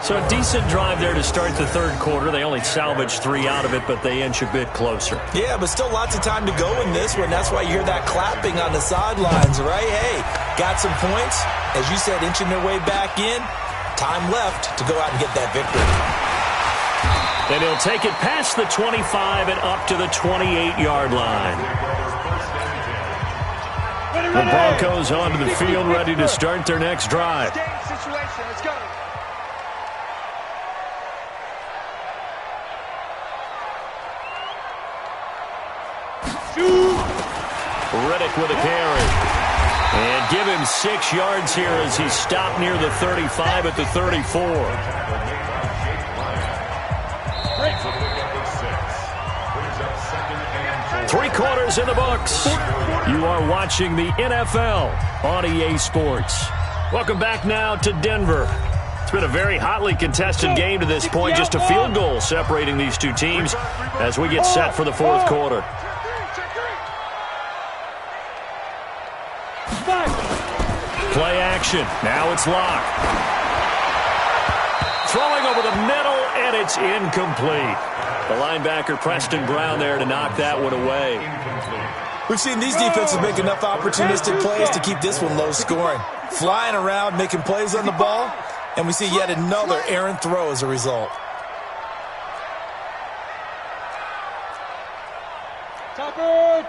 So a decent drive there to start the 3rd quarter. They only salvaged 3 out of it, but they inch a bit closer. Yeah, but still lots of time to go in this one. That's why you hear that clapping on the sidelines, right? Hey, got some points. As you said, inching their way back in. Time left to go out and get that victory. Then he'll take it past the 25 and up to the 28-yard line. The Broncos onto the field, ready to start their next drive. Let's go. Riddick with a carry. And give him 6 yards here as he stopped near the 35 at the 34. Three quarters in the books. You are watching the NFL on EA Sports. Welcome back now to Denver. It's been a very hotly contested game to this point. Just a field goal separating these two teams as we get set for the 4th quarter. Play action. Now it's Locke. Throwing over the middle, and it's incomplete. The linebacker, Preston Brown, there to knock that one away. We've seen these defenses make enough opportunistic plays to keep this one low scoring. Flying around, making plays on the ball, and we see yet another errant throw as a result.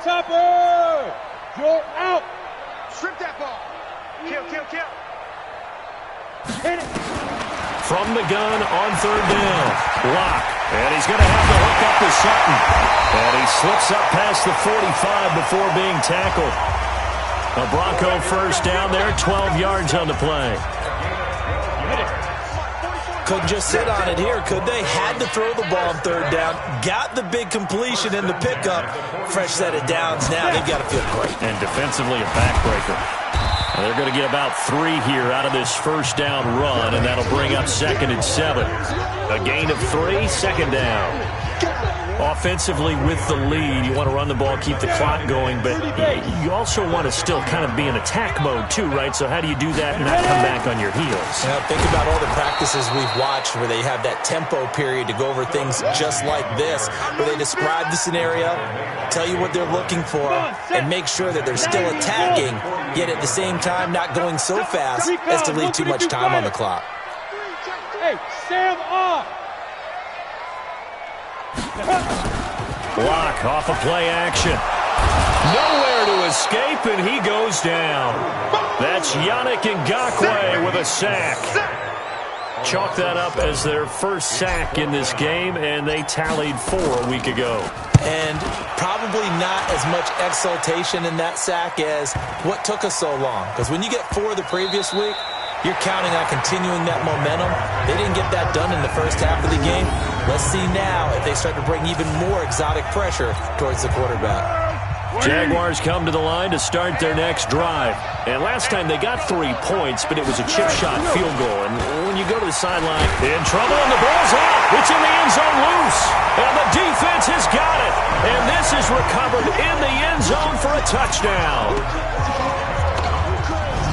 Topper! You're out! Strip that ball! Kill! Hit it! From the gun on 3rd down. Locke. And he's going to have the hook up to Sutton. And he slips up past the 45 before being tackled. A Bronco 1st down there, 12 yards on the play. Couldn't just sit on it here, could they? Had to throw the ball on 3rd down. Got the big completion in the pickup. Fresh set of downs now. They've got to feel great. And defensively a backbreaker. And they're going to get about 3 here out of this 1st down run, and that'll bring up 2nd and 7. A gain of 3, 2nd down. Offensively with the lead, you want to run the ball, keep the clock going, but you also want to still kind of be in attack mode too, right? So how do you do that and not come back on your heels? Yeah, think about all the practices we've watched where they have that tempo period to go over things just like this, where they describe the scenario, tell you what they're looking for, and make sure that they're still attacking, yet at the same time not going so fast as to leave too much time on the clock. Hey, Sam off! Block off of play action. Nowhere to escape, and he goes down. That's Yannick Ngakoue with a sack. Chalk that up as their first sack in this game, and they tallied 4 a week ago. And probably not as much exultation in that sack as what took us so long. Because when you get 4 the previous week, you're counting on continuing that momentum. They didn't get that done in the first half of the game. Let's see now if they start to bring even more exotic pressure towards the quarterback. Jaguars come to the line to start their next drive. And last time they got 3 points, but it was a chip shot field goal. And when you go to the sideline, in trouble, and the ball's out. It's in the end zone loose. And the defense has got it. And this is recovered in the end zone for a touchdown.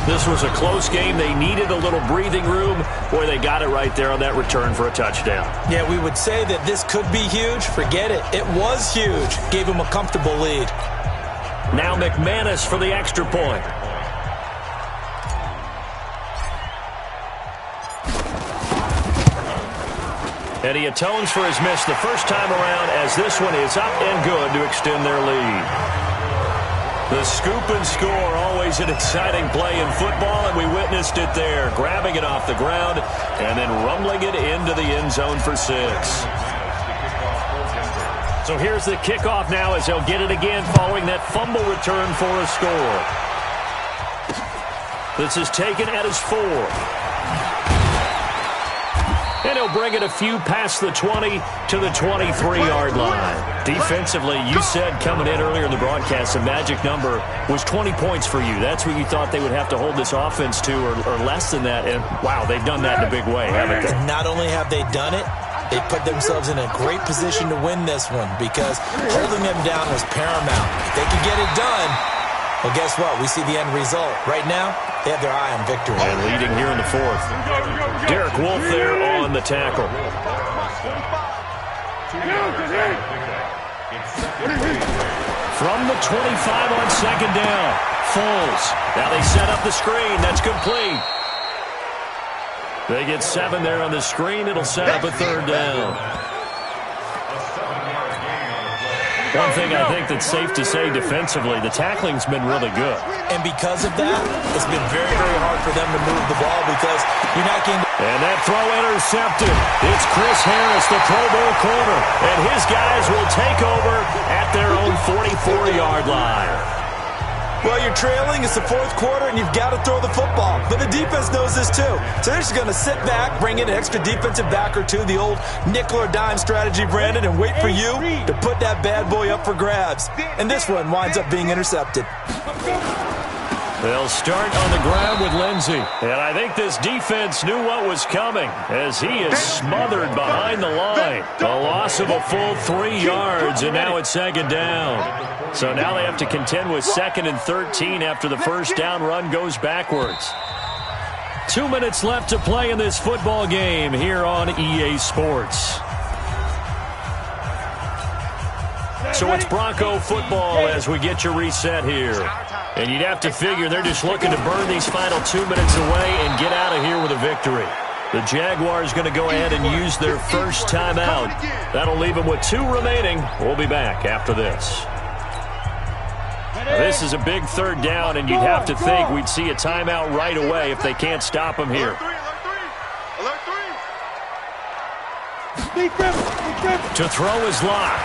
This was a close game. They needed a little breathing room. Boy, they got it right there on that return for a touchdown. Yeah, we would say that this could be huge. Forget it. It was huge. Gave him a comfortable lead. Now McManus for the extra point. And he atones for his miss the first time around as this one is up and good to extend their lead. The scoop and score, always an exciting play in football, and we witnessed it there, grabbing it off the ground and then rumbling it into the end zone for 6. So here's the kickoff now as they'll get it again following that fumble return for a score. This is taken at his 4. And he'll bring it a few past the 20 to the 23-yard line. Defensively, you said coming in earlier in the broadcast, the magic number was 20 points for you. That's what you thought they would have to hold this offense to or less than that. And, wow, they've done that in a big way, haven't they? Not only have they done it, they put themselves in a great position to win this one because holding them down was paramount. If they could get it done, well, guess what? We see the end result. Right now, they have their eye on victory. And leading here in the 4th. Derek Wolfe there on the tackle. From the 25 on second down. Foles. Now they set up the screen. That's complete. They get 7 there on the screen. It'll set up a 3rd down. One thing I think that's safe to say defensively, the tackling's been really good. And because of that, it's been very, very hard for them to move the ball because you're not getting... And that throw intercepted. It's Chris Harris, the Pro Bowl corner. And his guys will take over at their own 44-yard line. Well, you're trailing. It's the 4th quarter, and you've got to throw the football. But the defense knows this, too. So they're just going to sit back, bring in an extra defensive back or two, the old nickel or dime strategy, Brandon, and wait for you to put that bad boy up for grabs. And this one winds up being intercepted. They'll start on the ground with Lindsey. And I think this defense knew what was coming as he is smothered behind the line. A loss of a full 3 yards, and now it's 2nd down. So now they have to contend with 2nd and 13 after the first down run goes backwards. 2 minutes left to play in this football game here on EA Sports. So it's Bronco football as we get you reset here. And you'd have to figure they're just looking to burn these final 2 minutes away and get out of here with a victory. The Jaguars going to go ahead and use their first timeout. That'll leave them with 2 remaining. We'll be back after this. This is a big 3rd down, and you'd have to think we'd see a timeout right away if they can't stop them here. To throw his lock.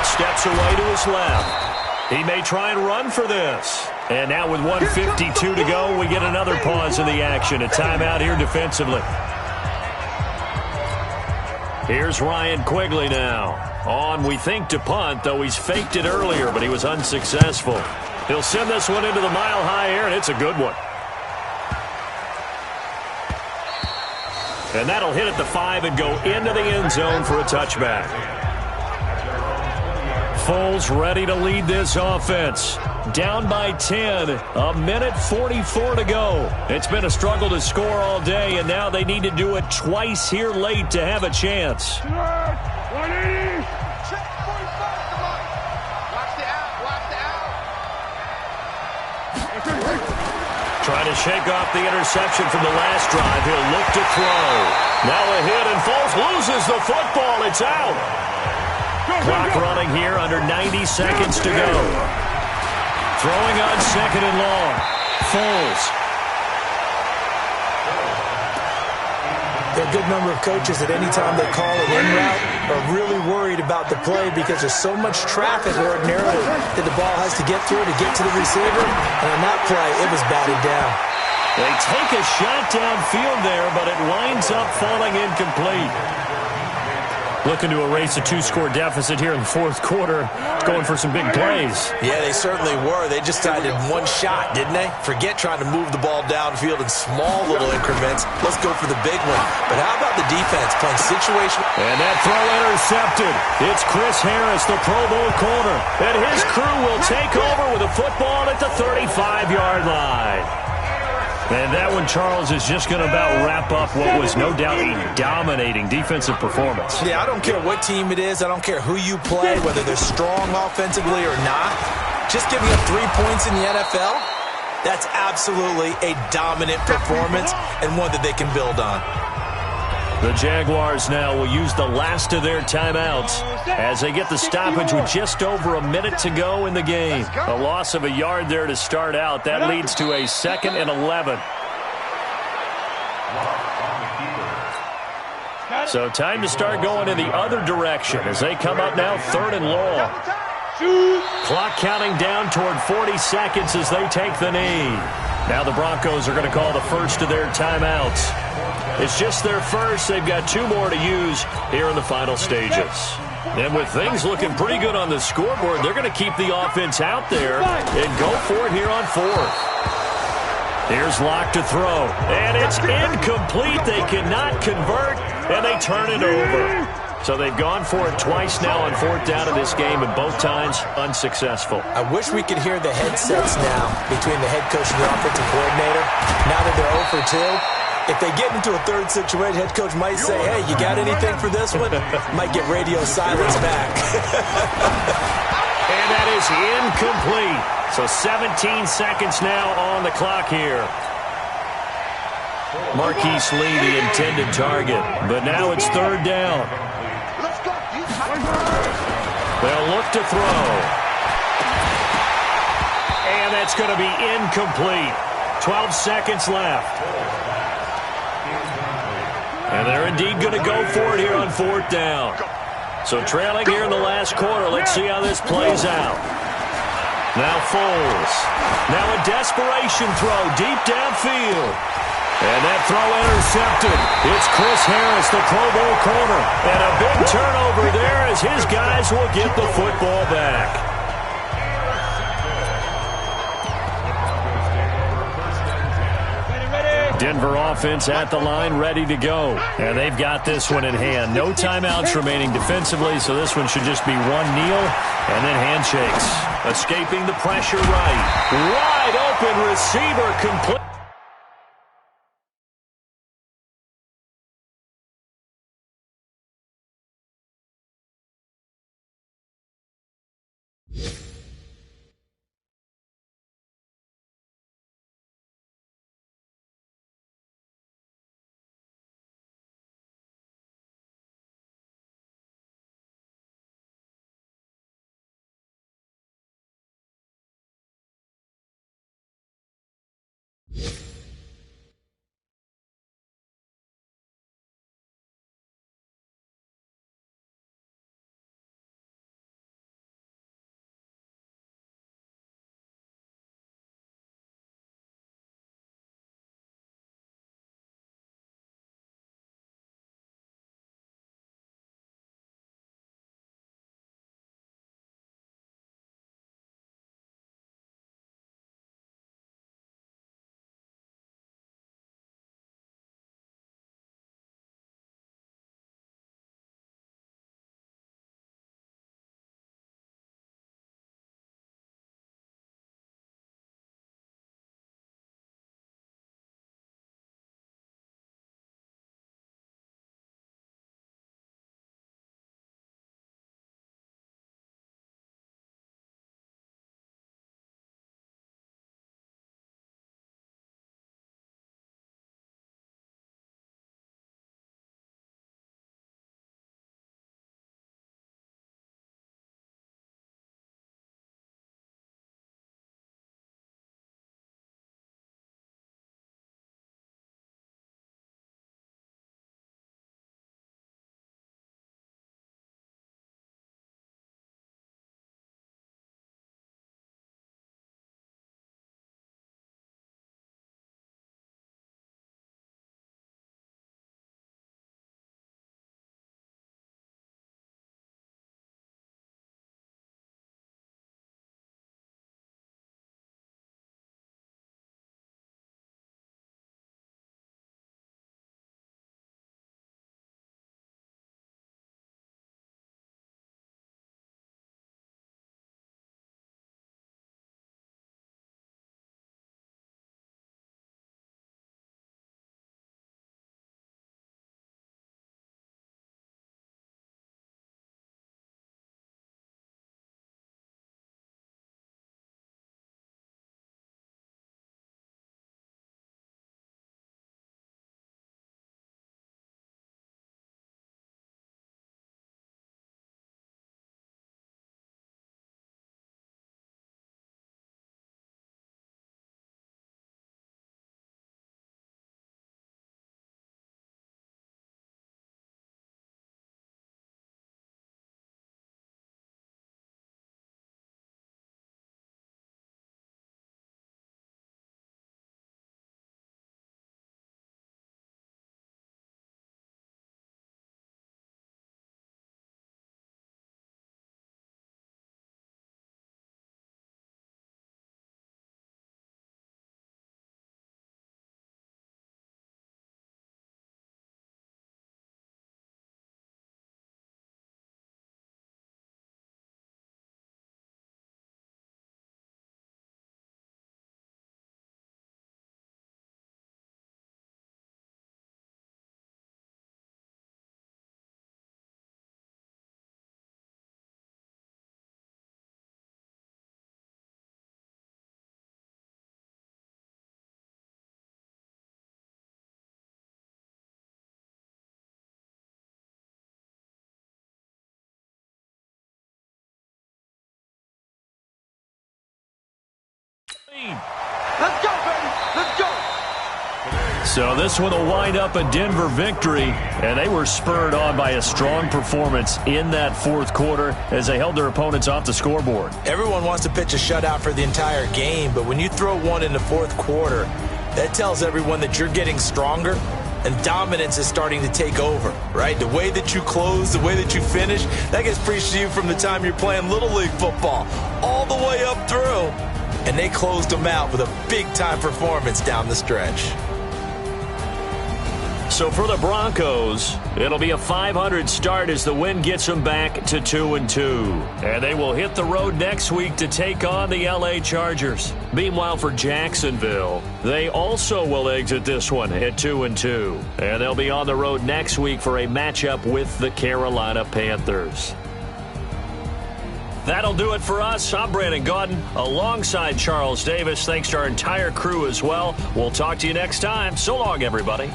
Steps away to his left. He may try and run for this. And now with 1:52 to go, we get another pause in the action. A timeout here defensively. Here's Ryan Quigley now. On, we think, to punt, though he's faked it earlier, but he was unsuccessful. He'll send this one into the mile-high air, and it's a good one. And that'll hit at the 5 and go into the end zone for a touchback. Foles ready to lead this offense. Down by 10, a minute 44 to go. It's been a struggle to score all day, and now they need to do it twice here late to have a chance. 180. Trying to shake off the interception from the last drive. He'll look to throw. Now a hit, and Foles loses the football. It's out. Clock running here, under 90 seconds to go. Throwing on second and long. Foles. There are a good number of coaches at any time they call an in route are really worried about the play because there's so much traffic ordinarily that the ball has to get through to get to the receiver. And on that play, it was batted down. They take a shot downfield there, but it winds up falling incomplete. Looking to erase a 2-score deficit here in the fourth quarter. Going for some big plays. Yeah, they certainly were. They just decided one shot, didn't they? Forget trying to move the ball downfield in small little increments. Let's go for the big one. But how about the defense playing situation? And that throw intercepted. It's Chris Harris, the Pro Bowl corner. And his crew will take over with a football at the 35-yard line. And that one, Charles, is just going to about wrap up what was no doubt a dominating defensive performance. Yeah, I don't care what team it is. I don't care who you play, whether they're strong offensively or not. Just giving up 3 points in the NFL, that's absolutely a dominant performance and one that they can build on. The Jaguars now will use the last of their timeouts as they get the stoppage with just over a minute to go in the game. A loss of a yard there to start out. That leads to a 2nd and 11. So time to start going in the other direction as they come up now 3rd and long. Clock counting down toward 40 seconds as they take the knee. Now the Broncos are going to call the first of their timeouts. It's just their first. They've got 2 more to use here in the final stages. And with things looking pretty good on the scoreboard, they're going to keep the offense out there and go for it here on 4th. Here's Locke to throw. And it's incomplete. They cannot convert, and they turn it over. So they've gone for it twice now on 4th down in this game, and both times unsuccessful. I wish we could hear the headsets now between the head coach and the offensive coordinator. Now that they're 0 for 2. If they get into a 3rd situation, head coach might say, hey, you got anything for this one? Might get radio silence back. And that is incomplete. So 17 seconds now on the clock here. Marquise Lee, the intended target. But now it's 3rd down. They'll look to throw. And that's going to be incomplete. 12 seconds left. And they're indeed going to go for it here on 4th down. So trailing here in the last quarter. Let's see how this plays out. Now Foles. Now a desperation throw deep downfield. And that throw intercepted. It's Chris Harris, the Pro Bowl corner. And a big turnover there as his guys will get the football back. Denver offense at the line, ready to go. And they've got this one in hand. No timeouts remaining defensively, so this one should just be one kneel and then handshakes. Escaping the pressure right. Wide open receiver complete. Let's go, baby. Let's go. So this one will wind up a Denver victory, and they were spurred on by a strong performance in that fourth quarter as they held their opponents off the scoreboard. Everyone wants to pitch a shutout for the entire game, but when you throw one in the fourth quarter, that tells everyone that you're getting stronger and dominance is starting to take over, right? The way that you close, the way that you finish, that gets preached to you from the time you're playing Little League football all the way up through. And they closed them out with a big-time performance down the stretch. So for the Broncos, it'll be a 500 start as the win gets them back to 2-2. And they will hit the road next week to take on the LA Chargers. Meanwhile, for Jacksonville, they also will exit this one at 2-2. And they'll be on the road next week for a matchup with the Carolina Panthers. That'll do it for us. I'm Brandon Gaudin alongside Charles Davis. Thanks to our entire crew as well. We'll talk to you next time. So long, everybody.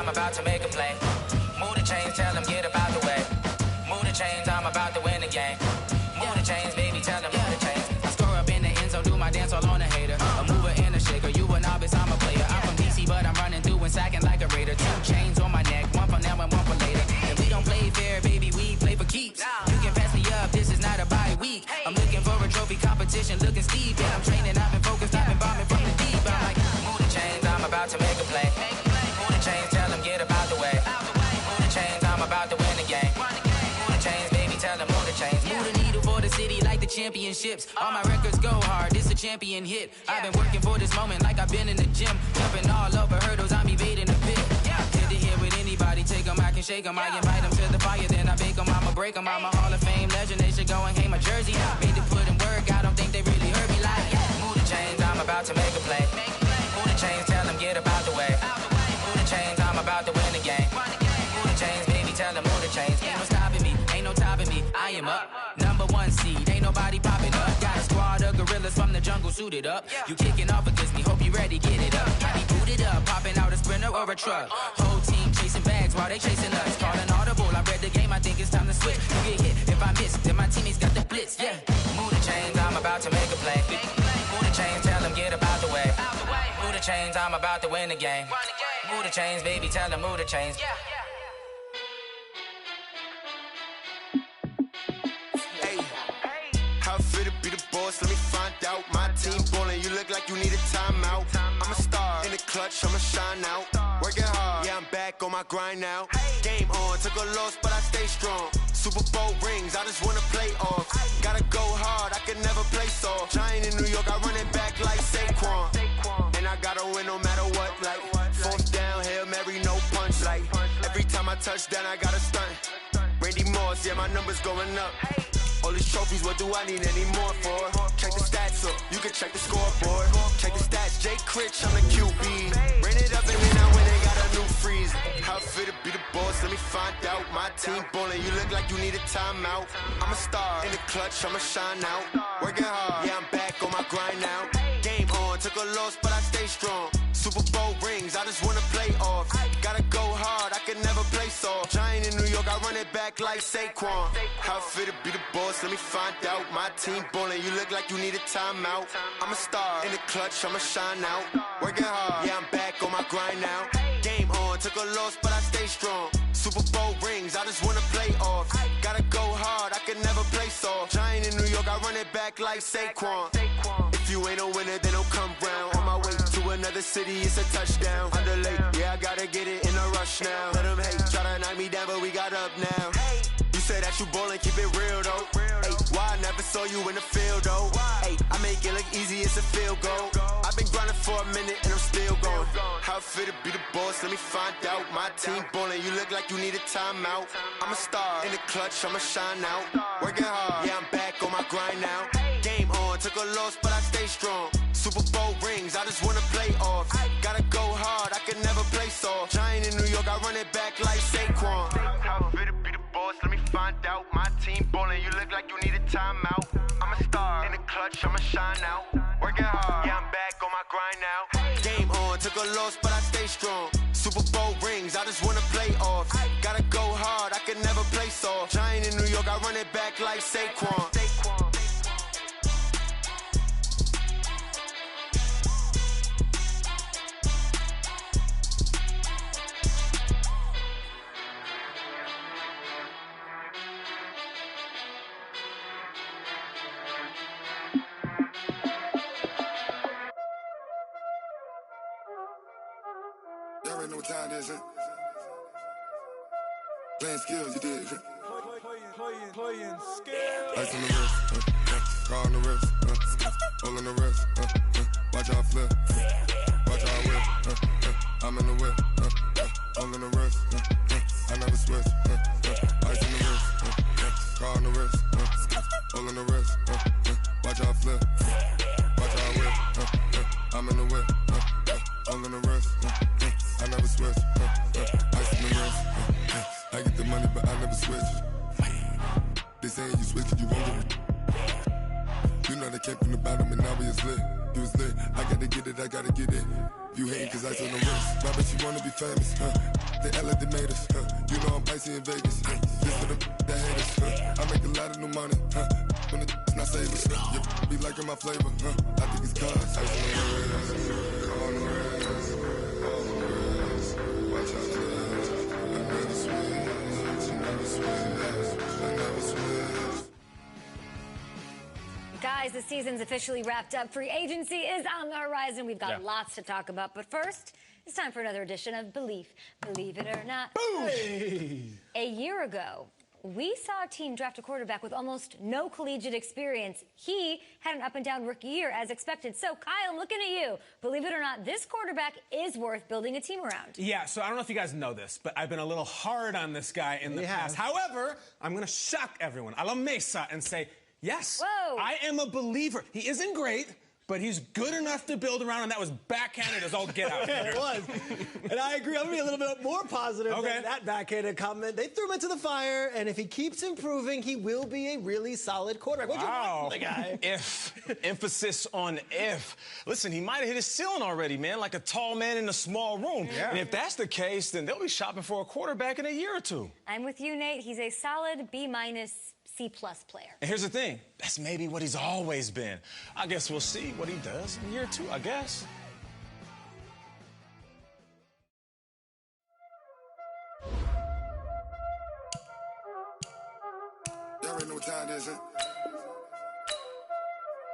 About to make a play. Move the chains, tell them get up out the way. Move the chains, I'm about to win the game. Move the chains, baby, tell them move the chains. I score up in the end zone, do my dance all on a hater. A mover and a shaker, you a novice, I'm a player. I'm from DC, but I'm running through and sacking like a raider. 2 chains on my neck, one for now and one for later. And we don't play fair, baby, we play for keeps. You can pass me up, this is not a bye week. I'm looking for a trophy competition, looking steep. And I'm training, I've been focused, I've been bombing from the deep. I'm like, move the chains, I'm about to make a play. Move the chains, tell them get up out the way. Move the chains, I'm about to win the game. Move the chains, baby, tell them move the chains. Move the needle for the city like the championships. All my records go hard, this a champion hit. I've been working for this moment like I've been in the gym. Jumping all over hurdles, I'm evading the pit. Hit to hit with anybody, take them, I can shake them. I invite them to the fire, then I bake them, I'ma break them. I'm a Hall of Fame legend, they should go and hang my jersey. Made to put in work, I don't think they really heard me like. Move the chains, I'm about to make a play. Move the chains, tell them get up out the way. Move the chains, I'm about to win the game. Move the chains, baby, tell them move the chains. Ain't no stopping me, ain't no topping me, I am up. #1 seed, ain't nobody popping up. Got a squad of gorillas from the jungle suited up. You kicking off against me, hope you ready, get it up. I be booted up, popping out a sprinter or a truck. Whole team chasing bags while they chasing us. Calling audible, I read the game, I think it's time to switch. You get hit, if I miss, then my teammates got the blitz, yeah. Move the chains, I'm about to make a play. Move the chains, tell them get up out the way. Move the chains, I'm about to win the game. Move the chains, baby, tell them move the chains. How fit to be the boss? Let me find out. My team ballin', you look like you need a timeout. I'm a star in the clutch, I'ma shine out. Working hard, yeah, I'm back on my grind now. Game on, took a loss, but I stay strong. Super Bowl rings, I just wanna play off. Gotta go hard, I can never play soft. Giant in New York, I run it back like Saquon. And I gotta win no matter what, like fourth down, Hail Mary, no punch. Like every time I touch down, I gotta stunt. Randy Moss, yeah, my numbers going up. All these trophies, what do I need any more for? Check the stats up, you can check the scoreboard. Check the stats, Jay Critch, I'm the QB. Ran it up and then I went and got a new freeze. How fit to be the boss, let me find out. My team ballin', you look like you need a timeout. I'm a star in the clutch, I'ma shine out. Working hard, yeah, I'm back on my grind now. Game on, took a loss, but I stay strong. Super Bowl rings, I just wanna play off. Gotta go hard, I can never play soft. Giant in New York, I run it back like Saquon. How fit to be the boss, let me find out. My team ballin', you look like you need a timeout. I'm a star, in the clutch, I'ma shine out. Working hard, yeah, I'm back on my grind now. Game on, took a loss, but I stay strong. Super Bowl rings, I just wanna play off. Gotta go hard, I can never play soft. Giant in New York, I run it back like Saquon. If you ain't a winner, then don't come round. On my way to another city, it's a touchdown. Underlay, yeah, I gotta get it in a rush now. Let them hate, try to knock me down, but we got up now. You say that you ballin', keep it real though. Ay, why I never saw you in the field though? Ay, I make it look easy, it's a field goal. I've been grinding for a minute and I'm still going. How fit to be the boss, let me find out. My team ballin', you look like you need a timeout. I'm a star, in the clutch, I'ma shine out. Working hard, yeah, I'm back on my grind now. Game on, took a loss, but I stay strong. Super Bowl rings, I just wanna play off. Gotta go hard, I can never play soft. Giant in New York, I run it back like Saquon. How fit to be the boss, let me find out. My team ballin', you look like you need a timeout. I'm a star, in the clutch, I'ma shine out. Working hard, yeah, I'm back on my grind now. Game on, took a loss, but I stay strong. Super Bowl rings, I just wanna play off. Gotta go hard, I can never play soft. Giant in New York, I run it back like Saquon. Y'all already know what time it is, huh? Playing skills, you did. Playing skills. Ice on the wrist, car on the wrist, hole in the wrist, watch out flip, watch out whip, I'm in the whip, hole in the wrist, I never switch, ice on the wrist, car on the wrist, hole in the wrist, watch out flip, watch out whip, I'm in the whip, hole in the wrist, I never switch, ice on the wrist, I get the money but I never switch. They saying you switch, you won't get it. You know they came from the bottom and now we is lit. You was lit, I gotta get it, I gotta get it. You hating cause ice on the wrist. Why bet you wanna be famous, They act like they made us, You know I'm icy in Vegas, This for the that hate us, I make a lot of new money, When it's not savers, You be liking my flavor, I think it's cause ice on the wrist, on the wrist, on the wrist. Watch out for this, I never switch, I never switch, I never switch. Guys, the season's officially wrapped up. Free agency is on the horizon. We've got lots to talk about. But first, it's time for another edition of Believe It or Not. Hey. A year ago, we saw a team draft a quarterback with almost no collegiate experience. He had an up-and-down rookie year, as expected. So, Kyle, I'm looking at you. Believe it or not, this quarterback is worth building a team around. Yeah, so I don't know if you guys know this, but I've been a little hard on this guy in the past. However, I'm going to shock everyone a la Mesa and say, yes, I am a believer. He isn't great, but he's good enough to build around, and that was backhanded as all get out. It was. And I agree. I'm going to be a little bit more positive than that backhanded comment. They threw him into the fire, and if he keeps improving, he will be a really solid quarterback. What do you want from the guy? If. Emphasis on if. Listen, he might have hit his ceiling already, man, like a tall man in a small room. Yeah. And if that's the case, then they'll be shopping for a quarterback in a year or two. I'm with you, Nate. He's a solid B- C+ player. And here's the thing. That's maybe what he's always been. I guess we'll see what he does in year two, I guess. Y'all already know what time it is, huh?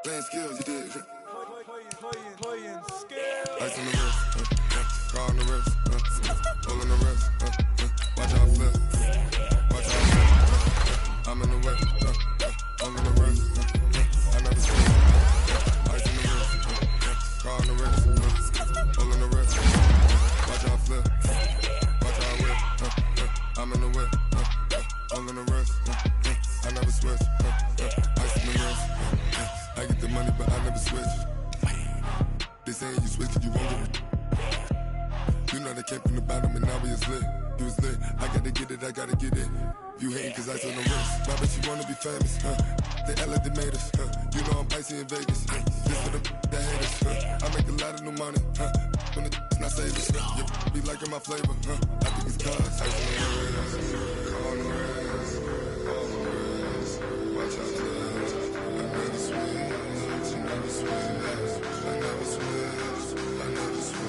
Playing skills, you did. Playing skills. Ice on the wrist, car on the wrist, hole in the wrist, watch out flip, watch out flip. I'm in the whip, hole in the wrist, I never switch. Ice on the wrist, car on the wrist, hole in the wrist, watch out flip, watch out whip, I'm in the whip, hole in the wrist, I never switch. Ice on the wrist, I get the money but I never switch. They saying you switch, you won't get it. You know they came from the bottom and now we is lit. You was lit, I gotta get it, I gotta get it. You hating cause I on the wrist. My bitch, you wanna be famous, They Ella, they made us, You know I'm icy in Vegas, This for the that haters, I make a lot of new money, When the not savings, You be liking my flavor, I think it's cause ice on the wrist, on the wrist, on the wrist. Watch out, cuz I never switch, I never switch, I never switch, I never switch.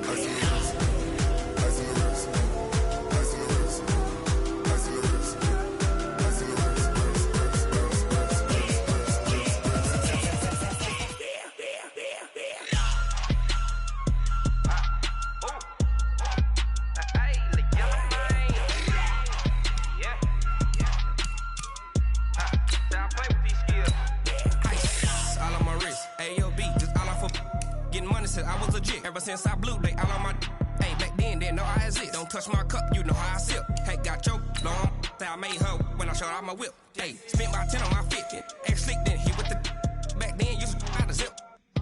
Ice on the wrist, ice on the wrist, ice on the wrist, ice on the wrist, ice on the wrist. I was legit ever since I blew they all on my hey back then didn't know I exist. Don't touch my cup, you know how I sip. Hey, got your long I made her when I showed out my whip. Hey, spent about 10 on my fit. Ex slick then hit with the back then used to out the zip.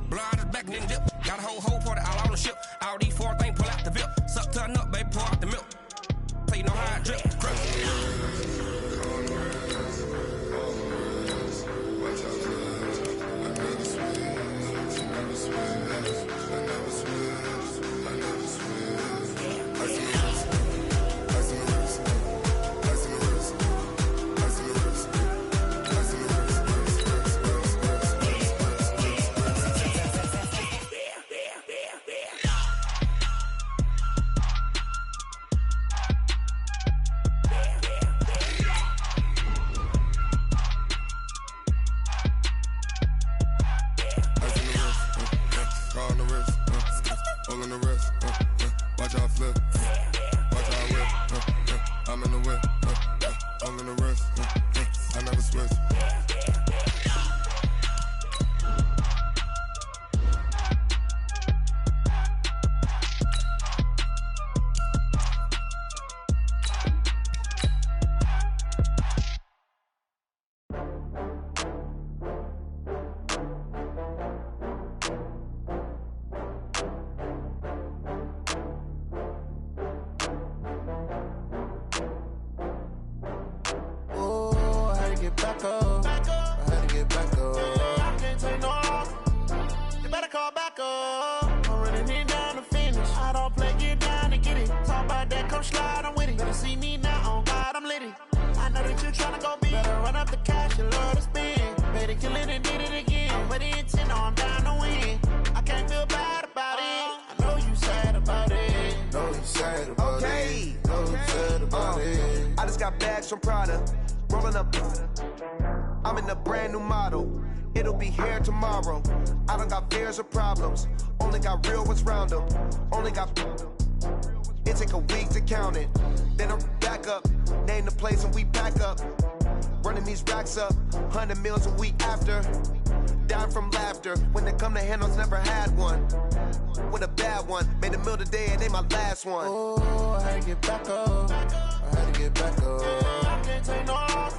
Blow out his back and then dip. Got a whole party all on the ship. All these 4 things pull out the VIP. Suck to a nut, baby, pour out the milk. So you know how I drip. From Prada, rolling up. I'm in a brand new model. It'll be here tomorrow. I don't got fears or problems. Only got real ones round them. Only got. It take a week to count it. Then I'm back up. Name the place and we back up. Running these racks up. 100 meals a week after. Down from laughter. When it come to handles, never had one. With a bad one. Made a meal today and they my last one. Oh, I had to get back up. I had to get back up. I can't take no loss.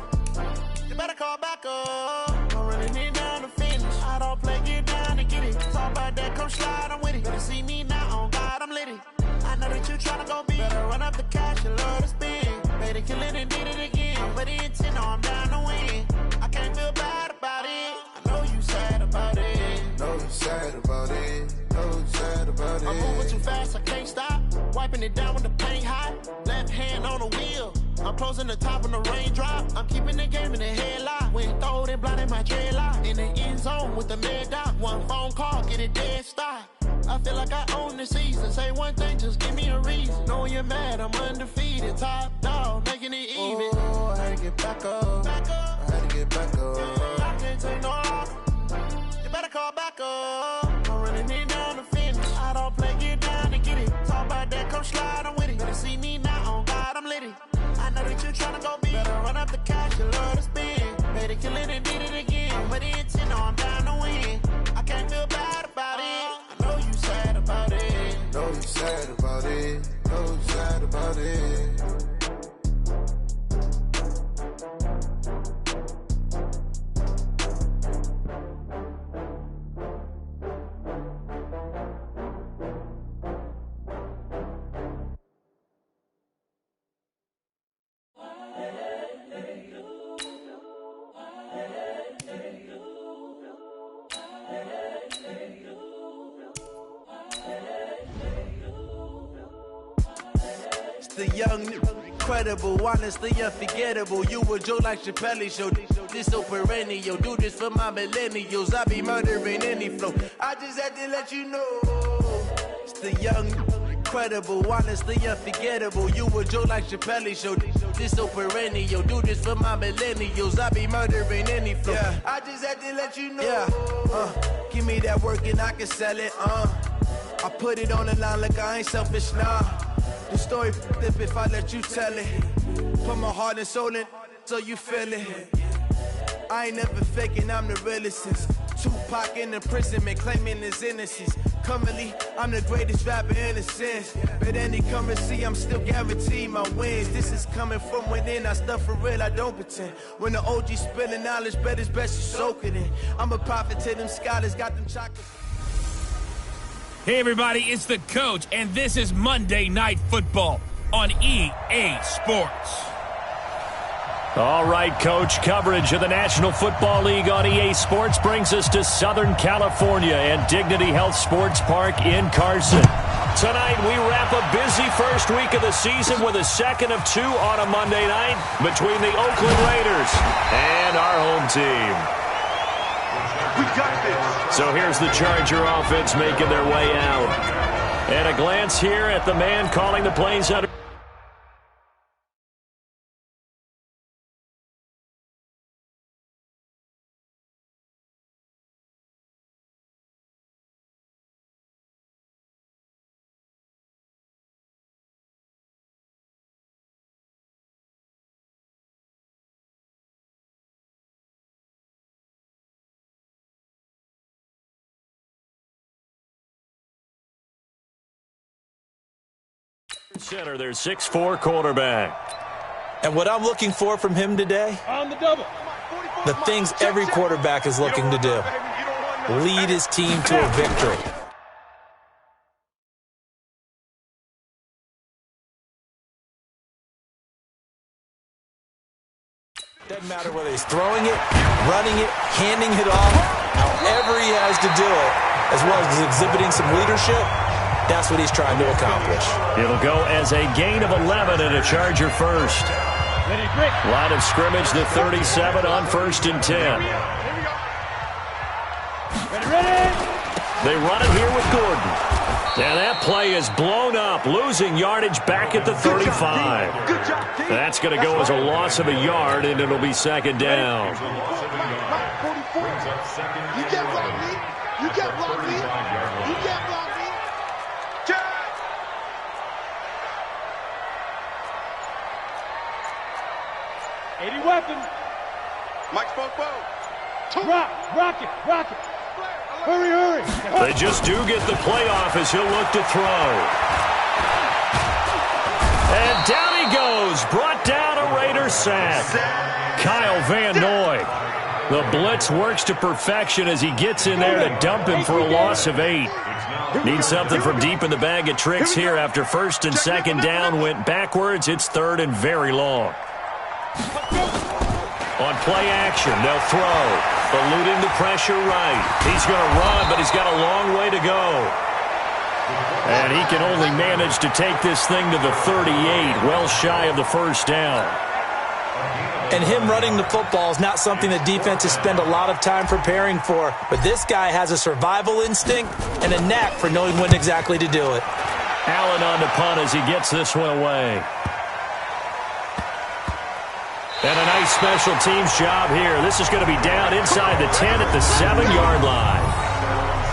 You better call back up. I'm running it down to finish. I don't play, get down to get it. Talk about that, come slide, I'm with it. Better see me now, on God, I'm litty. I know that you tryna go big. Better run up the cash, you love to spend. Better kill it and did it again. I'm with the intent, no, I'm down to win. I can't feel bad about it. I know you sad about it. Know you sad about it. Know you sad about it. I'm moving too fast, I can't stop. Wiping it down when the paint hot. Left hand on the wheel. I'm closing the top when the raindrop. I'm keeping the game in the headlock. When throwed and blinded my dreadlock. In the end zone with the mad dot. One phone call, get it dead stop. I feel like I own the season. Say one thing, just give me a reason. Knowing you're mad, I'm undefeated. Top dog, making it even. Oh, I had to get back up. I had to get back up. I can't take no loss. You better call back up. I'm running it down to finish. I don't play, get down to get it. Talk about that, come slide, I'm with it. Better see me now, on God, I'm litty. I know that you tryna go big. Better run up the cash, you love to spend. Better kill it and did it again. I'm with the intent, no, I'm down to win. I can't feel bad about it. I know you sad about it. Know you sad about it. Know you sad about it. the young, incredible, honestly unforgettable. You a joke like Chappelle Show. This so perennial. Do this for my millennials. I be murdering any flow. I just had to let you know. It's the young, incredible, honestly unforgettable. You a joke like Chappelle Show. This so perennial. Do this for my millennials. I be murdering any flow. Yeah. I just had to let you know. Yeah. Give me that work and I can sell it. I put it on the line like I ain't selfish, nah. The story flip if I let you tell it. Put my heart and soul in so you feel it. I ain't never faking, I'm the realest since Tupac in imprisonment, claiming his innocence. Currently, I'm the greatest rapper in a sense. But any currency, I'm still guaranteed my wins. This is coming from within, I stuff for real, I don't pretend. When the OG spilling knowledge, bet it's best you soak it in. I'm a prophet to them scholars, got them chocolate. Hey everybody, it's the Coach, and this is Monday Night Football on EA Sports. All right, Coach, coverage of the National Football League on EA Sports brings us to Southern California and Dignity Health Sports Park in Carson. Tonight, we wrap a busy first week of the season with a second of two on a Monday night between the Oakland Raiders and our home team. We got this. So here's the Charger offense making their way out. And a glance here at the man calling the plays under. Center, their 6'4" quarterback. And what I'm looking for from him today, on the double, the things every quarterback is looking to do. Lead his team to a victory. Doesn't matter whether he's throwing it, running it, handing it off, however he has to do it, as well as exhibiting some leadership. That's what he's trying to accomplish. It'll go as a gain of 11 and a Charger first. Line of scrimmage, the 37 on 1st and 10. They run it here with Gordon. And that play is blown up, losing yardage back at the 35. That's going to go as a loss of a yard, and it'll be second down. You can't block me. You can't block me. You can't block me. 80 weapons. Mike Spoke. Rock it. Hurry. They just do get the playoff as he'll look to throw. And down he goes. Brought down a Raider sack. Kyle Van Noy. The blitz works to perfection as he gets in there to dump him for a loss of 8. Needs something from deep in the bag of tricks here after 1st and 2nd down went backwards. It's 3rd and very long. On play action, they'll throw. Eluding the pressure right. He's going to run, but he's got a long way to go. And he can only manage to take this thing to the 38, well shy of the 1st down. And him running the football is not something the defenses spend a lot of time preparing for. But this guy has a survival instinct and a knack for knowing when exactly to do it. Allen on the punt as he gets this one away. And a nice special teams job here. This is going to be down inside the 10 at the 7-yard line.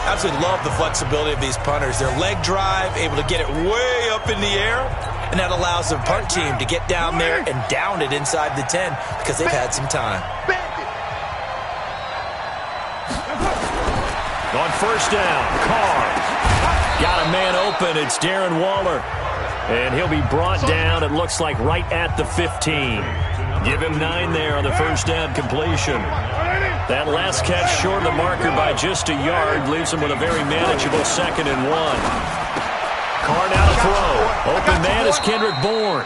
Absolutely love the flexibility of these punters. Their leg drive, able to get it way up in the air, and that allows the punt team to get down there and down it inside the 10 because they've had some time. On 1st down, Carr. Got a man open. It's Darren Waller. And he'll be brought down, it looks like, right at the 15. Give him 9 there on the 1st down completion. That last catch short of the marker by just a yard leaves him with a very manageable 2nd and 1. Carr now to throw. Open man is Kendrick Bourne.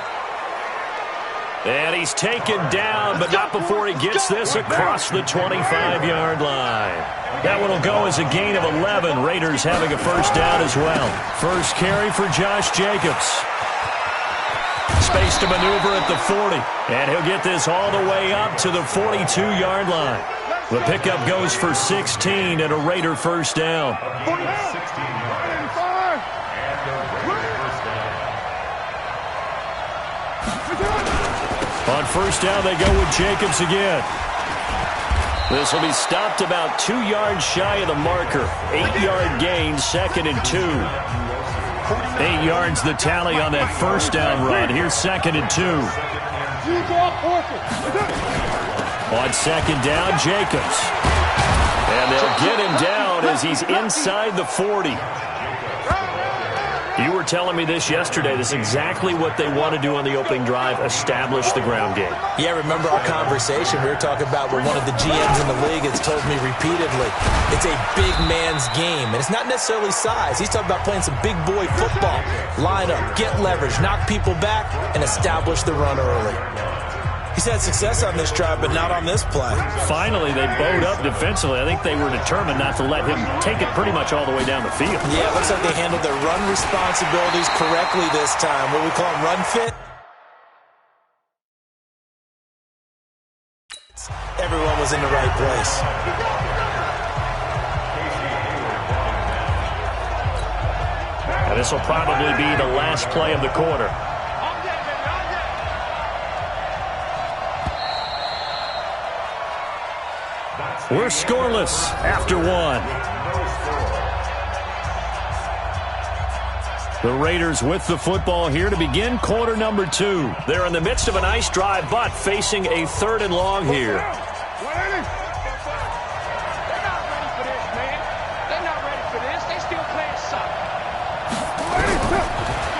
And he's taken down, but not before he gets this across the 25-yard line. That one will go as a gain of 11. Raiders having a 1st down as well. First carry for Josh Jacobs. space to maneuver at the 40. And he'll get this all the way up to the 42-yard line. The pickup goes for 16 and a Raider first down. On first down, they go with Jacobs again. This will be stopped about 2 yards shy of the marker. 8-yard gain, 2nd and 2. 8 yards the tally on that first down run. Here's 2nd and 2. On 2nd down, Jacobs. And they'll get him down as he's inside the 40. You were telling me this yesterday. This is exactly what they want to do on the opening drive, establish the ground game. Yeah, remember our conversation we were talking about where one of the GMs in the league has told me repeatedly, it's a big man's game. And it's not necessarily size. He's talking about playing some big boy football. Line up, get leverage, knock people back, and establish the run early. He's had success on this drive, but not on this play. Finally, they bowed up defensively. I think they were determined not to let him take it pretty much all the way down the field. Yeah, it looks like they handled their run responsibilities correctly this time. What we call them, run fit? Everyone was in the right place. And this will probably be the last play of the quarter. We're scoreless after 1. The Raiders with the football here to begin quarter number 2. They're in the midst of a nice drive, but facing a 3rd and long here.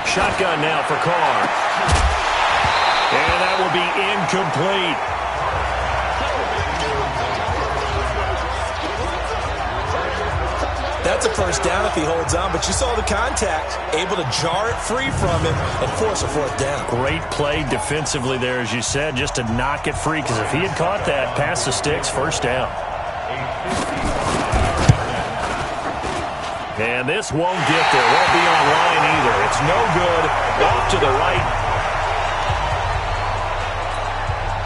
Shotgun now for Carr. And that will be incomplete. That's a first down if he holds on, but you saw the contact, able to jar it free from him and force a 4th down. Great play defensively there, as you said, just to knock it free, because if he had caught that, past the sticks, first down. And this won't get there. Won't be on line either. It's no good. Off to the right.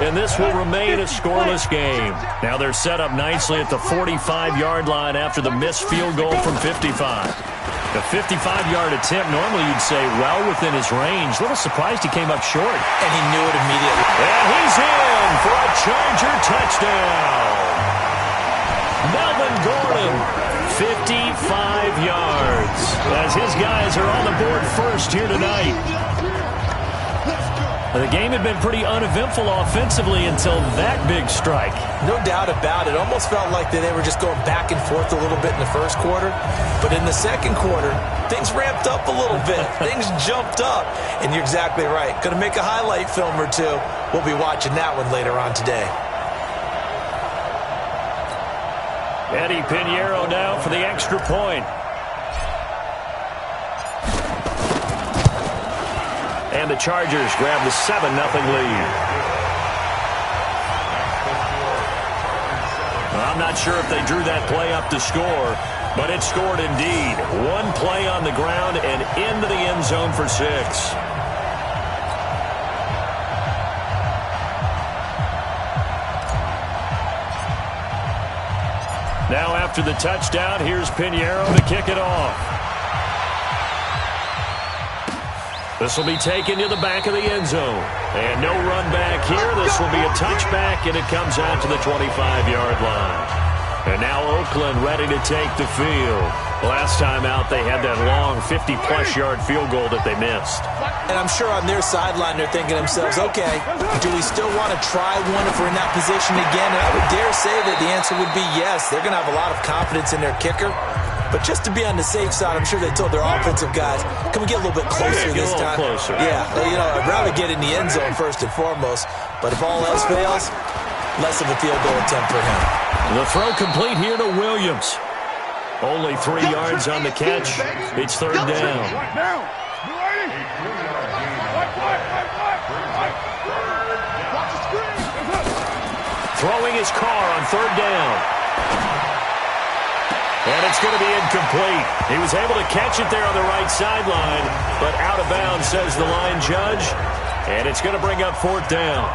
And this will remain a scoreless game. Now they're set up nicely at the 45-yard line after the missed field goal from 55. The 55-yard attempt, normally you'd say well within his range. A little surprised he came up short. And he knew it immediately. And he's in for a Charger touchdown. Melvin Gordon, 55 yards, as his guys are on the board first here tonight. The game had been pretty uneventful offensively until that big strike. No doubt about it. Almost felt like they were just going back and forth a little bit in the first quarter. But in the second quarter, things ramped up a little bit. Things jumped up. And you're exactly right. Going to make a highlight film or two. We'll be watching that one later on today. Eddie Pinheiro now for the extra point. And the Chargers grab the 7-0 lead. I'm not sure if they drew that play up to score, but it scored indeed. One play on the ground and into the end zone for 6. Now after the touchdown, here's Pinheiro to kick it off. This will be taken to the back of the end zone. And no run back here. This will be a touchback, and it comes out to the 25-yard line. And now Oakland ready to take the field. Last time out, they had that long 50-plus yard field goal that they missed. And I'm sure on their sideline, they're thinking to themselves, okay, do we still want to try one if we're in that position again? And I would dare say that the answer would be yes. They're going to have a lot of confidence in their kicker. But just to be on the safe side, I'm sure they told their offensive guys, can we get a little bit closer this time? Closer. Yeah, you know, I'd rather get in the end zone first and foremost. But if all else fails, less of a field goal attempt for him. The throw complete here to Williams. Only 3 yards on the catch. It's 3rd down. Throwing his car on 3rd down. And it's going to be incomplete. He was able to catch it there on the right sideline, but out of bounds, says the line judge. And it's going to bring up 4th down.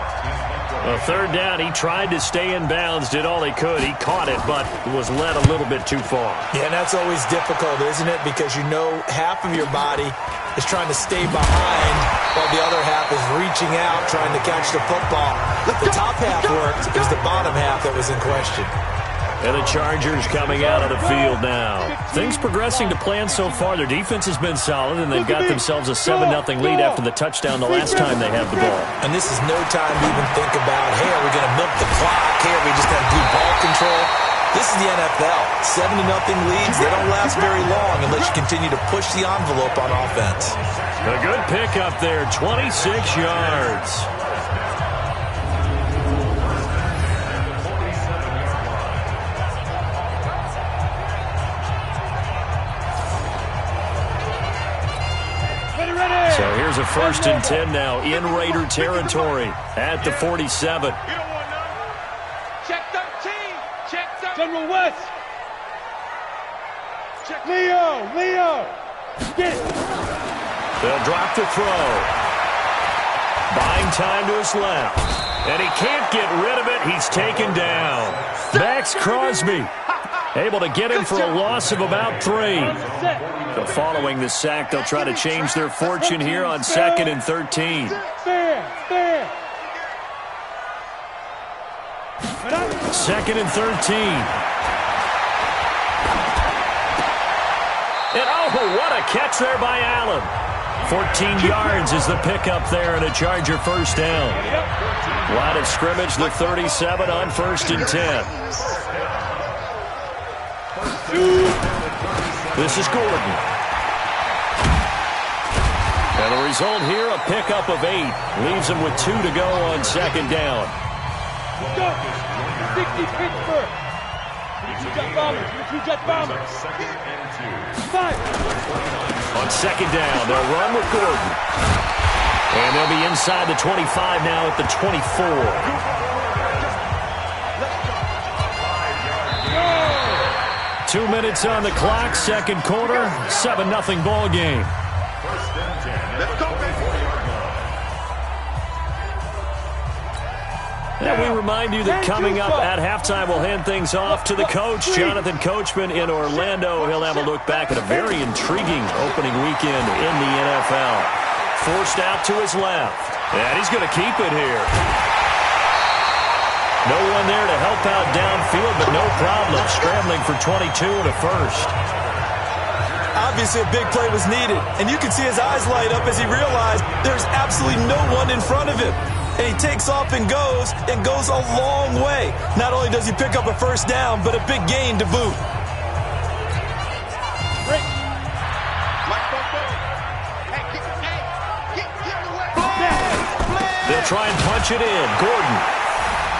A 3rd down, he tried to stay in bounds, did all he could. He caught it, but was led a little bit too far. Yeah, and that's always difficult, isn't it? Because you know half of your body is trying to stay behind while the other half is reaching out, trying to catch the football. The top half worked. It was the bottom half that was in question. And the Chargers coming out of the field now. Things progressing to plan so far. Their defense has been solid, and they've got themselves a 7-0 lead after the touchdown the last time they had the ball. And this is no time to even think about, hey, are we going to milk the clock? Hey, are we just going to do ball control? This is the NFL. 7-0 leads, they don't last very long unless you continue to push the envelope on offense. A good pickup there, 26 yards. So here's a 1st and 10 now in Raider territory at the 47. Check 13. Check 13. General West. Check Leo. Get it. They'll drop the throw. Buying time to his left. And he can't get rid of it. He's taken down. Max Crosby able to get him for a loss of about 3. So following the sack, they'll try to change their fortune here on 2nd and 13. 2nd and 13. And oh, what a catch there by Allen. 14 yards is the pickup there and a Charger 1st down. Line of scrimmage, the 37 on 1st and 10. This is Gordon. And the result here, a pickup of 8. Leaves him with 2 to go on 2nd down. 60 Pittsburgh. Jet bombers. 5. On 2nd down, they'll run with Gordon. And they'll be inside the 25 now at the 24. 2 minutes on the clock, 2nd quarter, 7-0 ball game. And we remind you that coming up at halftime, we'll hand things off to the coach, Jonathan Coachman in Orlando. He'll have a look back at a very intriguing opening weekend in the NFL. Forced out to his left, and he's going to keep it here. No one there to help out downfield, but no problem. Scrambling for 22 and a 1st. Obviously, a big play was needed, and you can see his eyes light up as he realized there's absolutely no one in front of him. And he takes off and goes a long way. Not only does he pick up a 1st down, but a big gain to boot. They'll try and punch it in. Gordon.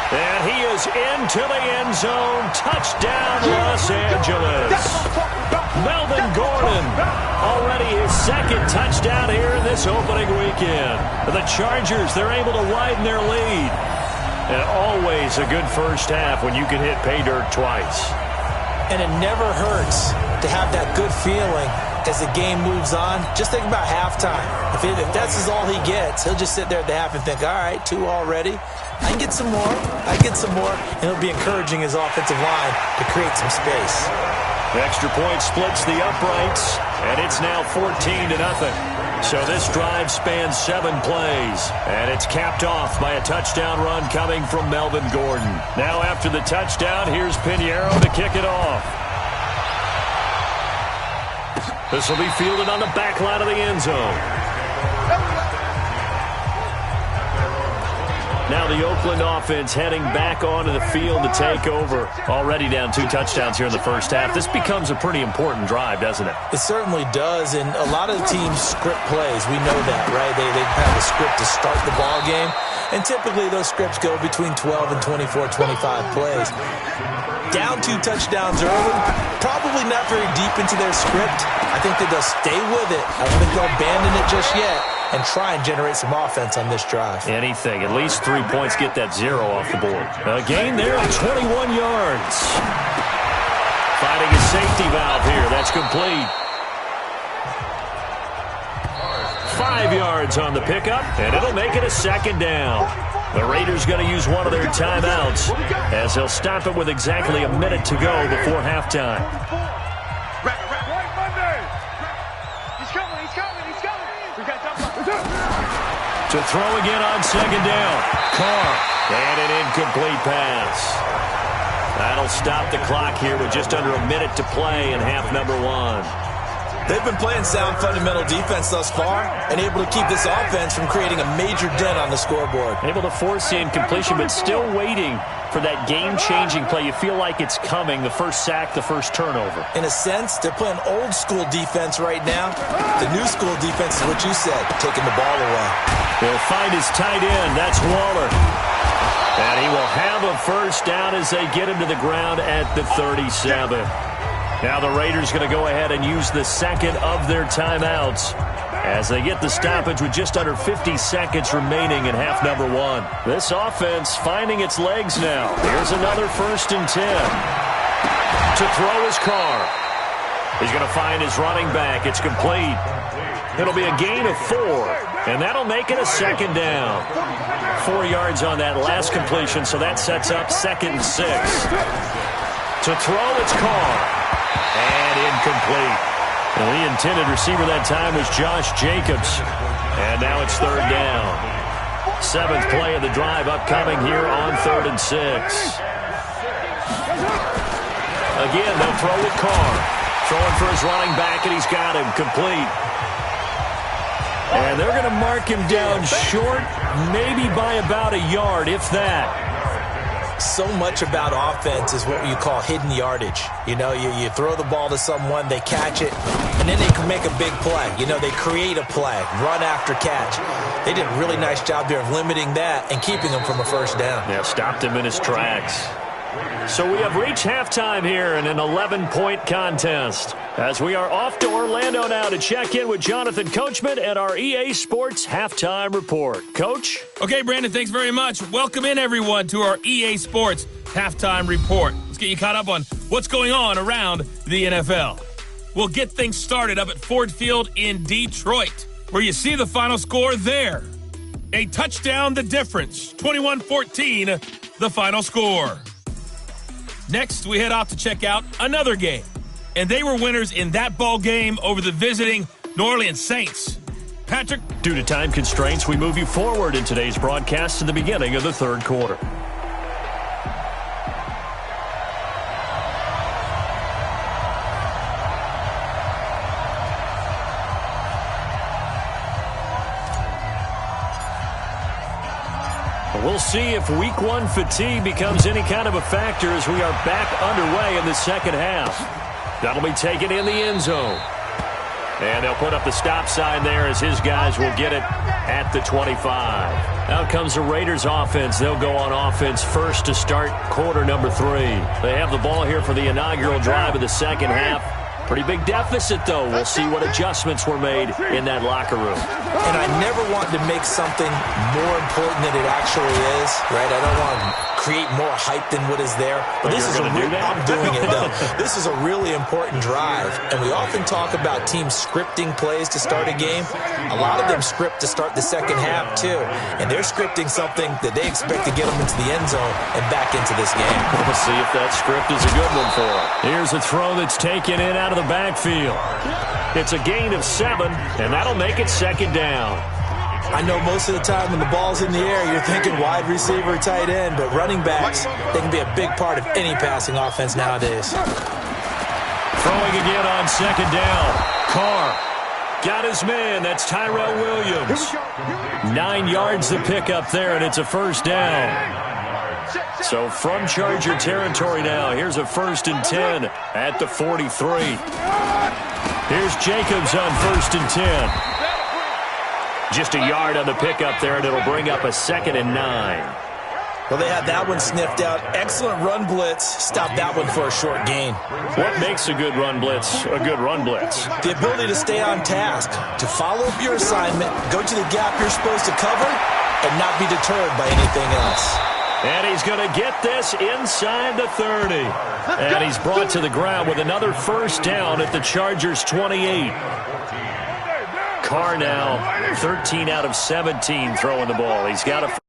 And he is into the end zone. Touchdown, Los Angeles. Melvin Gordon, already his 2nd touchdown here in this opening weekend. The Chargers, they're able to widen their lead. And always a good 1st half when you can hit pay dirt twice. And it never hurts to have that good feeling as the game moves on. Just think about halftime. If that's all he gets, he'll just sit there at the half and think, all right, 2 already. I can get some more. And he'll be encouraging his offensive line to create some space. The extra point splits the uprights, and it's now 14-0. So this drive spans 7 plays, and it's capped off by a touchdown run coming from Melvin Gordon. Now after the touchdown, here's Pinheiro to kick it off. This will be fielded on the back line of the end zone. Now the Oakland offense heading back onto the field to take over. Already down 2 touchdowns here in the 1st half. This becomes a pretty important drive, doesn't it? It certainly does, and a lot of the teams script plays. We know that, right? They have a script to start the ball game, and typically those scripts go between 12 and 24, 25 plays. Down 2 touchdowns early, probably not very deep into their script. I think that they'll stay with it. I don't think they'll abandon it just yet and try and generate some offense on this drive. Anything. At least 3 points, get that 0 off the board. A gain there of 21 yards. Finding a safety valve here. That's complete. 5 yards on the pickup, and it'll make it a second down. The Raiders going to use one of their timeouts as they'll stop it with exactly a minute to go before halftime. To throw again on second down. Carr, and an incomplete pass. That'll stop the clock here with just under a minute to play in half number 1. They've been playing sound fundamental defense thus far and able to keep this offense from creating a major dent on the scoreboard. Able to force the incompletion, but still waiting for that game-changing play. You feel like it's coming, the first sack, the first turnover. In a sense, they're playing old-school defense right now. The new school defense is what you said, taking the ball away. He'll find his tight end. That's Waller. And he will have a first down as they get him to the ground at the 37. Now the Raiders going to go ahead and use the second of their timeouts as they get the stoppage with just under 50 seconds remaining in half number 1. This offense finding its legs now. Here's another 1st and 10. To throw is Carr. He's going to find his running back. It's complete. It'll be a gain of 4, and that'll make it a second down. 4 yards on that last completion, so that sets up 2nd and 6. To throw, it's Carr. And incomplete. Well, the intended receiver that time was Josh Jacobs. And now it's 3rd down. 7th play of the drive upcoming here on 3rd and 6. Again, they'll throw with Carr. Throwing for his running back, and he's got him complete. And they're going to mark him down short, maybe by about a yard, if that. So much about offense is what you call hidden yardage. You know, you throw the ball to someone, they catch it, and then they can make a big play. You know, they create a play, run after catch. They did a really nice job there of limiting that and keeping him from a first down. Yeah, stopped him in his tracks. So we have reached halftime here in an 11-point contest as we are off to Orlando now to check in with Jonathan Coachman and our EA Sports Halftime Report. Coach? Okay, Brandon, thanks very much. Welcome in, everyone, to our EA Sports Halftime Report. Let's get you caught up on what's going on around the NFL. We'll get things started up at Ford Field in Detroit, where you see the final score there. A touchdown, the difference. 21-14, the final score. Next, we head off to check out another game. And they were winners in that ball game over the visiting New Orleans Saints. Patrick? Due to time constraints, we move you forward in today's broadcast to the beginning of the 3rd quarter. We'll see if Week 1 fatigue becomes any kind of a factor as we are back underway in the second half. That'll be taken in the end zone. And they'll put up the stop sign there as his guys will get it at the 25. Out comes the Raiders offense. They'll go on offense first to start quarter number 3. They have the ball here for the inaugural drive of the second half. Pretty big deficit, though. We'll see what adjustments were made in that locker room. And I never want to make something more important than it actually is, right? I don't want to create more hype than what is there. But this is I'm doing it, though. This is a really important drive. And we often talk about teams scripting plays to start a game. A lot of them script to start the second half, too. And they're scripting something that they expect to get them into the end zone and back into this game. We'll see if that script is a good one for them. Here's a throw that's taken in out of the backfield. It's a gain of 7, and that'll make it 2nd down. I know most of the time when the ball's in the air, you're thinking wide receiver, tight end, but running backs, they can be a big part of any passing offense nowadays. Throwing again on 2nd down. Carr got his man. That's Tyrell Williams. 9 yards to pick up there, and it's a first down. So from Charger territory now, here's a 1st and 10 at the 43. Here's Jacobs on 1st and 10. Just a yard on the pickup there, and it'll bring up a 2nd and 9. Well, they had that one sniffed out. Excellent run blitz. Stop that one for a short gain. What makes a good run blitz a good run blitz? The ability to stay on task, to follow up your assignment, go to the gap you're supposed to cover, and not be deterred by anything else. And he's going to get this inside the 30. And he's brought to the ground with another first down at the Chargers' 28. Carr now 13 out of 17 throwing the ball. He's got a